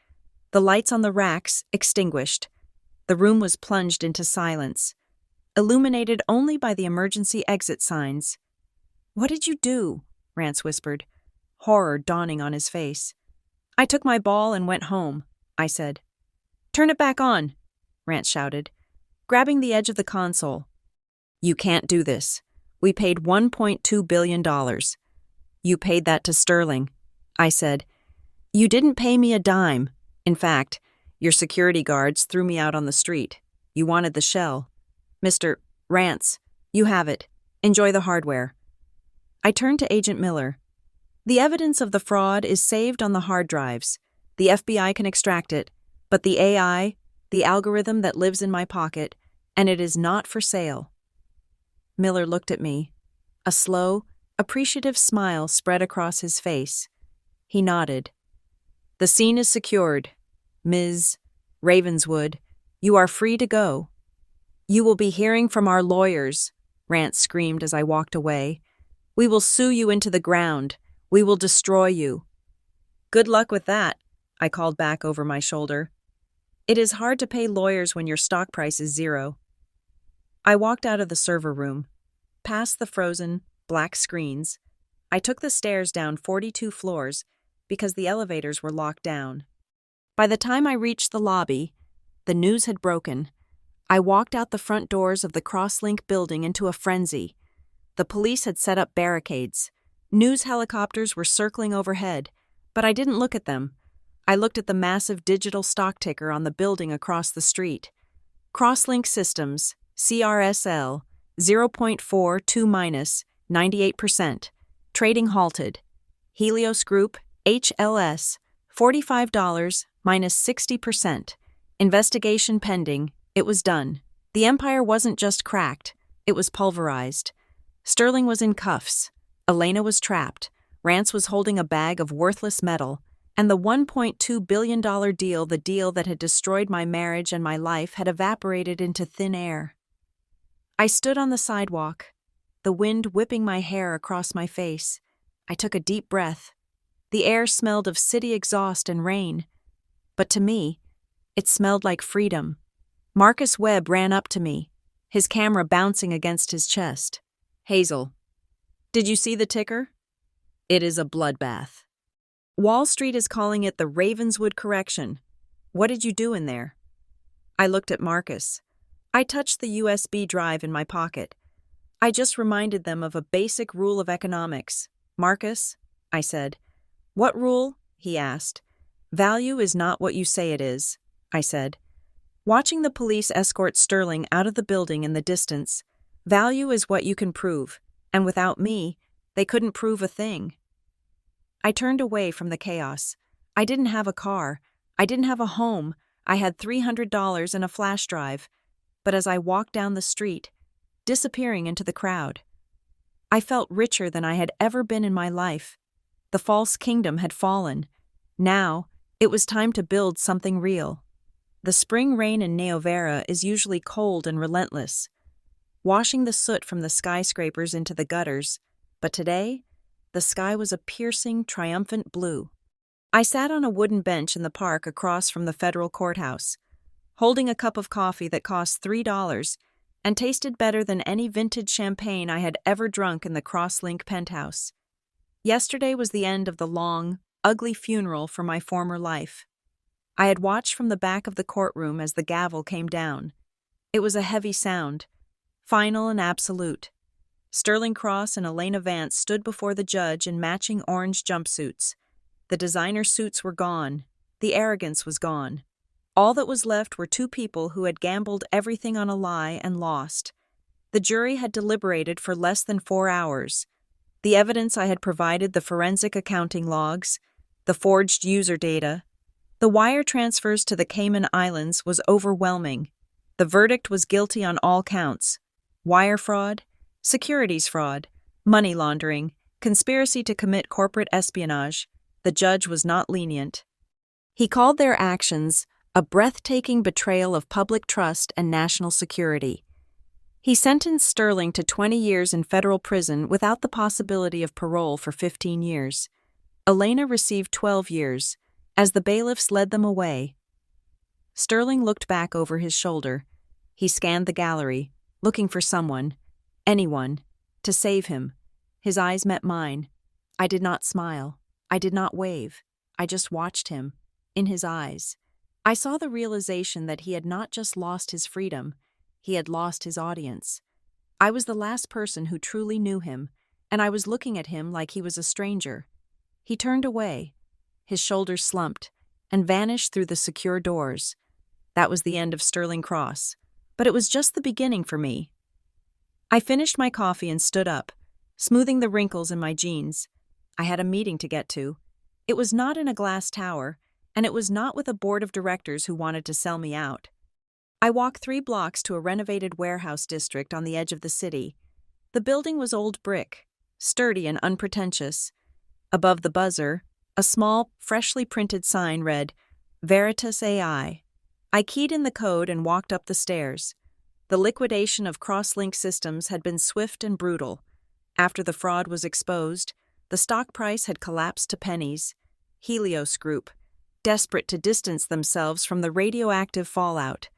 The lights on the racks extinguished. The room was plunged into silence, illuminated only by the emergency exit signs. "What did you do?" Rance whispered, horror dawning on his face. "I took my ball and went home," I said. "Turn it back on," Rance shouted, grabbing the edge of the console. "You can't do this. We paid $1.2 billion. You paid that to Sterling," I said. "You didn't pay me a dime. In fact, your security guards threw me out on the street. You wanted the shell. Mr. Rance, you have it. Enjoy the hardware." I turned to Agent Miller. "The evidence of the fraud is saved on the hard drives. The FBI can extract it, but the AI, the algorithm that lives in my pocket, and it is not for sale." Miller looked at me. A slow, appreciative smile spread across his face. He nodded. "The scene is secured. Ms. Ravenswood, you are free to go." "You will be hearing from our lawyers," Rance screamed as I walked away. "We will sue you into the ground. We will destroy you." "Good luck with that," I called back over my shoulder. "It is hard to pay lawyers when your stock price is zero." I walked out of the server room, past the frozen, black screens. I took the stairs down 42 floors because the elevators were locked down. By the time I reached the lobby, the news had broken. I walked out the front doors of the Crosslink building into a frenzy. The police had set up barricades. News helicopters were circling overhead, but I didn't look at them. I looked at the massive digital stock ticker on the building across the street. Crosslink Systems, CRSL, 0.42 minus, 98%. Trading halted. Helios Group, HLS, $45 minus 60%. Investigation pending. It was done. The empire wasn't just cracked, it was pulverized. Sterling was in cuffs. Elena was trapped. Rance was holding a bag of worthless metal. And the $1.2 billion deal, the deal that had destroyed my marriage and my life, had evaporated into thin air. I stood on the sidewalk, the wind whipping my hair across my face. I took a deep breath. The air smelled of city exhaust and rain. But to me, it smelled like freedom. Marcus Webb ran up to me, his camera bouncing against his chest. "Hazel, did you see the ticker? It is a bloodbath. Wall Street is calling it the Ravenswood correction. What did you do in there?" I looked at Marcus. I touched the USB drive in my pocket. I just reminded them of a basic rule of economics. "Marcus," I said. "What rule?" he asked. "Value is not what you say it is," I said. Watching the police escort Sterling out of the building in the distance, value is what you can prove, and without me, they couldn't prove a thing. I turned away from the chaos. I didn't have a car. I didn't have a home. I had $300 and a flash drive. But as I walked down the street, disappearing into the crowd, I felt richer than I had ever been in my life. The false kingdom had fallen. Now, it was time to build something real. The spring rain in Neovera is usually cold and relentless, washing the soot from the skyscrapers into the gutters, but today, the sky was a piercing, triumphant blue. I sat on a wooden bench in the park across from the federal courthouse, holding a cup of coffee that cost $3 and tasted better than any vintage champagne I had ever drunk in the Crosslink penthouse. Yesterday was the end of the long, ugly funeral for my former life. I had watched from the back of the courtroom as the gavel came down. It was a heavy sound, final and absolute. Sterling Cross and Elena Vance stood before the judge in matching orange jumpsuits. The designer suits were gone. The arrogance was gone. All that was left were two people who had gambled everything on a lie and lost. The jury had deliberated for less than 4 hours. The evidence I had provided, the forensic accounting logs, the forged user data, the wire transfers to the Cayman Islands, was overwhelming. The verdict was guilty on all counts: wire fraud, securities fraud, money laundering, conspiracy to commit corporate espionage. The judge was not lenient. He called their actions a breathtaking betrayal of public trust and national security. He sentenced Sterling to 20 years in federal prison without the possibility of parole for 15 years. Elena received 12 years, as the bailiffs led them away. Sterling looked back over his shoulder. He scanned the gallery, looking for someone, anyone, to save him. His eyes met mine. I did not smile. I did not wave. I just watched him. In his eyes, I saw the realization that he had not just lost his freedom, he had lost his audience. I was the last person who truly knew him, and I was looking at him like he was a stranger. He turned away. His shoulders slumped and vanished through the secure doors. That was the end of Sterling Cross, but it was just the beginning for me. I finished my coffee and stood up, smoothing the wrinkles in my jeans. I had a meeting to get to. It was not in a glass tower, and it was not with a board of directors who wanted to sell me out. I walked 3 blocks to a renovated warehouse district on the edge of the city. The building was old brick, sturdy and unpretentious. Above the buzzer, a small, freshly printed sign read, Veritas AI. I keyed in the code and walked up the stairs. The liquidation of cross-link systems had been swift and brutal. After the fraud was exposed, the stock price had collapsed to pennies. Helios Group, desperate to distance themselves from the radioactive fallout,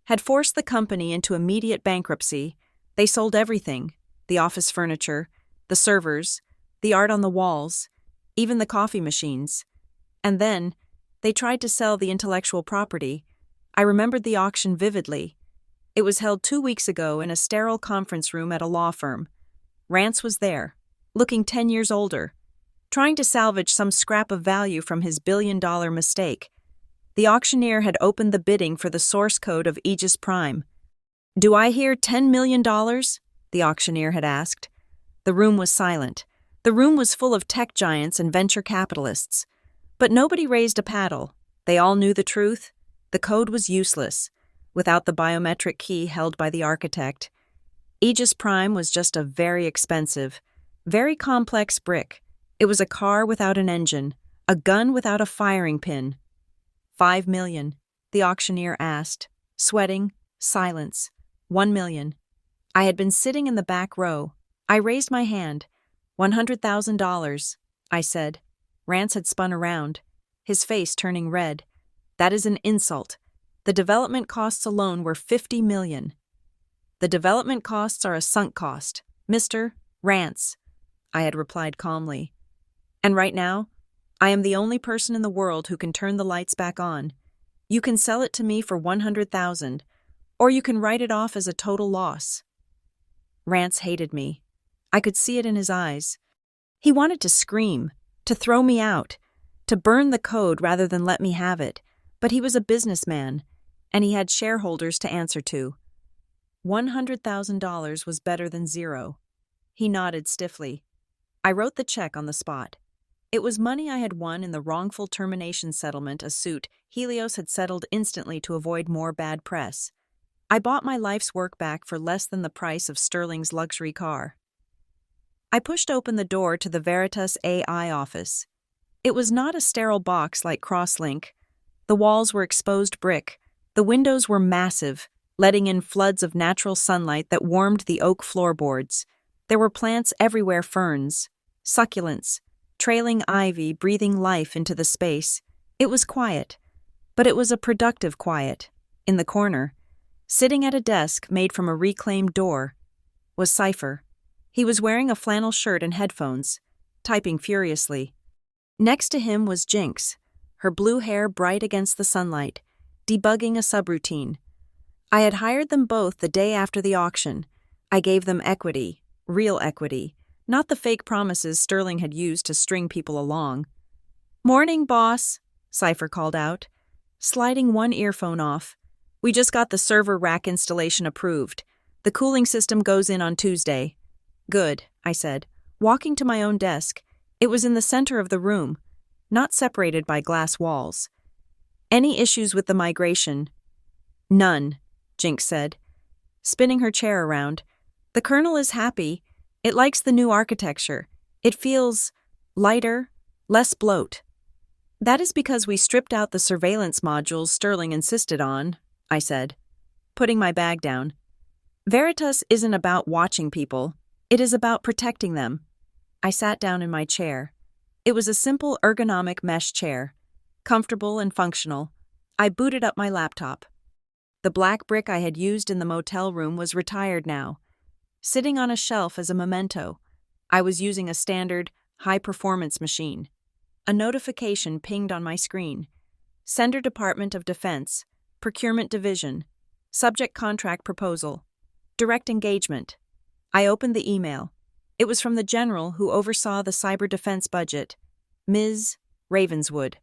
had forced the company into immediate bankruptcy. They sold everything: the office furniture, the servers, the art on the walls, even the coffee machines. And then, they tried to sell the intellectual property. I remembered the auction vividly. It was held 2 weeks ago in a sterile conference room at a law firm. Rance was there, looking 10 years older, trying to salvage some scrap of value from his billion-dollar mistake. The auctioneer had opened the bidding for the source code of Aegis Prime. "Do I hear $10 million?" the auctioneer had asked. The room was silent. The room was full of tech giants and venture capitalists. But nobody raised a paddle. They all knew the truth. The code was useless, without the biometric key held by the architect. Aegis Prime was just a very expensive, very complex brick. It was a car without an engine, a gun without a firing pin. $5 million, the auctioneer asked, sweating, silence. $1 million. I had been sitting in the back row. I raised my hand. $100,000, I said. Rance had spun around, his face turning red. "That is an insult. The development costs alone were $50 million. "The development costs are a sunk cost, Mr. Rance," I had replied calmly. "And right now, I am the only person in the world who can turn the lights back on. You can sell it to me for $100,000, or you can write it off as a total loss." Rance hated me. I could see it in his eyes. He wanted to scream, to throw me out, to burn the code rather than let me have it, but he was a businessman, and he had shareholders to answer to. $100,000 was better than zero. He nodded stiffly. I wrote the check on the spot. It was money I had won in the wrongful termination settlement, a suit Helios had settled instantly to avoid more bad press. I bought my life's work back for less than the price of Sterling's luxury car. I pushed open the door to the Veritas AI office. It was not a sterile box like Crosslink. The walls were exposed brick. The windows were massive, letting in floods of natural sunlight that warmed the oak floorboards. There were plants everywhere: ferns, succulents, trailing ivy breathing life into the space. It was quiet, but it was a productive quiet. In the corner, sitting at a desk made from a reclaimed door, was Cypher. He was wearing a flannel shirt and headphones. typing furiously. Next to him was Jinx, her blue hair bright against the sunlight, debugging a subroutine. I had hired them both the day after the auction. I gave them equity, real equity, not the fake promises Sterling had used to string people along. "Morning, boss," Cypher called out, sliding one earphone off. "We just got the server rack installation approved. The cooling system goes in on Tuesday." "Good," I said, walking to my own desk. It was in the center of the room, not separated by glass walls. "Any issues with the migration?" "None," Jinx said, spinning her chair around. "The Colonel is happy. It likes the new architecture. It feels lighter, less bloat." "That is because we stripped out the surveillance modules Sterling insisted on," I said, putting my bag down. "Veritas isn't about watching people. It is about protecting them." I sat down in my chair. It was a simple ergonomic mesh chair, comfortable and functional. I booted up my laptop. The black brick I had used in the motel room was retired now, sitting on a shelf as a memento. I was using a standard, high-performance machine. A notification pinged on my screen. Sender Department of Defense, Procurement Division, Subject Contract Proposal, Direct Engagement. I opened the email. It was from the general who oversaw the cyber defense budget, Ms. Ravenswood,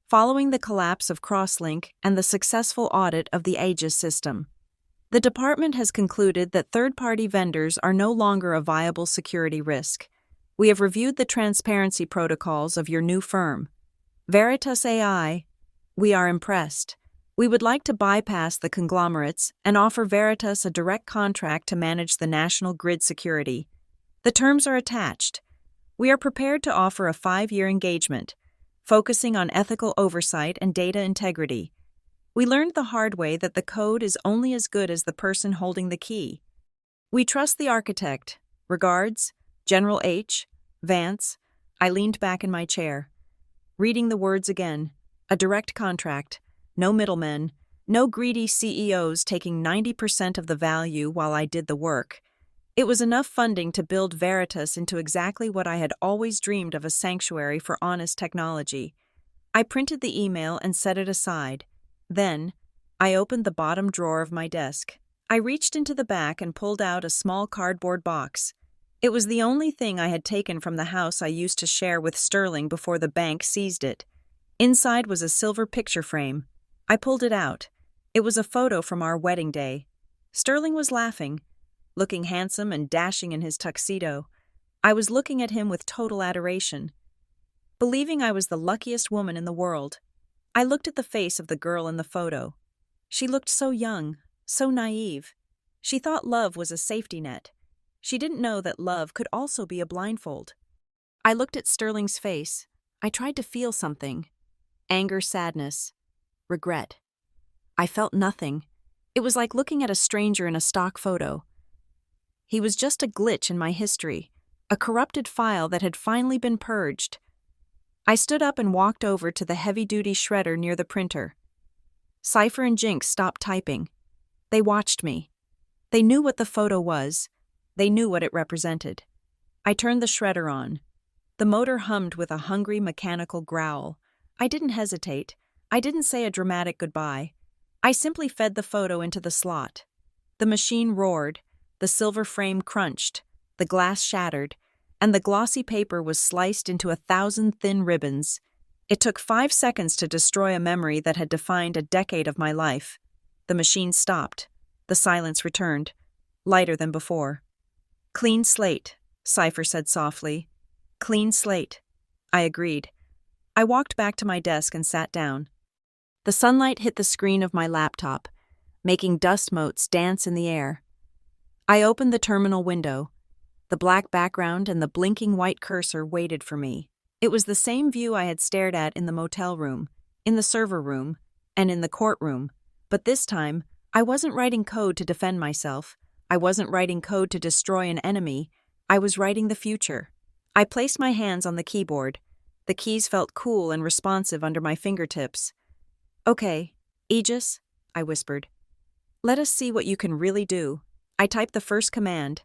following the collapse of Crosslink and the successful audit of the Aegis system. The department has concluded that third-party vendors are no longer a viable security risk. We have reviewed the transparency protocols of your new firm, Veritas AI. We are impressed. We would like to bypass the conglomerates and offer Veritas a direct contract to manage the national grid security. The terms are attached. We are prepared to offer a 5-year engagement, focusing on ethical oversight and data integrity. We learned the hard way that the code is only as good as the person holding the key. We trust the architect. Regards, General H. Vance. I leaned back in my chair, reading the words again. A direct contract. No middlemen. No greedy CEOs taking 90% of the value while I did the work. It was enough funding to build Veritas into exactly what I had always dreamed of, a sanctuary for honest technology. I printed the email and set it aside. Then, I opened the bottom drawer of my desk. I reached into the back and pulled out a small cardboard box. It was the only thing I had taken from the house I used to share with Sterling before the bank seized it. Inside was a silver picture frame. I pulled it out. It was a photo from our wedding day. Sterling was laughing, looking handsome and dashing in his tuxedo. I was looking at him with total adoration, believing I was the luckiest woman in the world. I looked at the face of the girl in the photo. She looked so young, so naive. She thought love was a safety net. She didn't know that love could also be a blindfold. I looked at Sterling's face. I tried to feel something. Anger, sadness, regret. I felt nothing. It was like looking at a stranger in a stock photo. He was just a glitch in my history, a corrupted file that had finally been purged. I stood up and walked over to the heavy-duty shredder near the printer. Cypher and Jinx stopped typing. They watched me. They knew what the photo was. They knew what it represented. I turned the shredder on. The motor hummed with a hungry mechanical growl. I didn't hesitate. I didn't say a dramatic goodbye. I simply fed the photo into the slot. The machine roared. The silver frame crunched, the glass shattered, and the glossy paper was sliced into 1,000 thin ribbons. It took 5 seconds to destroy a memory that had defined a decade of my life. The machine stopped. The silence returned, lighter than before. "Clean slate," Cypher said softly. "Clean slate." I agreed. I walked back to my desk and sat down. The sunlight hit the screen of my laptop, making dust motes dance in the air. I opened the terminal window. The black background and the blinking white cursor waited for me. It was the same view I had stared at in the motel room, in the server room, and in the courtroom. But this time, I wasn't writing code to defend myself. I wasn't writing code to destroy an enemy. I was writing the future. I placed my hands on the keyboard. The keys felt cool and responsive under my fingertips. "Okay, Aegis," I whispered. "Let us see what you can really do." I typed the first command.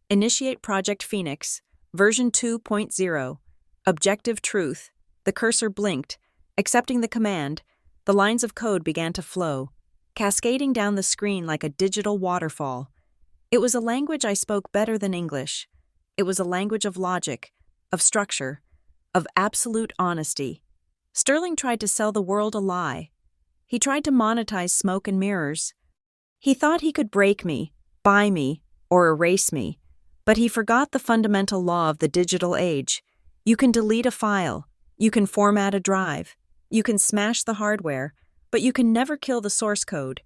"Initiate Project Phoenix, version 2.0. Objective truth. The cursor blinked. Accepting the command, the lines of code began to flow, cascading down the screen like a digital waterfall. It was a language I spoke better than English. It was a language of logic, of structure, of absolute honesty. Sterling tried to sell the world a lie. He tried to monetize smoke and mirrors. He thought he could break me, buy me, or erase me. But he forgot the fundamental law of the digital age. You can delete a file. You can format a drive. You can smash the hardware, but you can never kill the source code.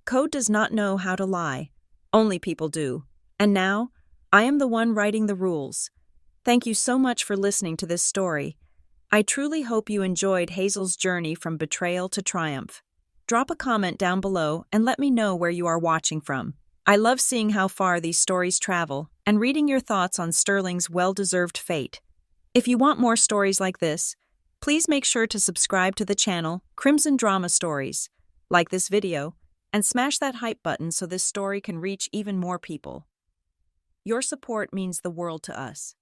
Code does not know how to lie. Only people do. And now, I am the one writing the rules. Thank you so much for listening to this story. I truly hope you enjoyed Hazel's journey from betrayal to triumph. Drop a comment down below and let me know where you are watching from. I love seeing how far these stories travel and reading your thoughts on Sterling's well-deserved fate. If you want more stories like this, please make sure to subscribe to the channel Crimson Drama Stories, like this video, and smash that hype button so this story can reach even more people. Your support means the world to us.